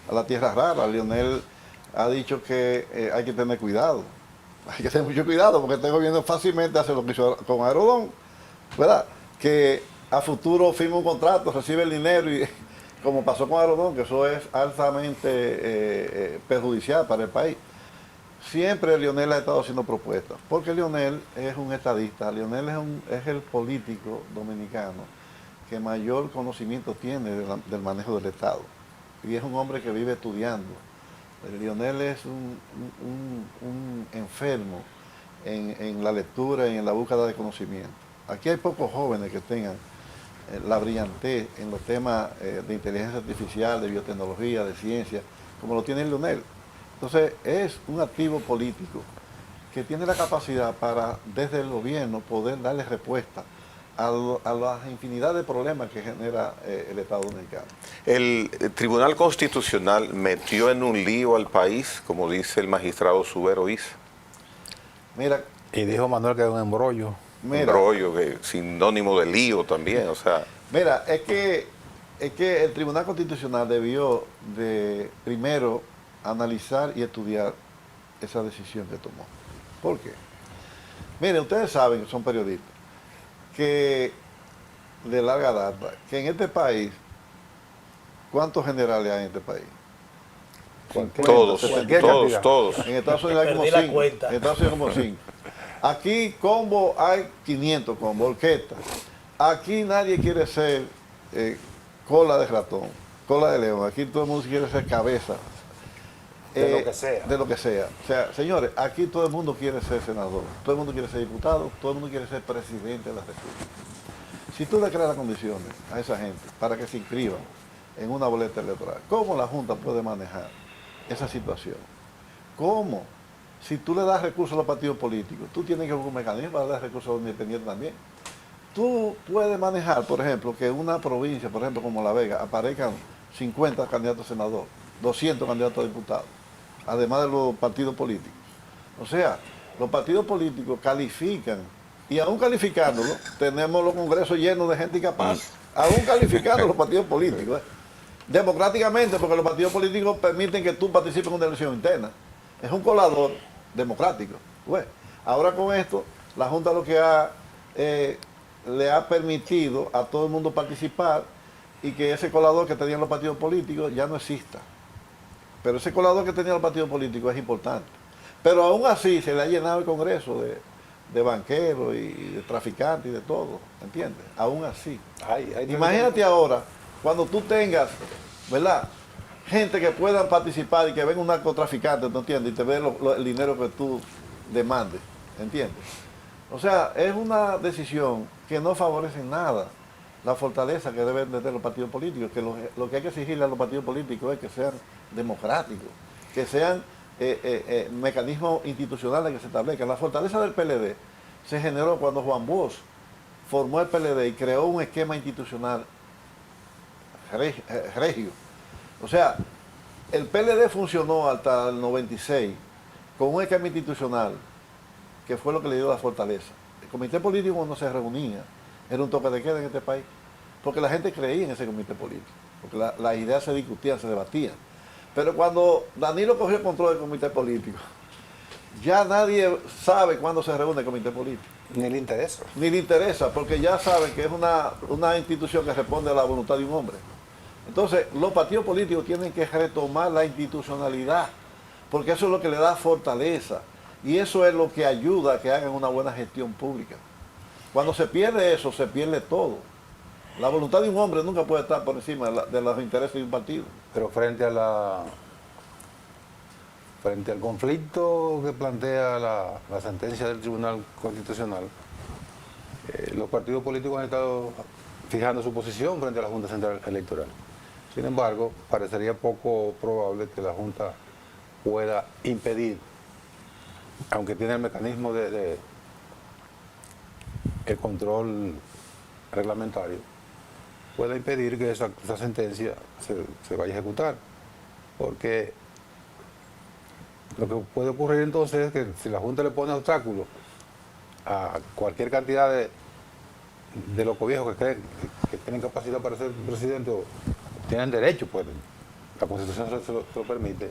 [SPEAKER 10] A la tierra rara. Leonel ha dicho que hay que tener cuidado. Hay que tener mucho cuidado porque este gobierno fácilmente hace lo que hizo con Aerodón, ¿verdad? Que a futuro firma un contrato, recibe el dinero y como pasó con Aerodón, que eso es altamente perjudicial para el país. siempre Leonel ha estado haciendo propuestas, porque Leonel es un estadista, Leonel es el político dominicano que mayor conocimiento tiene del manejo del Estado. Y es un hombre que vive estudiando. Leonel es un enfermo en la lectura y en la búsqueda de conocimiento. Aquí hay pocos jóvenes que tengan la brillantez en los temas de inteligencia artificial, de biotecnología, de ciencia, como lo tiene Leonel. Entonces, es un activo político que tiene la capacidad para, desde el gobierno, poder darle respuesta a la infinidad de problemas que genera el Estado dominicano.
[SPEAKER 1] El Tribunal Constitucional metió en un lío al país, como dice el magistrado Subero Isa.
[SPEAKER 10] Mira,
[SPEAKER 3] Y dijo Manuel que es un embrollo.
[SPEAKER 10] mira,
[SPEAKER 1] Embrollo, que sinónimo de lío también, o sea.
[SPEAKER 10] mira, es que el Tribunal Constitucional debió de primero analizar y estudiar esa decisión que tomó. ¿Por qué? Miren, ustedes saben que son periodistas, que de larga data, que en este país, ¿cuántos generales hay en este país? 50,
[SPEAKER 1] Todos,
[SPEAKER 10] 70.
[SPEAKER 1] todos.
[SPEAKER 10] En Estados Unidos hay como
[SPEAKER 2] Perdí la
[SPEAKER 10] 5.
[SPEAKER 2] cuenta.
[SPEAKER 10] En Estados Unidos como 5. Aquí combo hay 500 combos, orquesta. Aquí nadie quiere ser cola de ratón, cola de león. Aquí todo el mundo quiere ser cabeza.
[SPEAKER 3] De lo que sea.
[SPEAKER 10] De lo que sea. O sea, señores, aquí todo el mundo quiere ser senador, todo el mundo quiere ser diputado, todo el mundo quiere ser presidente de la República. Si tú le creas las condiciones a esa gente para que se inscriban en una boleta electoral, ¿cómo la Junta puede manejar esa situación? ¿Cómo? Si tú le das recursos a los partidos políticos, tú tienes que buscar un mecanismo para dar recursos a los independientes también. Tú puedes manejar, por ejemplo, que en una provincia, por ejemplo, como La Vega, aparezcan 50 candidatos a senador, 200 candidatos a diputados, además de los partidos políticos. O sea, los partidos políticos califican, y aún calificándolo, tenemos los congresos llenos de gente incapaz, aún calificando los partidos políticos, democráticamente, porque los partidos políticos permiten que tú participes en una elección interna. Es un colador democrático. Bueno, ahora con esto, la Junta lo que le ha permitido a todo el mundo participar y que ese colador que tenían los partidos políticos ya no exista. Pero ese colador que tenían los partidos políticos es importante. Pero aún así se le ha llenado el Congreso de banqueros y de traficantes y de todo, ¿entiendes? Aún así. Imagínate ahora, cuando tú tengas, ¿verdad?, gente que puedan participar y que venga un narcotraficante, ¿no entiendes? Y te ve el dinero que tú demandes, ¿entiendes? O sea, es una decisión que no favorece en nada la fortaleza que deben tener los partidos políticos, que lo que hay que exigirle a los partidos políticos es que sean democráticos, que sean mecanismos institucionales que se establezcan. La fortaleza del PLD se generó cuando Juan Bosch formó el PLD y creó un esquema institucional regio. O sea, el PLD funcionó hasta el 96 con un esquema institucional que fue lo que le dio la fortaleza. El comité político cuando se reunía era un toque de queda en este país, porque la gente creía en ese comité político, porque las ideas se discutían, se debatían. Pero cuando Danilo cogió el control del comité político, ya nadie sabe cuándo se reúne el comité político.
[SPEAKER 3] Ni le interesa.
[SPEAKER 10] Ni le interesa, porque ya saben que es una institución que responde a la voluntad de un hombre. Entonces, los partidos políticos tienen que retomar la institucionalidad, porque eso es lo que le da fortaleza, y eso es lo que ayuda a que hagan una buena gestión pública. Cuando se pierde eso, se pierde todo. La voluntad de un hombre nunca puede estar por encima de los intereses de un partido.
[SPEAKER 3] Pero frente al conflicto que plantea la sentencia del Tribunal Constitucional, los partidos políticos han estado fijando su posición frente a la Junta Central Electoral. Sin embargo, parecería poco probable que la Junta pueda impedir, aunque tiene el mecanismo de el control reglamentario, pueda impedir que esa sentencia se vaya a ejecutar. Porque lo que puede ocurrir entonces es que si la Junta le pone obstáculos a cualquier cantidad de locos viejos que creen que tienen capacidad para ser presidente o tienen derecho, pues la Constitución se lo permite.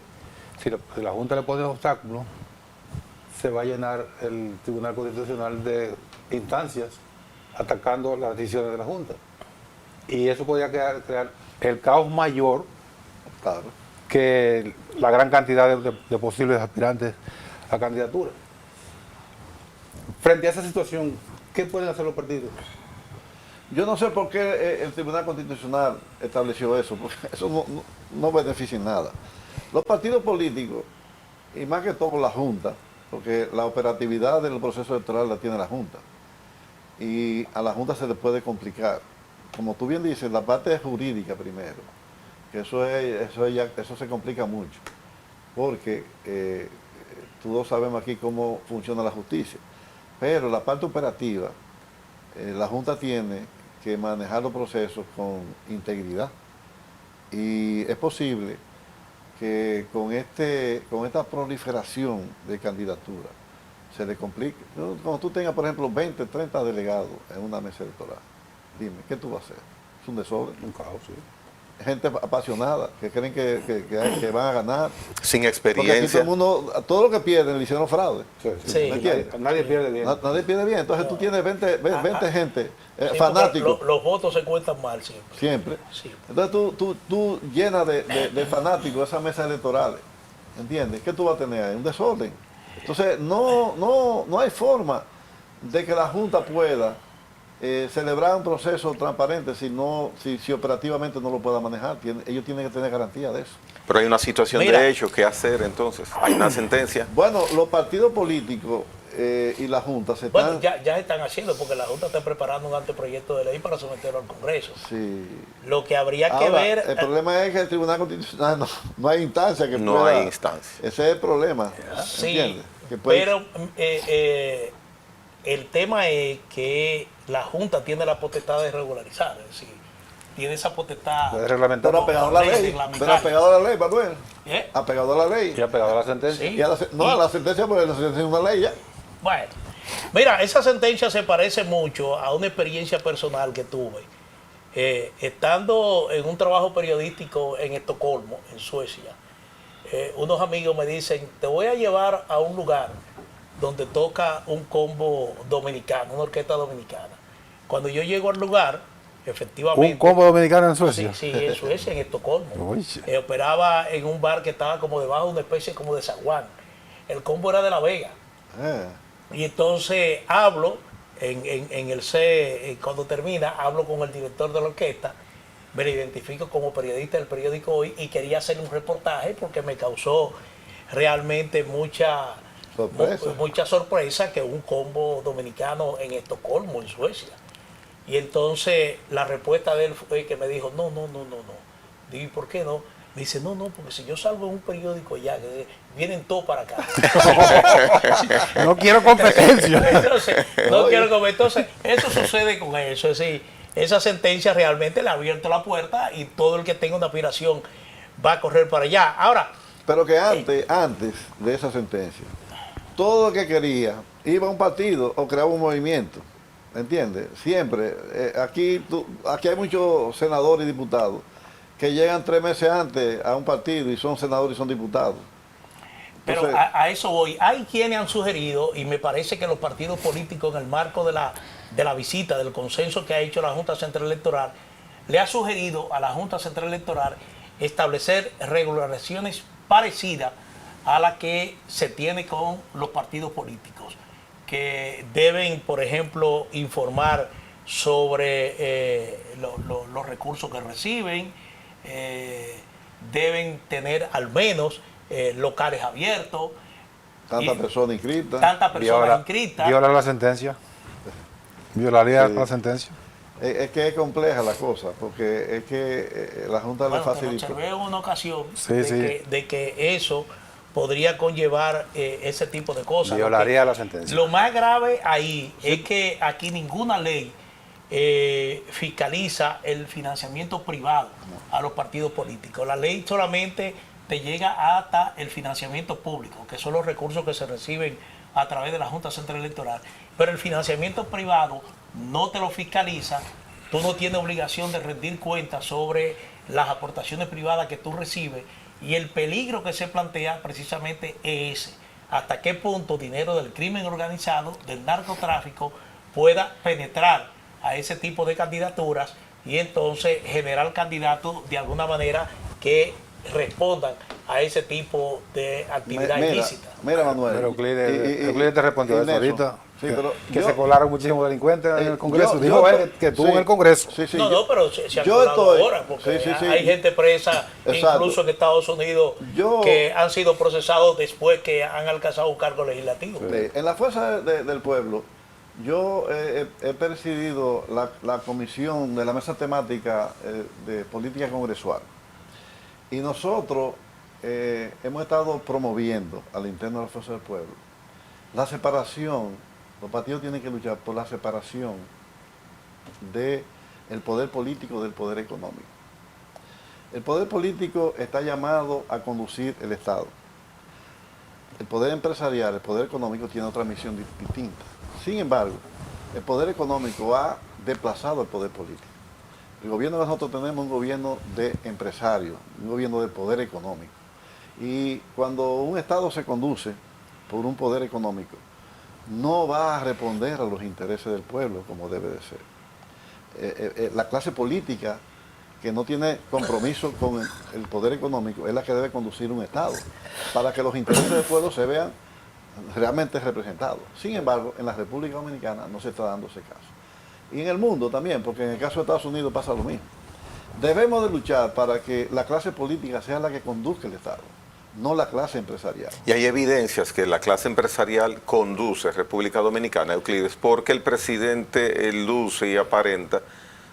[SPEAKER 3] Si la Junta le pone obstáculos, se va a llenar el Tribunal Constitucional de instancias atacando las decisiones de la Junta. Y eso podría crear el caos mayor,
[SPEAKER 10] Claro.
[SPEAKER 3] que la gran cantidad de posibles aspirantes la candidatura. Frente a esa situación, ¿qué pueden hacer los partidos?
[SPEAKER 10] Yo no sé por qué el Tribunal Constitucional estableció eso, porque eso no beneficia en nada. Los partidos políticos, y más que todo la Junta, porque la operatividad del proceso electoral la tiene la Junta, y a la Junta se le puede complicar. Como tú bien dices, la parte jurídica primero, que eso se complica mucho, porque todos sabemos aquí cómo funciona la justicia, pero la parte operativa, la Junta tiene que manejar los procesos con integridad, y es posible que con esta proliferación de candidaturas se le complique. Cuando tú tengas, por ejemplo, 20, 30 delegados en una mesa electoral, dime, ¿qué tú vas a hacer? Es un desorden.
[SPEAKER 3] Un caos, sí.
[SPEAKER 10] Gente apasionada, que creen que van a ganar.
[SPEAKER 1] Sin
[SPEAKER 10] Porque aquí
[SPEAKER 1] experiencia.
[SPEAKER 10] todo lo que pierden le hicieron fraude.
[SPEAKER 2] Sí.
[SPEAKER 10] ¿Me entiendes?
[SPEAKER 3] Nadie pierde bien.
[SPEAKER 10] Nadie pierde bien. Entonces tú tienes 20 gente
[SPEAKER 2] Sí,
[SPEAKER 10] fanáticos.
[SPEAKER 2] porque los votos se cuentan mal siempre.
[SPEAKER 10] Siempre.
[SPEAKER 2] Sí.
[SPEAKER 10] Entonces tú llenas de fanáticos esas mesas electorales. ¿Entiendes? ¿Qué tú vas a tener ahí? Un desorden. Entonces no hay forma de que la Junta pueda celebrar un proceso transparente si operativamente no lo pueda manejar. Ellos tienen que tener garantía de eso.
[SPEAKER 1] Pero hay una situación
[SPEAKER 2] Mira.
[SPEAKER 1] de hecho, ¿qué hacer entonces? Hay una sentencia.
[SPEAKER 10] Bueno, los partidos políticos y la Junta se están...
[SPEAKER 2] Bueno, ya están haciendo, porque la Junta está preparando un anteproyecto de ley para someterlo al Congreso.
[SPEAKER 10] Sí.
[SPEAKER 2] Lo que habría que
[SPEAKER 10] Ahora,
[SPEAKER 2] ver...
[SPEAKER 10] el problema es que el Tribunal Constitucional no hay instancia que
[SPEAKER 1] No
[SPEAKER 10] pueda...
[SPEAKER 1] hay instancia.
[SPEAKER 10] Ese es el problema.
[SPEAKER 2] Sí,
[SPEAKER 10] ¿Entiendes? Que puede-
[SPEAKER 2] pero el tema es que la Junta tiene la potestad de regularizar, es decir, tiene esa potestad...
[SPEAKER 3] Puede reglamentar.
[SPEAKER 10] Pero apegado a la ley,
[SPEAKER 2] reglamentaria.
[SPEAKER 10] pero apegado a la ley, Manuel.
[SPEAKER 2] ¿Eh?
[SPEAKER 10] Apegado a la ley.
[SPEAKER 3] Y ha pegado la sentencia.
[SPEAKER 2] Sí.
[SPEAKER 10] Y a la sentencia, porque la sentencia es una ley ya.
[SPEAKER 2] Bueno, mira, esa sentencia se parece mucho a una experiencia personal que tuve. Estando en un trabajo periodístico en Estocolmo, en Suecia, unos amigos me dicen, te voy a llevar a un lugar donde toca un combo dominicano, una orquesta dominicana. Cuando yo llego al lugar, efectivamente...
[SPEAKER 3] ¿Un combo dominicano en
[SPEAKER 2] Sí,
[SPEAKER 3] Suecia?
[SPEAKER 2] sí, en Suecia, en Estocolmo.
[SPEAKER 3] Uy.
[SPEAKER 2] Operaba en un bar que estaba como debajo de una especie como de zaguán. El combo era de La Vega. Y entonces hablo en el C, cuando termina, hablo con el director de la orquesta, me identifico como periodista del periódico Hoy y quería hacer un reportaje porque me causó realmente mucha sorpresa que un combo dominicano en Estocolmo, en Suecia. Y entonces la respuesta de él fue que me dijo, no. Digo, ¿y por qué no? Me dice, no, porque si yo salgo en un periódico ya, que vienen todos para acá.
[SPEAKER 3] No quiero competencia.
[SPEAKER 2] Entonces, no quiero comer. Entonces, eso sucede con eso. Es decir, esa sentencia realmente le ha abierto la puerta y todo el que tenga una aspiración va a correr para allá. Ahora,
[SPEAKER 10] Pero que antes de esa sentencia, todo el que quería iba a un partido o creaba un movimiento. ¿Entiendes? Siempre. Aquí hay muchos senadores y diputados que llegan 3 meses antes a un partido y son senadores y son diputados.
[SPEAKER 2] pero
[SPEAKER 10] Entonces,
[SPEAKER 2] a eso voy. Hay quienes han sugerido, y me parece que los partidos políticos, en el marco de la visita, del consenso que ha hecho la Junta Central Electoral, le ha sugerido a la Junta Central Electoral establecer regulaciones parecidas a las que se tiene con los partidos políticos, que deben, por ejemplo, informar sobre los recursos que reciben, deben tener al menos locales abiertos,
[SPEAKER 10] tantas personas inscritas.
[SPEAKER 2] tantas personas inscritas.
[SPEAKER 3] ¿Viola la sentencia? ¿Violaría
[SPEAKER 10] Sí.
[SPEAKER 3] la sentencia?
[SPEAKER 10] Es que es compleja la cosa, porque es que la Junta le
[SPEAKER 2] Bueno, pero
[SPEAKER 10] facilita.
[SPEAKER 2] observé en una ocasión
[SPEAKER 3] Sí,
[SPEAKER 2] de que eso podría conllevar ese tipo de cosas.
[SPEAKER 3] Violaría
[SPEAKER 2] Porque
[SPEAKER 3] la sentencia.
[SPEAKER 2] Lo más grave ahí es que aquí ninguna ley fiscaliza el financiamiento privado a los partidos políticos. La ley solamente te llega hasta el financiamiento público, que son los recursos que se reciben a través de la Junta Central Electoral. Pero el financiamiento privado no te lo fiscaliza, tú no tienes obligación de rendir cuentas sobre las aportaciones privadas que tú recibes, y el peligro que se plantea precisamente es ese. Hasta qué punto dinero del crimen organizado, del narcotráfico, pueda penetrar a ese tipo de candidaturas y entonces generar candidatos de alguna manera que respondan a ese tipo de actividad ilícita.
[SPEAKER 10] Mira, Manuel.
[SPEAKER 3] Pero Euclides te respondió eso ahorita.
[SPEAKER 10] Sí, pero
[SPEAKER 3] se colaron muchísimos delincuentes en el Congreso.
[SPEAKER 10] yo
[SPEAKER 3] Que estuvo en el Congreso.
[SPEAKER 10] Sí,
[SPEAKER 2] No, pero se han colado ahora, porque hay gente presa, incluso en Estados Unidos, que han sido procesados después que han alcanzado un cargo legislativo.
[SPEAKER 10] En la Fuerza del Pueblo, yo he presidido la comisión de la mesa temática de política congresual. Y nosotros hemos estado promoviendo al interno de la Fuerza del Pueblo la separación. Los partidos tienen que luchar por la separación del poder político del poder económico. El poder político está llamado a conducir el Estado. El poder empresarial, el poder económico tiene otra misión distinta. Sin embargo, el poder económico ha desplazado al poder político. El gobierno que nosotros tenemos es un gobierno de empresarios, un gobierno del poder económico. Y cuando un Estado se conduce por un poder económico, no va a responder a los intereses del pueblo como debe de ser. La clase política que no tiene compromiso con el poder económico es la que debe conducir un Estado para que los intereses del pueblo se vean realmente representados. Sin embargo, en la República Dominicana no se está dando ese caso. Y en el mundo también, porque en el caso de Estados Unidos pasa lo mismo. Debemos de luchar para que la clase política sea la que conduzca el Estado, no la clase empresarial.
[SPEAKER 1] Y hay evidencias que la clase empresarial conduce a República Dominicana, Euclides, porque el presidente luce y aparenta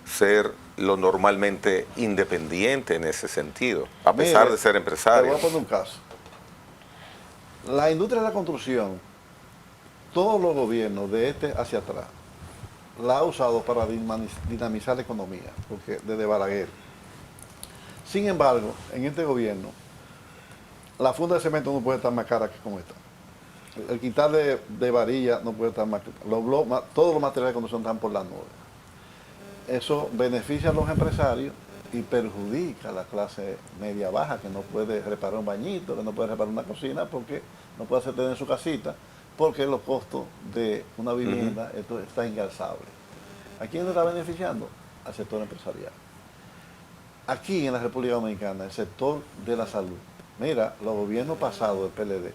[SPEAKER 1] ser lo normalmente independiente en ese sentido, a pesar de ser empresario.
[SPEAKER 10] Te voy a poner un caso. La industria de la construcción, todos los gobiernos de este hacia atrás, la ha usado para dinamizar la economía, porque desde Balaguer. Sin embargo, en este gobierno, la funda de cemento no puede estar más cara que como está. El quintal de varilla no puede estar más cara. Todos los materiales de construcción están por las nubes. Eso beneficia a los empresarios y perjudica a la clase media baja, que no puede reparar un bañito, que no puede reparar una cocina, porque no puede hacer tener en su casita, porque los costos de una vivienda esto está incalzable. ¿A quién le está beneficiando? Al sector empresarial. Aquí en la República Dominicana, el sector de la salud. Mira, los gobiernos pasados del PLD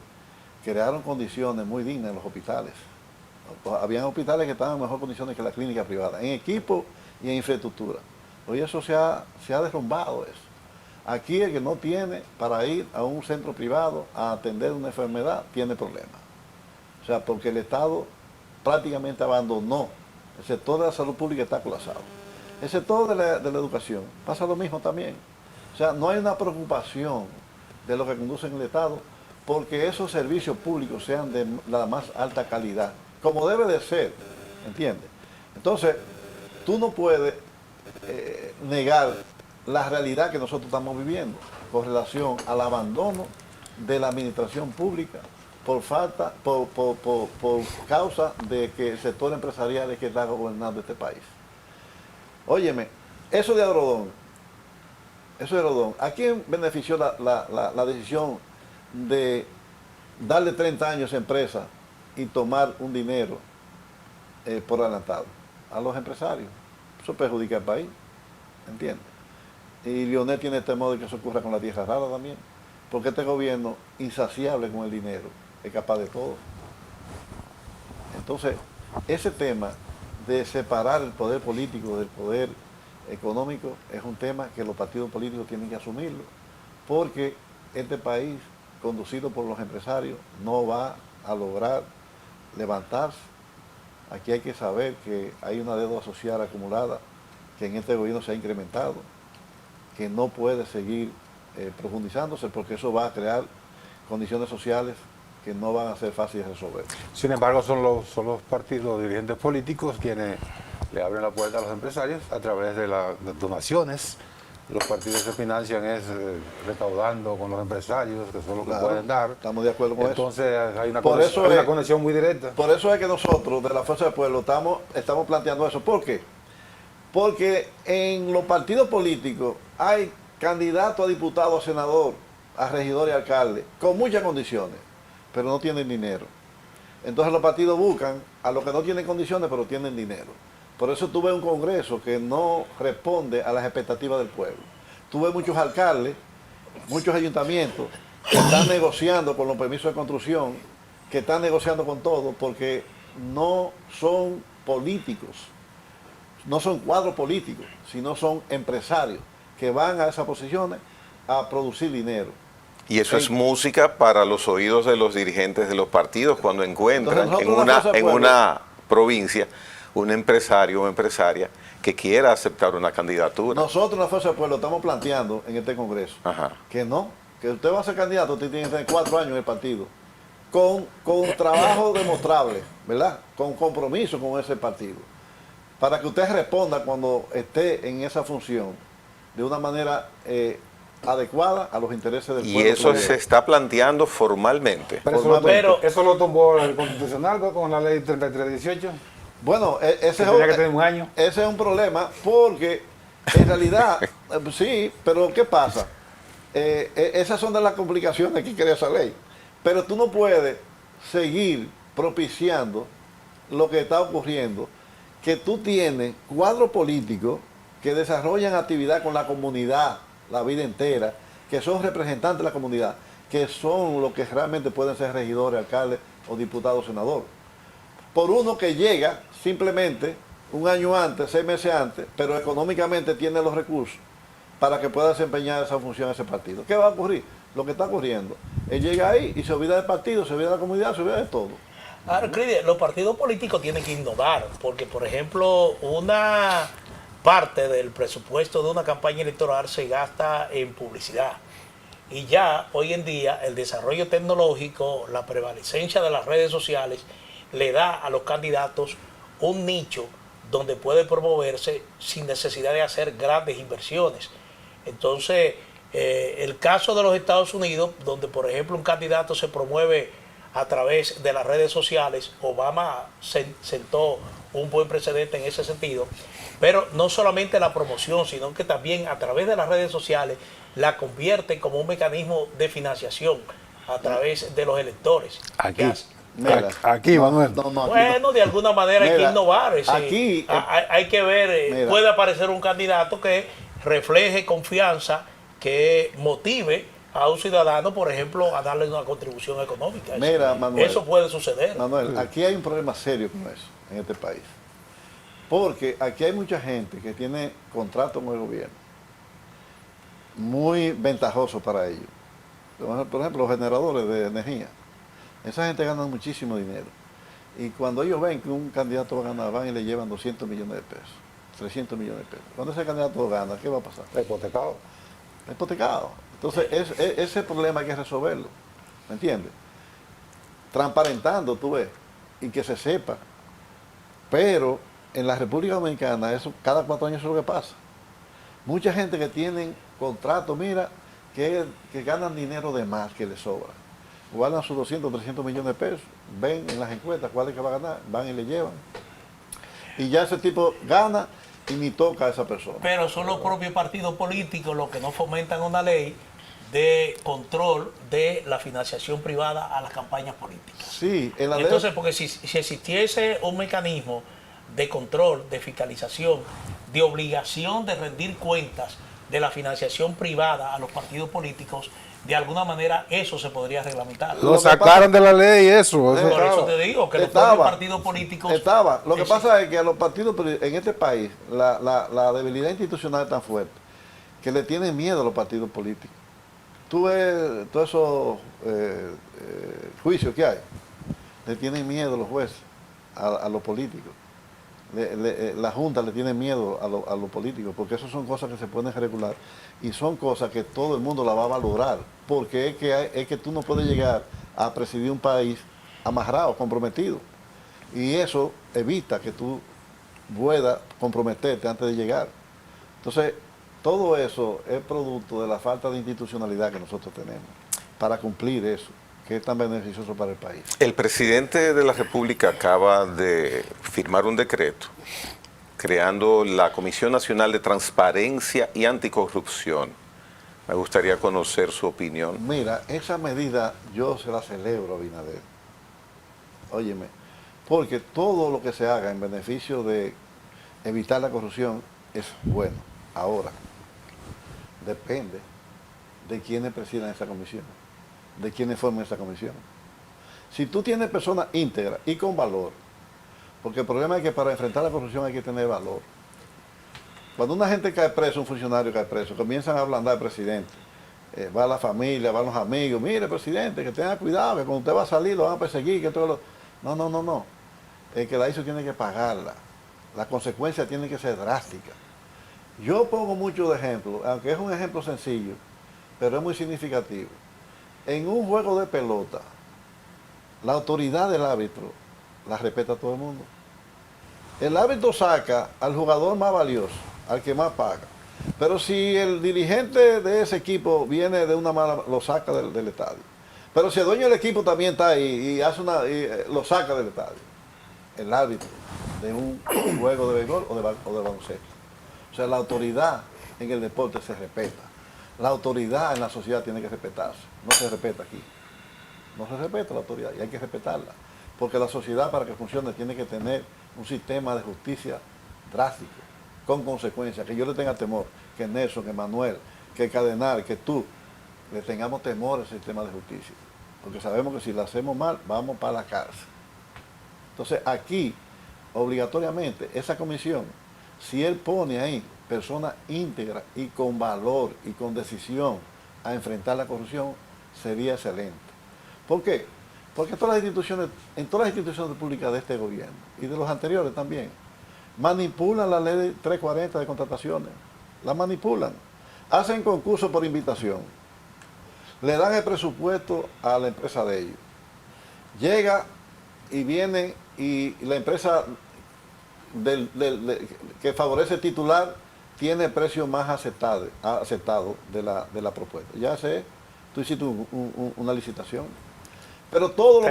[SPEAKER 10] crearon condiciones muy dignas en los hospitales. Habían hospitales que estaban en mejor condiciones que la clínica privada, en equipo y en infraestructura. Hoy eso se ha derrumbado eso. Aquí el que no tiene para ir a un centro privado a atender una enfermedad tiene problemas. O sea, porque el Estado prácticamente abandonó. El sector de la salud pública está colapsado. El sector de la educación pasa lo mismo también. O sea, no hay una preocupación de lo que conduce en el Estado porque esos servicios públicos sean de la más alta calidad, como debe de ser, ¿entiendes? Entonces, tú no puedes negar la realidad que nosotros estamos viviendo con relación al abandono de la administración pública por causa de que el sector empresarial es que está gobernando este país. Óyeme, eso de Agrodón, ¿a quién benefició la decisión de darle 30 años a empresa y tomar un dinero por adelantado? A los empresarios. Eso perjudica al país, ¿entiendes? Y Lionel tiene temor de que eso ocurra con la tierra rara también, porque este gobierno, insaciable con el dinero, es capaz de todo. Entonces, ese tema de separar el poder político del poder económico es un tema que los partidos políticos tienen que asumirlo, porque este país, conducido por los empresarios, no va a lograr levantarse. Aquí hay que saber que hay una deuda social acumulada que en este gobierno se ha incrementado, que no puede seguir profundizándose porque eso va a crear condiciones sociales que no van a ser fáciles de resolver.
[SPEAKER 3] Sin embargo, son los partidos, los dirigentes políticos quienes le abren la puerta a los empresarios a través de las donaciones. Los partidos se financian recaudando con los empresarios, que son los que pueden dar.
[SPEAKER 10] Estamos de acuerdo con eso.
[SPEAKER 3] Entonces hay una conexión muy directa.
[SPEAKER 10] Por eso es que nosotros, de la Fuerza del Pueblo, estamos planteando eso. ¿Por qué? Porque en los partidos políticos hay candidatos a diputado, a senador, a regidor y alcalde, con muchas condiciones, pero no tienen dinero. Entonces los partidos buscan a los que no tienen condiciones, pero tienen dinero. Por eso tuve un Congreso que no responde a las expectativas del pueblo. Tuve muchos alcaldes, muchos ayuntamientos que están negociando con los permisos de construcción, que están negociando con todo, porque no son políticos, no son cuadros políticos, sino son empresarios que van a esas posiciones a producir dinero.
[SPEAKER 1] Y eso es música para los oídos de los dirigentes de los partidos cuando encuentran en una provincia un empresario o empresaria que quiera aceptar una candidatura.
[SPEAKER 10] Nosotros en la Fuerza del Pueblo estamos planteando en este Congreso que no, que usted va a ser candidato, usted tiene que tener 4 años en el partido, con trabajo demostrable, ¿verdad? Con compromiso con ese partido, para que usted responda cuando esté en esa función de una manera adecuada a los intereses del pueblo.
[SPEAKER 1] Y eso se está planteando formalmente.
[SPEAKER 3] Pero eso lo tumbó el Constitucional con la ley 3318.
[SPEAKER 10] Bueno, ese es un problema porque en realidad, sí, pero ¿qué pasa? Esas son de las complicaciones que crea esa ley. Pero tú no puedes seguir propiciando lo que está ocurriendo, que tú tienes cuadros políticos que desarrollan actividad con la comunidad la vida entera, que son representantes de la comunidad, que son los que realmente pueden ser regidores, alcaldes o diputados, senadores. Por uno que llega simplemente un año antes, 6 meses antes, pero económicamente tiene los recursos para que pueda desempeñar esa función ese partido. ¿Qué va a ocurrir? Lo que está ocurriendo. Él llega ahí y se olvida del partido, se olvida de la comunidad, se olvida de todo.
[SPEAKER 2] Ahora, los partidos políticos tienen que innovar, porque por ejemplo, una parte del presupuesto de una campaña electoral se gasta en publicidad. Y ya hoy en día el desarrollo tecnológico, la prevalecencia de las redes sociales, le da a los candidatos un nicho donde puede promoverse sin necesidad de hacer grandes inversiones. Entonces, el caso de los Estados Unidos, donde por ejemplo un candidato se promueve a través de las redes sociales, Obama sentó un buen precedente en ese sentido, pero no solamente la promoción, sino que también a través de las redes sociales la convierte como un mecanismo de financiación a través de los electores.
[SPEAKER 3] Aquí, Manuel.
[SPEAKER 2] Bueno, de alguna manera hay que innovar. Hay que ver, puede aparecer un candidato que refleje confianza, que motive a un ciudadano, por ejemplo, a darle una contribución económica.
[SPEAKER 10] Manuel,
[SPEAKER 2] eso puede suceder.
[SPEAKER 10] Manuel, aquí hay un problema serio con eso en este país. Porque aquí hay mucha gente que tiene contratos con el gobierno muy ventajosos para ellos. Por ejemplo, los generadores de energía. Esa gente gana muchísimo dinero. Y cuando ellos ven que un candidato va a ganar, van y le llevan 200 millones de pesos, 300 millones de pesos. Cuando ese candidato gana, ¿qué va a pasar?
[SPEAKER 3] Hipotecado.
[SPEAKER 10] Hipotecado. Entonces, ese problema hay que resolverlo. ¿Me entiendes? Transparentando, tú ves, y que se sepa. Pero en la República Dominicana, eso cada 4 años es lo que pasa. Mucha gente que tienen contratos, mira, que ganan dinero de más que les sobra. Guardan sus 200, 300 millones de pesos, ven en las encuestas cuál es que va a ganar, van y le llevan. Y ya ese tipo gana y ni toca a esa persona.
[SPEAKER 2] Pero son los propios partidos políticos los que no fomentan una ley de control de la financiación privada a las campañas políticas.
[SPEAKER 10] Sí,
[SPEAKER 2] entonces, porque si existiese un mecanismo de control, de fiscalización, de obligación de rendir cuentas de la financiación privada a los partidos políticos, de alguna manera eso se podría reglamentar.
[SPEAKER 3] Lo sacaron de la ley eso.
[SPEAKER 2] Por eso te digo que los partidos políticos...
[SPEAKER 10] Lo que pasa es que a los partidos en este país la debilidad institucional es tan fuerte que le tienen miedo a los partidos políticos. Tú ves todos esos juicios que hay, le tienen miedo a los jueces, a los políticos. La Junta le tiene miedo a los políticos, porque eso son cosas que se pueden regular y son cosas que todo el mundo la va a valorar, porque es que tú no puedes llegar a presidir un país amarrado, comprometido, y eso evita que tú puedas comprometerte antes de llegar. Entonces, todo eso es producto de la falta de institucionalidad que nosotros tenemos para cumplir eso, que es tan beneficioso para el país.
[SPEAKER 1] El presidente de la República acaba de firmar un decreto creando la Comisión Nacional de Transparencia y Anticorrupción. Me gustaría conocer su opinión.
[SPEAKER 10] Mira, esa medida yo se la celebro, Abinader. Óyeme, porque todo lo que se haga en beneficio de evitar la corrupción es bueno. Ahora, depende de quiénes presidan esa comisión. de quienes formen esa comisión. Si tú tienes personas íntegras y con valor, porque el problema es que para enfrentar la corrupción hay que tener valor. Cuando una gente cae preso, un funcionario cae preso, comienzan a ablandar al presidente. Va la familia, van los amigos, mire presidente, que tenga cuidado, que cuando usted va a salir lo van a perseguir, que todo lo... No. El que la hizo tiene que pagarla. Las consecuencias tienen que ser drásticas. Yo pongo muchos ejemplos, aunque es un ejemplo sencillo, pero es muy significativo. En un juego de pelota, la autoridad del árbitro la respeta todo el mundo. El árbitro saca al jugador más valioso, al que más paga. Pero si el dirigente de ese equipo viene de una mala, lo saca del estadio. Pero si el dueño del equipo también está ahí y hace lo saca del estadio. El árbitro de un juego de béisbol o de baloncesto. O sea, la autoridad en el deporte se respeta. La autoridad en la sociedad tiene que respetarse. No se respeta aquí. No se respeta la autoridad y hay que respetarla. Porque la sociedad, para que funcione, tiene que tener un sistema de justicia drástico, con consecuencias, que yo le tenga temor, que Nelson, que Manuel, que Cardenal, que tú, le tengamos temor al sistema de justicia. Porque sabemos que si lo hacemos mal, vamos para la cárcel. Entonces, aquí, obligatoriamente, esa comisión, si él pone ahí personas íntegras y con valor y con decisión a enfrentar la corrupción, sería excelente. ¿Por qué? Porque en todas las instituciones públicas de este gobierno y de los anteriores también, manipulan la ley de 340 de contrataciones, la manipulan, hacen concursos por invitación, le dan el presupuesto a la empresa de ellos, llega y viene y la empresa que favorece el titular tiene el precio más aceptado de la propuesta. Ya sé, tú hiciste una licitación. Pero todo lo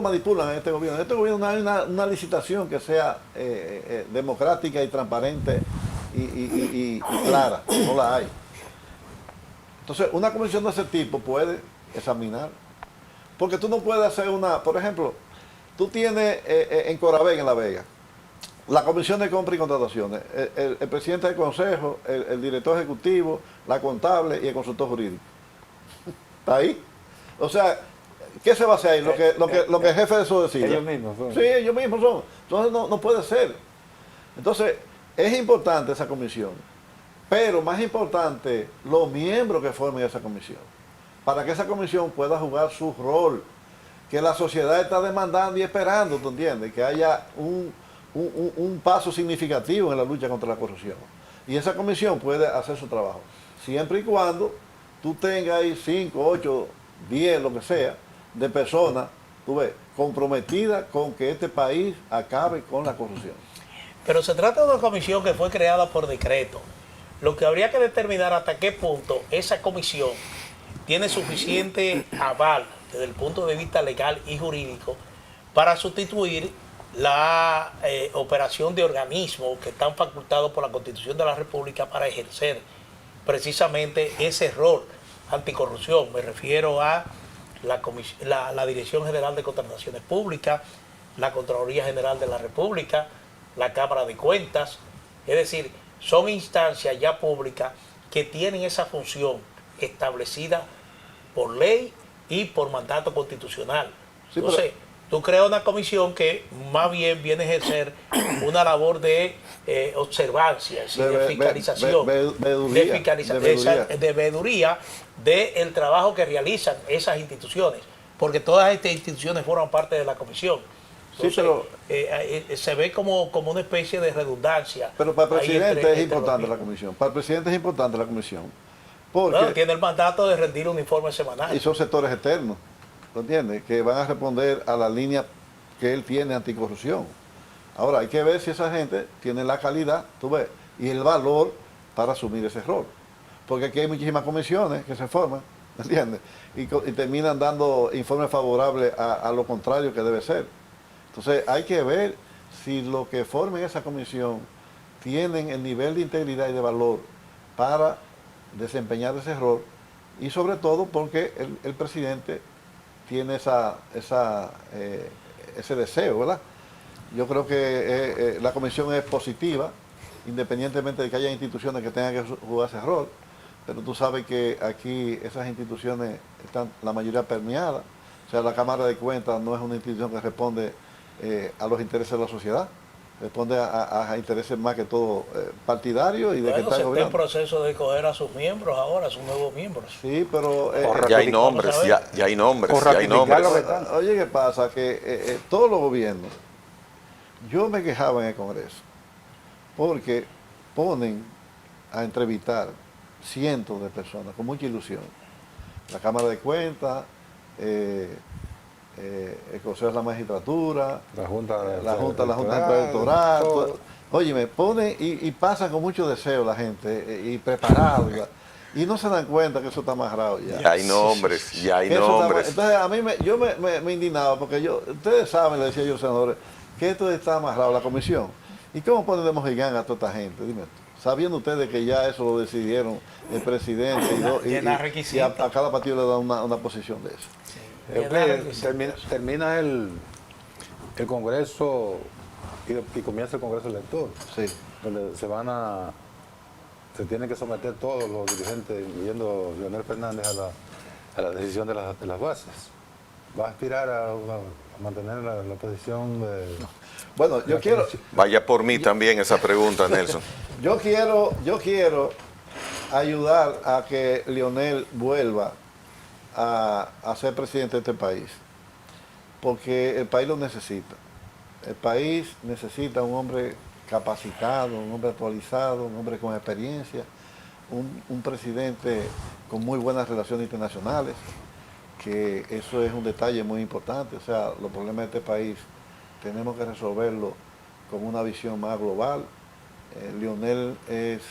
[SPEAKER 10] manipulan en este gobierno. En este gobierno no hay una licitación que sea democrática y transparente y clara. No la hay. Entonces, una comisión de ese tipo puede examinar. Porque tú no puedes hacer por ejemplo, tú tienes en Corabén, en La Vega, la comisión de compra y contrataciones, el presidente del consejo, el director ejecutivo, la contable y el consultor jurídico. ¿Está ahí? O sea, ¿qué se va a hacer ahí? Lo que el jefe de eso decide.
[SPEAKER 3] Ellos mismos son.
[SPEAKER 10] Sí, ellos mismos son. Entonces no puede ser. Entonces, es importante esa comisión. Pero más importante, los miembros que formen esa comisión. Para que esa comisión pueda jugar su rol. Que la sociedad está demandando y esperando, ¿tú entiendes? Que haya un paso significativo en la lucha contra la corrupción. Y esa comisión puede hacer su trabajo. Siempre y cuando tú tengas ahí 5, 8, 10, lo que sea, de personas, tú ves, comprometidas con que este país acabe con la corrupción.
[SPEAKER 2] Pero se trata de una comisión que fue creada por decreto. Lo que habría que determinar hasta qué punto esa comisión tiene suficiente aval desde el punto de vista legal y jurídico para sustituir la operación de organismos que están facultados por la Constitución de la República para ejercer precisamente ese rol anticorrupción. Me refiero a la Dirección General de Contrataciones Públicas, la Contraloría General de la República, la Cámara de Cuentas. Es decir, son instancias ya públicas que tienen esa función establecida por ley y por mandato constitucional.
[SPEAKER 10] Sí,
[SPEAKER 2] entonces, tú creas una comisión que más bien viene a ejercer una labor de observancia, de fiscalización, de veeduría del trabajo que realizan esas instituciones, porque todas estas instituciones forman parte de la comisión. Entonces, sí, pero se ve como una especie de redundancia.
[SPEAKER 10] Pero para el presidente es importante la comisión. Para el presidente es importante la comisión. Porque
[SPEAKER 2] bueno, tiene el mandato de rendir un informe semanal.
[SPEAKER 10] Y son sectores externos, ¿lo entiendes? Que van a responder a la línea que él tiene anticorrupción. Ahora, hay que ver si esa gente tiene la calidad, tú ves, y el valor para asumir ese rol. Porque aquí hay muchísimas comisiones que se forman, ¿entiendes? Y terminan dando informes favorables a lo contrario que debe ser. Entonces, hay que ver si los que formen esa comisión tienen el nivel de integridad y de valor para desempeñar ese rol, y sobre todo porque el presidente tiene ese deseo, ¿verdad? Yo creo que la comisión es positiva, independientemente de que haya instituciones que tengan que jugar ese rol, pero tú sabes que aquí esas instituciones están la mayoría permeadas. O sea, la Cámara de Cuentas no es una institución que responde a los intereses de la sociedad, responde a intereses más que todo partidarios y de que está el
[SPEAKER 2] Está en
[SPEAKER 10] gobierno.
[SPEAKER 2] proceso de escoger a sus miembros ahora, a sus nuevos miembros.
[SPEAKER 10] Sí, pero...
[SPEAKER 1] ya hay nombres, ya hay nombres, ya hay nombres.
[SPEAKER 10] Oye, ¿qué pasa? Que todos los gobiernos, yo me quejaba en el Congreso, porque ponen a entrevistar cientos de personas con mucha ilusión. La Cámara de Cuentas, el Consejo de la Magistratura,
[SPEAKER 3] la Junta
[SPEAKER 10] Electoral. Oye, me ponen y pasan con mucho deseo la gente y preparado. Y no se dan cuenta que eso está amarrado ya.
[SPEAKER 1] Ya hay nombres, ya hay nombres.
[SPEAKER 10] Entonces a mí yo me indignaba porque ustedes saben, le decía yo, senadores, que esto está amarrado la comisión. ¿Y cómo ponen de mojigán a toda esta gente? Dime tú. Sabiendo ustedes que ya eso lo decidieron el presidente y a cada partido le dan una posición de eso.
[SPEAKER 3] Termina el Congreso y comienza el Congreso elector,
[SPEAKER 10] sí,
[SPEAKER 3] donde se tienen que someter todos los dirigentes, incluyendo Leonel Fernández, a la decisión de las bases. ¿Va a aspirar a mantener la posición de...
[SPEAKER 10] Bueno, yo quiero...
[SPEAKER 1] Vaya por mí también esa pregunta, Nelson.
[SPEAKER 10] Yo quiero ayudar a que Leonel vuelva a ser presidente de este país, porque el país lo necesita. El país necesita un hombre capacitado, un hombre actualizado, un hombre con experiencia, un presidente con muy buenas relaciones internacionales, que eso es un detalle muy importante. O sea, los problemas de este país tenemos que resolverlo con una visión más global. Leonel es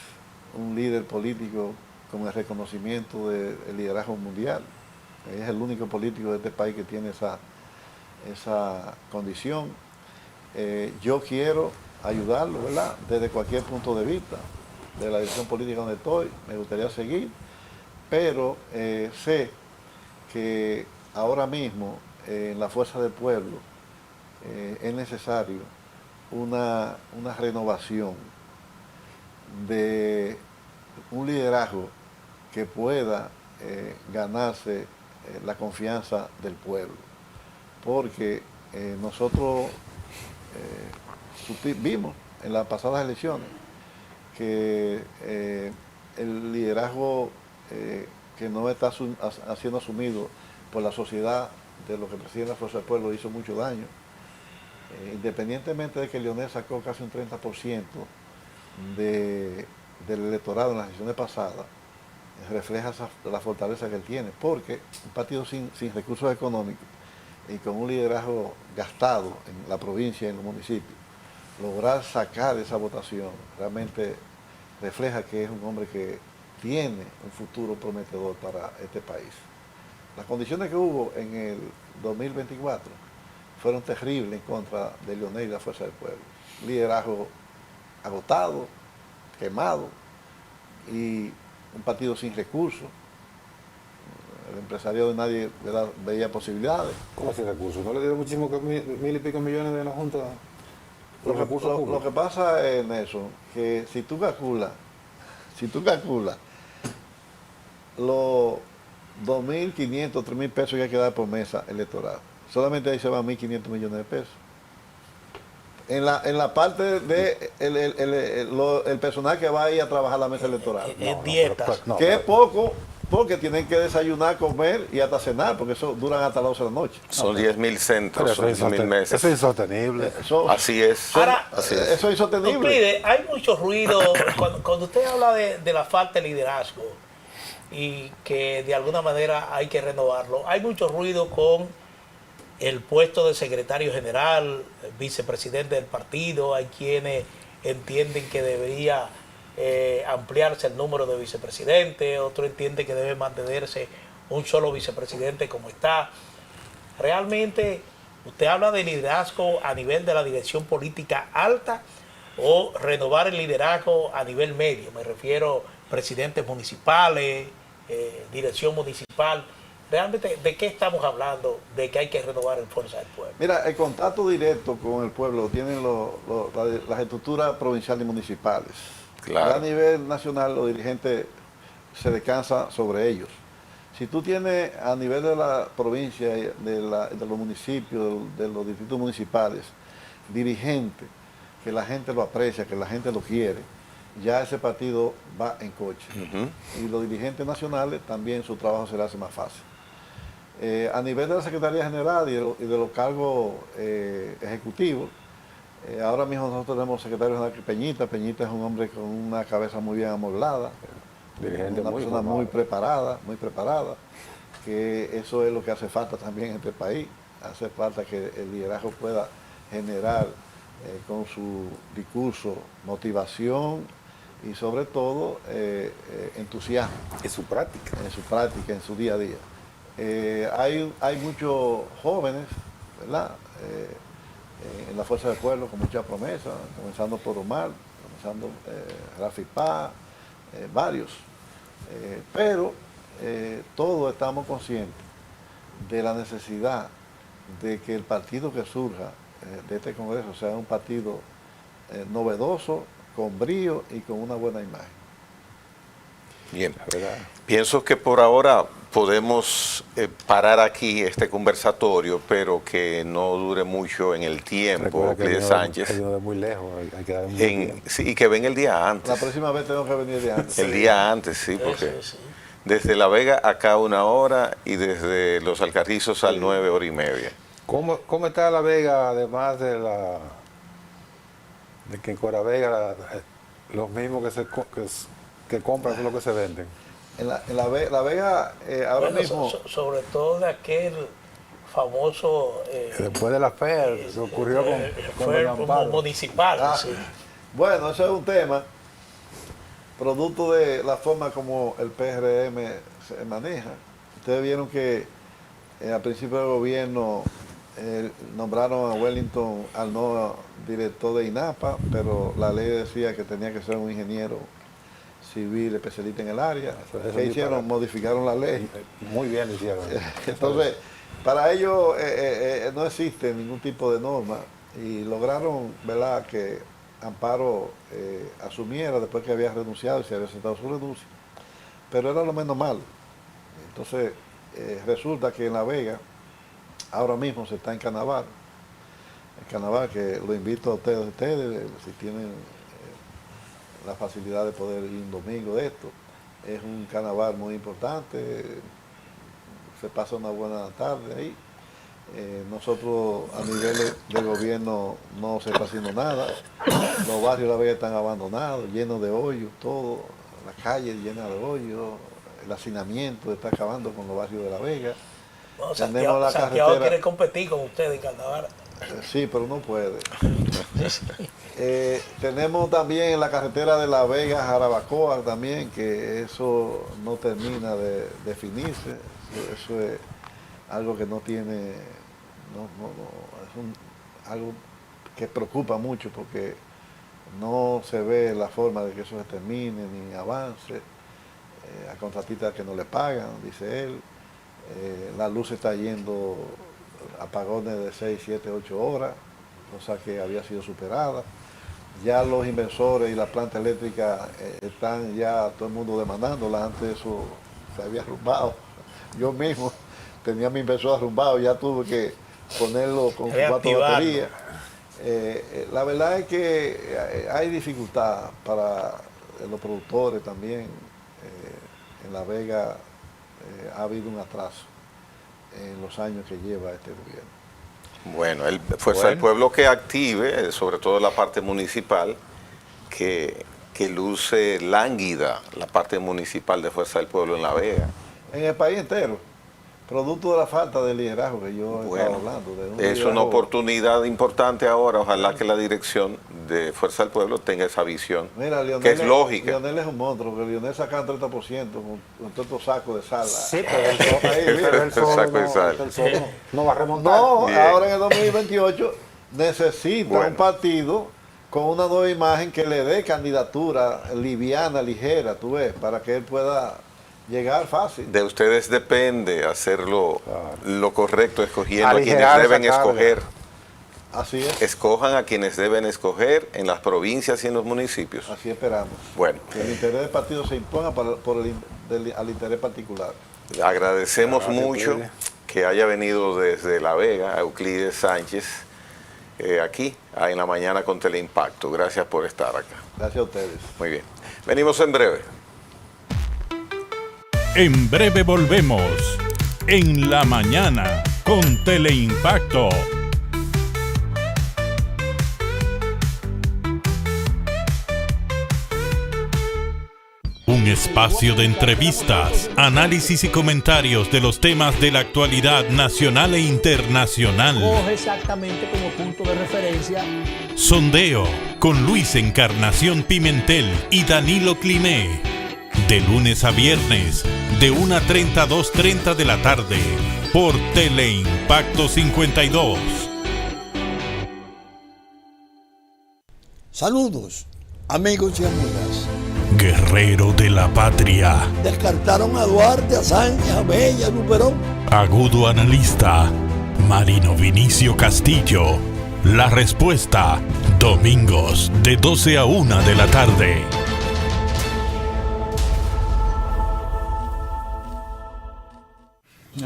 [SPEAKER 10] un líder político con el reconocimiento del liderazgo mundial. Es el único político de este país que tiene esa condición. Yo quiero ayudarlo, ¿verdad? Desde cualquier punto de vista, de la dirección política donde estoy, me gustaría seguir, pero sé que ahora mismo en la Fuerza del Pueblo es necesario una renovación de un liderazgo que pueda ganarse la confianza del pueblo, porque nosotros vimos en las pasadas elecciones que el liderazgo que no está siendo asumido por la sociedad de lo que preside la Fuerza del Pueblo hizo mucho daño. Independientemente de que Leonel sacó casi un 30% del electorado en las elecciones pasadas, refleja la fortaleza que él tiene, porque un partido sin recursos económicos y con un liderazgo gastado en la provincia y en los municipios, lograr sacar esa votación realmente refleja que es un hombre que tiene un futuro prometedor para este país. Las condiciones que hubo en el 2024 fueron terribles en contra de Leonel y la Fuerza del Pueblo. Liderazgo agotado, quemado y un partido sin recursos. El empresariado de nadie veía posibilidades.
[SPEAKER 3] ¿Cómo sin recursos? ¿No le dieron muchísimos 1.000 y pico millones de la Junta?
[SPEAKER 10] Lo que pasa es, Nelson, que si tú calculas los 2.500, 3.000 pesos que hay que dar por mesa electoral, solamente ahí se van 1.500 millones de pesos. En la parte de el personal que va a ir a trabajar la mesa electoral.
[SPEAKER 2] Dietas.
[SPEAKER 10] Que es poco, porque tienen que desayunar, comer y hasta cenar, porque eso duran hasta las 12 de la noche.
[SPEAKER 1] Son 10.000 centros, son 10.000 meses.
[SPEAKER 3] Eso es insostenible.
[SPEAKER 1] Así es.
[SPEAKER 2] Ahora,
[SPEAKER 1] así es.
[SPEAKER 10] Eso es insostenible.
[SPEAKER 2] Euclides, hay mucho ruido cuando usted habla de la falta de liderazgo y que de alguna manera hay que renovarlo. Hay mucho ruido con el puesto de secretario general, vicepresidente del partido. Hay quienes entienden que debería ampliarse el número de vicepresidentes, otros entienden que debe mantenerse un solo vicepresidente como está. Realmente, usted habla de liderazgo a nivel de la dirección política alta o renovar el liderazgo a nivel medio. Me refiero a presidentes municipales, dirección municipal. Realmente, ¿de qué estamos hablando? De que hay que renovar en Fuerza del Pueblo.
[SPEAKER 10] Mira, el contacto directo con el pueblo lo tienen las estructuras provinciales y municipales.
[SPEAKER 1] Claro.
[SPEAKER 10] A nivel nacional los dirigentes se descansa sobre ellos. Si tú tienes a nivel de la provincia, de los municipios, de los distritos municipales, dirigentes, que la gente lo aprecia, que la gente lo quiere, ya ese partido va en coche. Y los dirigentes nacionales también su trabajo se le hace más fácil. A nivel de la Secretaría General y de los cargos ejecutivos, ahora mismo nosotros tenemos secretario general Peñita. Peñita es un hombre con una cabeza muy bien amoldada, una persona muy preparada, que eso es lo que hace falta también en este país. Hace falta que el liderazgo pueda generar con su discurso motivación y sobre todo entusiasmo.
[SPEAKER 3] En su práctica.
[SPEAKER 10] En su día a día. Hay muchos jóvenes, ¿verdad? En la Fuerza del Pueblo con mucha promesa, comenzando por Omar, comenzando Rafi Paz, varios. Pero todos estamos conscientes de la necesidad de que el partido que surja de este Congreso sea un partido novedoso, con brío y con una buena imagen.
[SPEAKER 1] Bien, pienso que por ahora podemos parar aquí este conversatorio, pero que no dure mucho en el tiempo, Euclides Sánchez.
[SPEAKER 3] De muy lejos, hay que dar muy
[SPEAKER 1] sí, y que ven el día antes.
[SPEAKER 10] La próxima vez tengo que venir el día antes.
[SPEAKER 1] El día antes, sí, porque desde La Vega acá 1 hora y desde Los Alcarrizos al 9 horas y media.
[SPEAKER 3] ¿Cómo está La Vega, además de que en Cora Vega los mismos que compran son los que se venden?
[SPEAKER 10] En la Vega ahora mismo...
[SPEAKER 2] Sobre todo de aquel famoso...
[SPEAKER 3] después de la FER, se ocurrió con
[SPEAKER 2] municipal. Sí.
[SPEAKER 10] Bueno, eso es un tema, producto de la forma como el PRM se maneja. Ustedes vieron que al principio del gobierno nombraron a Wellington al nuevo director de INAPA, pero la ley decía que tenía que ser un ingeniero civil especialista en el área. ¿Qué hicieron? Modificaron la ley.
[SPEAKER 3] Muy bien lo hicieron.
[SPEAKER 10] Entonces, para ellos no existe ningún tipo de norma y lograron, ¿verdad?, que Amparo asumiera después que había renunciado y se había sentado su renuncia. Pero era lo menos malo. Entonces, resulta que en La Vega ahora mismo se está en carnaval. El carnaval, que lo invito a ustedes si tienen la facilidad de poder ir un domingo de esto. Es un carnaval muy importante, se pasa una buena tarde ahí. Nosotros a nivel del gobierno no se está haciendo nada. Los barrios de La Vega están abandonados, llenos de hoyos, todo, la calle llena de hoyos, el hacinamiento está acabando con los barrios de La Vega.
[SPEAKER 2] No, Santiago quiere competir con ustedes en carnaval.
[SPEAKER 10] Sí, pero no puede. Tenemos también la carretera de La Vega a Jarabacoa también, que eso no termina de definirse. Eso es algo que no tiene, es algo que preocupa mucho porque no se ve la forma de que eso se termine ni avance. A contratistas que no le pagan, dice él. La luz está yendo apagones de 6, 7, 8 horas, cosa que había sido superada. Ya los inversores y la planta eléctrica están ya todo el mundo demandándola. Antes eso se había arrumbado. Yo mismo tenía mi inversor arrumbado, ya tuve que ponerlo con 4 baterías. La verdad es que hay dificultad para los productores también. En La Vega ha habido un atraso en los años que lleva este gobierno.
[SPEAKER 1] Bueno, el Fuerza del Pueblo que active, sobre todo la parte municipal, que luce lánguida la parte municipal de Fuerza del Pueblo en La Vega.
[SPEAKER 10] En el país entero, producto de la falta de liderazgo que yo estaba hablando.
[SPEAKER 1] Es una oportunidad importante ahora, ojalá que la dirección de Fuerza del Pueblo tenga esa visión, que es lógica.
[SPEAKER 10] Lionel es un monstruo, que Lionel saca 30% con todo estos sacos de sal.
[SPEAKER 3] Sí, pero el sol no va a remontar.
[SPEAKER 10] No, ahora en el 2028 necesita un partido con una nueva imagen que le dé candidatura liviana, ligera, tú ves, para que él pueda llegar fácil.
[SPEAKER 1] De ustedes depende hacerlo lo correcto, escogiendo a quienes deben escoger.
[SPEAKER 10] Así es.
[SPEAKER 1] Escojan a quienes deben escoger en las provincias y en los municipios.
[SPEAKER 10] Así esperamos.
[SPEAKER 1] Bueno,
[SPEAKER 10] Que el interés del partido se imponga al interés particular.
[SPEAKER 1] agradecemos
[SPEAKER 3] Gracias,
[SPEAKER 1] mucho
[SPEAKER 3] Euclides.
[SPEAKER 1] que haya venido desde La Vega, Euclides Sánchez, aquí en la mañana con Teleimpacto. Gracias por estar acá.
[SPEAKER 10] Gracias a ustedes.
[SPEAKER 1] Muy bien. Venimos en breve.
[SPEAKER 4] En breve volvemos. En la mañana con Teleimpacto. Un espacio de entrevistas, análisis y comentarios de los temas de la actualidad nacional e internacional.
[SPEAKER 6] Coge exactamente como punto de referencia.
[SPEAKER 4] Sondeo con Luis Encarnación Pimentel y Danilo Climé. De lunes a viernes, de 1:30 a 2:30 de la tarde, por Teleimpacto 52.
[SPEAKER 6] Saludos, amigos y amigas.
[SPEAKER 4] Guerrero de la patria.
[SPEAKER 6] Descartaron a Duarte, a Sánchez, a Bella, a Luperón.
[SPEAKER 4] Agudo analista, Marino Vinicio Castillo. La respuesta, domingos de 12 a 1 de la tarde.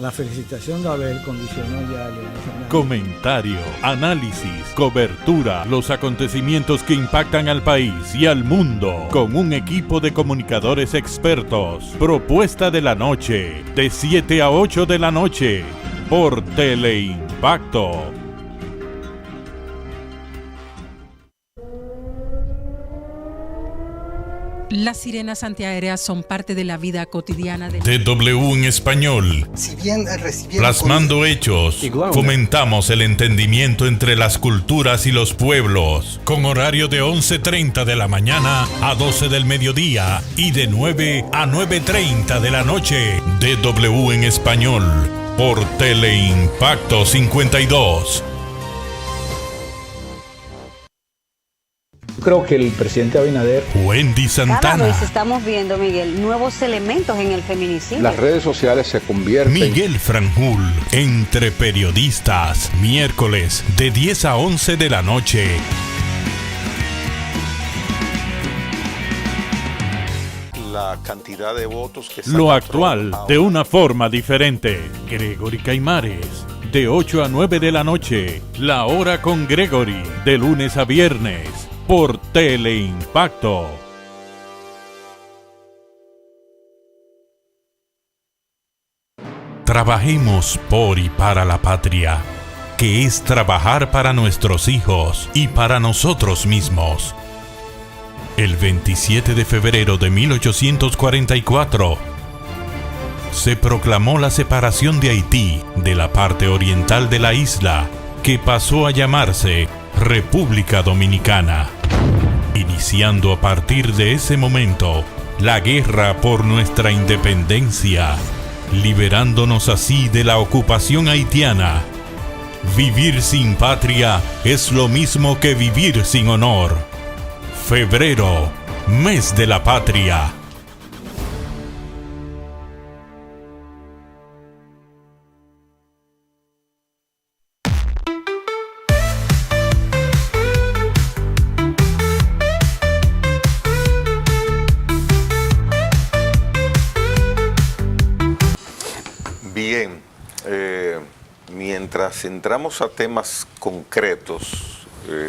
[SPEAKER 5] La felicitación de Abel condicionó ya a Leonel Fernández.
[SPEAKER 4] Comentario, análisis, cobertura, los acontecimientos que impactan al país y al mundo, con un equipo de comunicadores expertos. Propuesta de la noche, de 7 a 8 de la noche, por Teleimpacto.
[SPEAKER 7] Las sirenas antiaéreas son parte de la vida cotidiana de
[SPEAKER 4] DW en español.
[SPEAKER 8] Si bien recibieron
[SPEAKER 4] Plasmando hechos, fomentamos el entendimiento entre las culturas y los pueblos, con horario de 11:30 de la mañana a 12 del mediodía y de 9 a 9:30 de la noche. DW en español, por Teleimpacto 52.
[SPEAKER 5] Creo que el presidente Abinader,
[SPEAKER 4] Wendy
[SPEAKER 9] Cada
[SPEAKER 4] Santana,
[SPEAKER 9] vez estamos viendo, Miguel, nuevos elementos en el feminicidio.
[SPEAKER 3] Las redes sociales se convierten.
[SPEAKER 4] Miguel Franjul, entre periodistas, miércoles de 10 a 11 de la noche.
[SPEAKER 1] La cantidad de votos que
[SPEAKER 4] Lo
[SPEAKER 1] saca
[SPEAKER 4] actual
[SPEAKER 1] Trump ahora.
[SPEAKER 4] de una forma diferente. Gregory Caimares, de 8 a 9 de la noche. La hora con Gregory, de lunes a viernes, por Teleimpacto. Trabajemos por y para la patria, que es trabajar para nuestros hijos y para nosotros mismos. El 27 de febrero de 1844, se proclamó la separación de Haití de la parte oriental de la isla, que pasó a llamarse República Dominicana, iniciando a partir de ese momento la guerra por nuestra independencia, liberándonos así de la ocupación haitiana. Vivir sin patria es lo mismo que vivir sin honor. Febrero, mes de la patria.
[SPEAKER 1] Bien, mientras entramos a temas concretos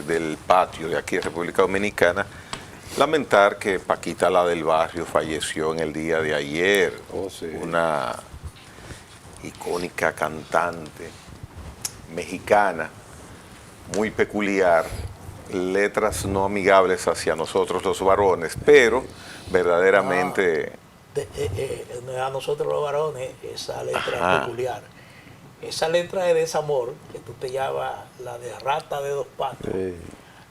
[SPEAKER 1] del patio de aquí de República Dominicana, lamentar que Paquita la del Barrio falleció en el día de ayer, una icónica cantante mexicana, muy peculiar, letras no amigables hacia nosotros los varones, pero verdaderamente...
[SPEAKER 2] A nosotros los varones, esa letra
[SPEAKER 1] Ajá.
[SPEAKER 2] es peculiar. Esa letra de desamor, que tú te llamas la de rata de dos patas,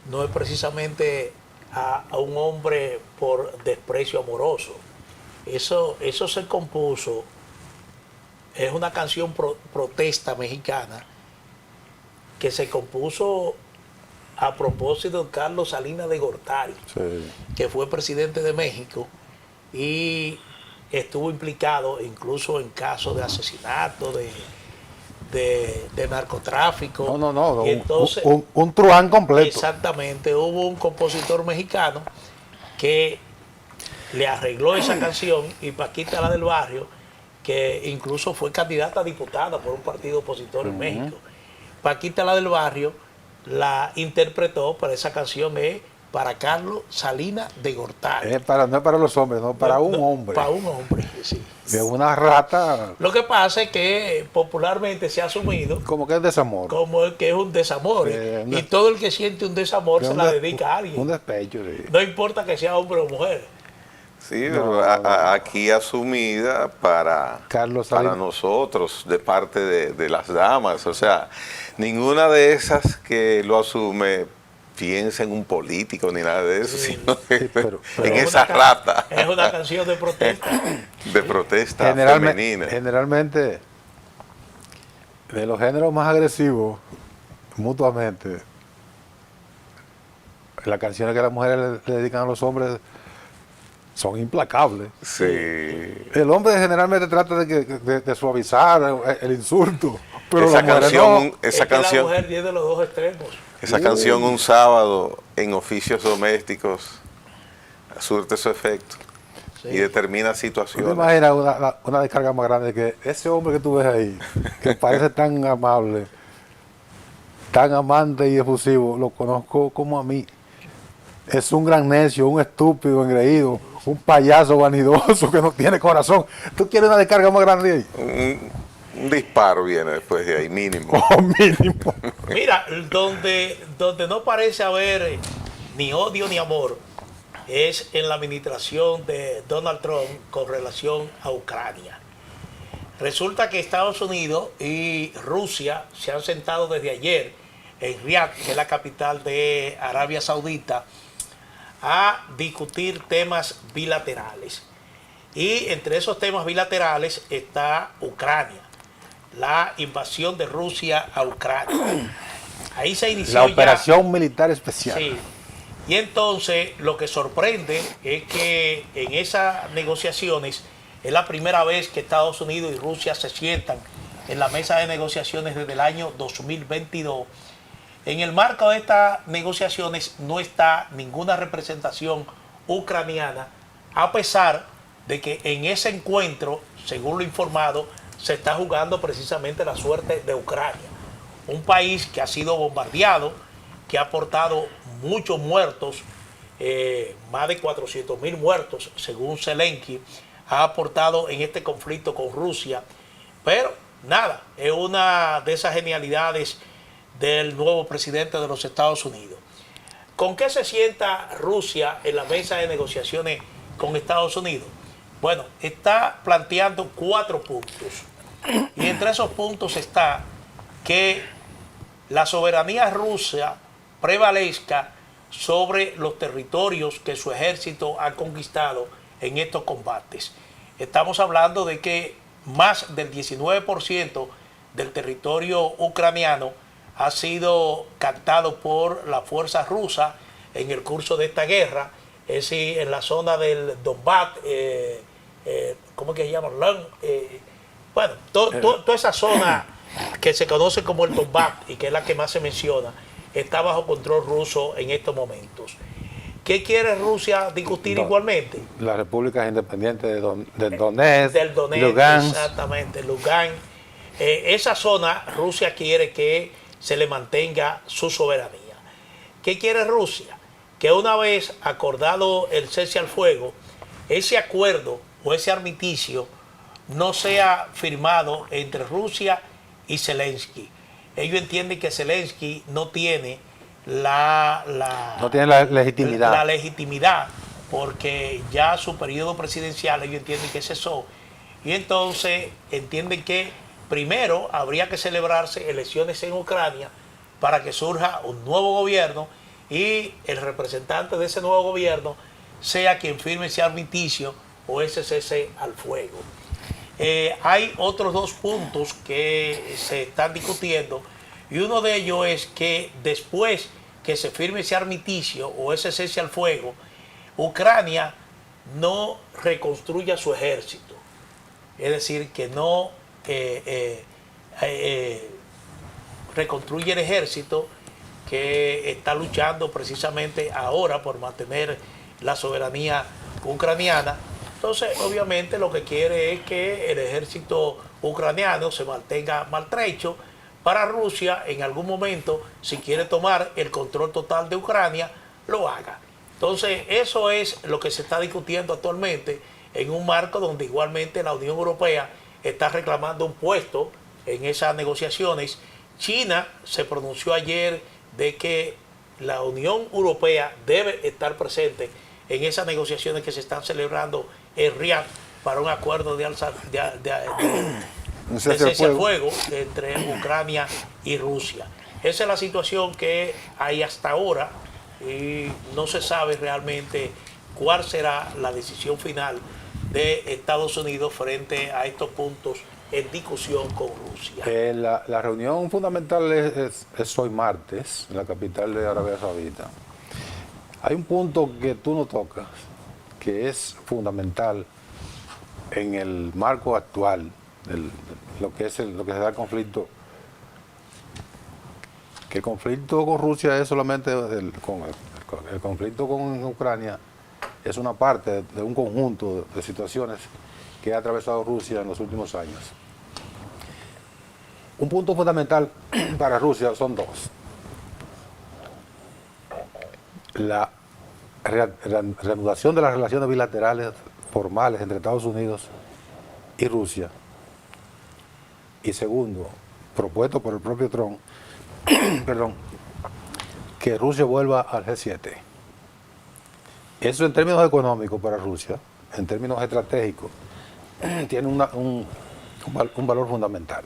[SPEAKER 2] no es precisamente a un hombre por desprecio amoroso. Eso se compuso, es una canción protesta mexicana que se compuso a propósito de Carlos Salinas de Gortari, que fue presidente de México y estuvo implicado incluso en casos de asesinato, de narcotráfico.
[SPEAKER 3] No,
[SPEAKER 2] Y entonces,
[SPEAKER 3] un truán completo.
[SPEAKER 2] exactamente, hubo un compositor mexicano que le arregló esa canción, y Paquita la del Barrio, que incluso fue candidata a diputada por un partido opositor en México. Paquita la del Barrio la interpretó, pero esa canción es para Carlos Salinas de Gortari.
[SPEAKER 3] No es para los hombres, no, para un hombre.
[SPEAKER 2] Para un hombre, sí.
[SPEAKER 3] De una rata.
[SPEAKER 2] Lo que pasa es que popularmente se ha asumido
[SPEAKER 3] Como que es desamor.
[SPEAKER 2] como que es un desamor. Y todo el que siente un desamor se la dedica a alguien.
[SPEAKER 3] Un despecho. Sí.
[SPEAKER 2] No importa que sea hombre o mujer.
[SPEAKER 1] Sí, pero aquí asumida para nosotros, de parte de las damas. O sea, ninguna de esas que lo asume piensa en un político ni nada de eso, sino pero en esa rata.
[SPEAKER 2] Es una canción de protesta.
[SPEAKER 1] De protesta femenina.
[SPEAKER 3] Generalmente, de los géneros más agresivos, mutuamente, las canciones que las mujeres le dedican a los hombres son implacables.
[SPEAKER 1] Sí.
[SPEAKER 3] El hombre generalmente trata de suavizar el insulto, pero
[SPEAKER 1] esa
[SPEAKER 3] la
[SPEAKER 1] canción,
[SPEAKER 3] no.
[SPEAKER 1] esa canción,
[SPEAKER 2] la mujer tiene los dos extremos.
[SPEAKER 1] Esa canción un sábado en oficios domésticos surte su efecto y determina situaciones.
[SPEAKER 3] ¿Te imaginas una descarga más grande que ese hombre que tú ves ahí, que parece tan amable, tan amante y efusivo, lo conozco como a mí? Es un gran necio, un estúpido, engreído, un payaso vanidoso que no tiene corazón. ¿Tú quieres una descarga más grande de ahí?
[SPEAKER 1] Un disparo viene después de ahí, mínimo.
[SPEAKER 3] Mínimo.
[SPEAKER 2] Mira, donde no parece haber ni odio ni amor es en la administración de Donald Trump con relación a Ucrania. Resulta que Estados Unidos y Rusia se han sentado desde ayer en Riad, que es la capital de Arabia Saudita, a discutir temas bilaterales. Y entre esos temas bilaterales está Ucrania, la invasión de Rusia a Ucrania. Ahí se inició
[SPEAKER 3] la operación militar especial.
[SPEAKER 2] Sí. Y entonces lo que sorprende es que en esas negociaciones es la primera vez que Estados Unidos y Rusia se sientan en la mesa de negociaciones desde el año 2022. En el marco de estas negociaciones no está ninguna representación ucraniana, a pesar de que en ese encuentro, según lo informado, se está jugando precisamente la suerte de Ucrania. Un país que ha sido bombardeado, que ha aportado muchos muertos, más de 400.000 muertos, según Zelensky, ha aportado en este conflicto con Rusia. Pero nada, es una de esas genialidades del nuevo presidente de los Estados Unidos. ¿Con qué se sienta Rusia en la mesa de negociaciones con Estados Unidos? Bueno, está planteando 4 puntos. Y entre esos puntos está que la soberanía rusa prevalezca sobre los territorios que su ejército ha conquistado en estos combates. Estamos hablando de que más del 19% del territorio ucraniano ha sido captado por la fuerza rusa en el curso de esta guerra, es decir, en la zona del Donbass, ¿cómo que se llama? Bueno, toda esa zona que se conoce como el Donbass y que es la que más se menciona, está bajo control ruso en estos momentos. ¿Qué quiere Rusia discutir igualmente?
[SPEAKER 3] Las repúblicas independientes de Donetsk,
[SPEAKER 2] del Donetsk,
[SPEAKER 3] Lugansk.
[SPEAKER 2] Exactamente, Lugansk. Esa zona Rusia quiere que se le mantenga su soberanía. ¿Qué quiere Rusia? Que una vez acordado el cese al fuego, ese acuerdo o ese armisticio no sea firmado entre Rusia y Zelensky. Ellos entienden que Zelensky no tiene la
[SPEAKER 3] legitimidad.
[SPEAKER 2] La legitimidad, porque ya su periodo presidencial ellos entienden que cesó. Y entonces entienden que primero habría que celebrarse elecciones en Ucrania para que surja un nuevo gobierno y el representante de ese nuevo gobierno sea quien firme ese armisticio o ese cese al fuego. Hay otros 2 puntos que se están discutiendo y uno de ellos es que después que se firme ese armisticio o ese cese al fuego, Ucrania no reconstruya su ejército. Es decir, que no reconstruye el ejército que está luchando precisamente ahora por mantener la soberanía ucraniana. Entonces, obviamente, lo que quiere es que el ejército ucraniano se mantenga maltrecho para Rusia en algún momento, si quiere tomar el control total de Ucrania, lo haga. Entonces, eso es lo que se está discutiendo actualmente en un marco donde igualmente la Unión Europea está reclamando un puesto en esas negociaciones. China se pronunció ayer de que la Unión Europea debe estar presente en esas negociaciones que se están celebrando en Riad para un acuerdo de cese al fuego entre Ucrania y Rusia. Esa es la situación que hay hasta ahora y no se sabe realmente cuál será la decisión final de Estados Unidos frente a estos puntos en discusión con Rusia.
[SPEAKER 3] La reunión fundamental es hoy martes en la capital de Arabia Saudita. Hay un punto que tú no tocas, que es fundamental en el marco actual de lo que se da el conflicto. Que el conflicto con Rusia es solamente el conflicto con Ucrania es una parte de un conjunto de situaciones que ha atravesado Rusia en los últimos años. Un punto fundamental para Rusia son dos. La reanudación de las relaciones bilaterales formales entre Estados Unidos y Rusia. Y segundo, propuesto por el propio Trump, perdón, que Rusia vuelva al G7. Eso en términos económicos para Rusia, en términos estratégicos, tiene un valor fundamental.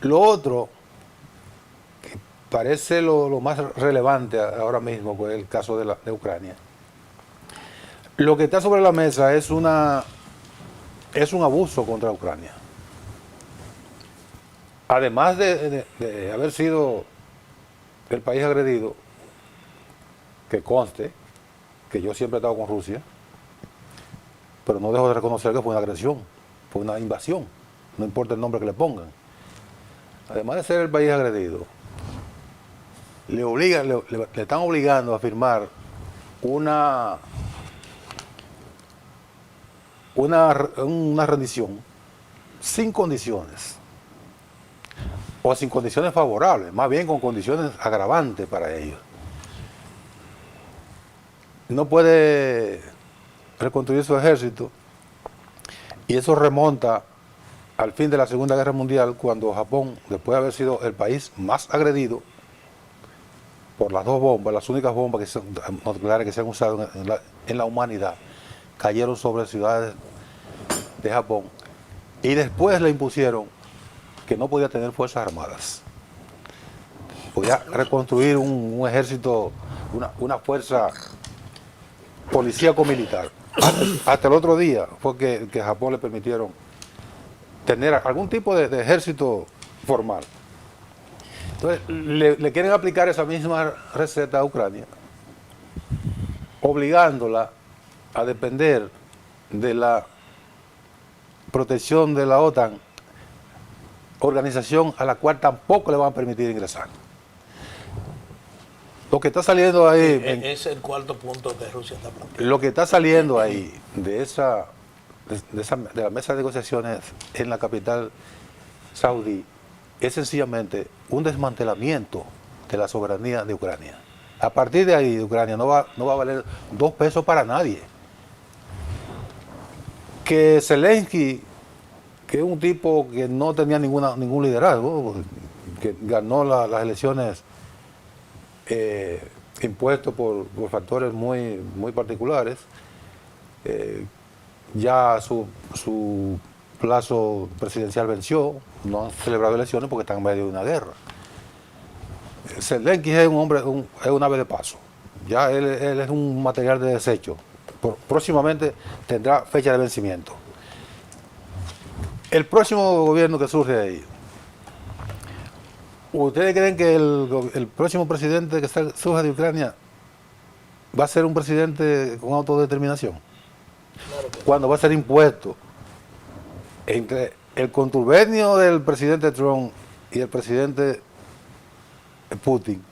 [SPEAKER 3] Lo otro, que parece lo más relevante ahora mismo, pues el caso de Ucrania. Lo que está sobre la mesa es un abuso contra Ucrania. Además de haber sido el país agredido, que conste que yo siempre he estado con Rusia, pero no dejo de reconocer que fue una agresión, fue una invasión, no importa el nombre que le pongan. Además de ser el país agredido, le están obligando a firmar una rendición sin condiciones, o sin condiciones favorables, más bien con condiciones agravantes para ellos. No puede reconstruir su ejército, y eso remonta al fin de la Segunda Guerra Mundial, cuando Japón, después de haber sido el país más agredido por las dos bombas, las únicas bombas nucleares que se han usado en la humanidad, cayeron sobre ciudades de Japón, y después le impusieron que no podía tener fuerzas armadas. Podía reconstruir un ejército, una fuerza policíaco-militar. Hasta el otro día fue que a Japón le permitieron tener algún tipo de ejército formal. Entonces, le quieren aplicar esa misma receta a Ucrania, obligándola a depender de la protección de la OTAN, organización a la cual tampoco le van a permitir ingresar. Lo que está saliendo ahí...
[SPEAKER 2] Es el cuarto punto que Rusia está planteando.
[SPEAKER 3] Lo que está saliendo ahí de la mesa de negociaciones en la capital saudí es sencillamente un desmantelamiento de la soberanía de Ucrania. A partir de ahí, Ucrania no va a valer 2 pesos para nadie. Que Zelensky, que es un tipo que no tenía ningún liderazgo, que ganó las elecciones impuestos por factores muy particulares, ya su plazo presidencial venció, no han celebrado elecciones porque están en medio de una guerra. Zelensky es es un ave de paso, ya él es un material de desecho, próximamente tendrá fecha de vencimiento. El próximo gobierno que surge ahí, ¿ustedes creen que el próximo presidente que surja de Ucrania va a ser un presidente con autodeterminación?
[SPEAKER 2] Claro que
[SPEAKER 3] cuando va a ser impuesto entre el contubernio del presidente Trump y el presidente Putin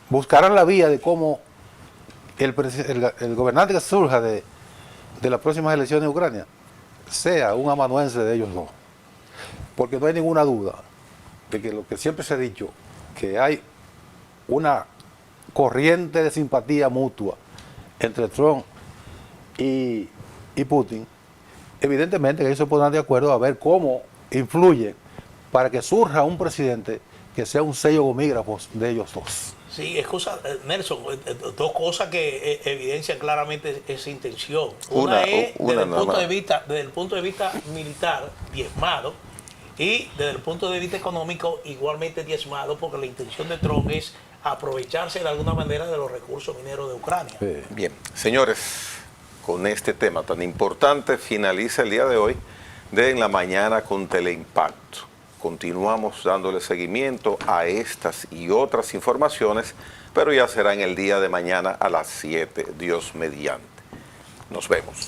[SPEAKER 3] buscarán la vía de cómo el gobernante que surja de las próximas elecciones en Ucrania sea un amanuense de ellos dos. Porque no hay ninguna duda de que lo que siempre se ha dicho, que hay una corriente de simpatía mutua entre Trump y Putin, evidentemente que ellos se pondrán de acuerdo a ver cómo influye para que surja un presidente que sea un sello gomígrafo de ellos dos.
[SPEAKER 2] Sí, excusa, Nelson, dos cosas que evidencian claramente esa intención. Una es desde el punto de vista militar, diezmado, y desde el punto de vista económico, igualmente diezmado, porque la intención de Trump es aprovecharse de alguna manera de los recursos mineros de Ucrania.
[SPEAKER 3] Sí.
[SPEAKER 1] Bien, señores, con este tema tan importante finaliza el día de hoy de En la Mañana con Teleimpacto. Continuamos dándole seguimiento a estas y otras informaciones, pero ya será en el día de mañana a las 7, Dios mediante. Nos vemos.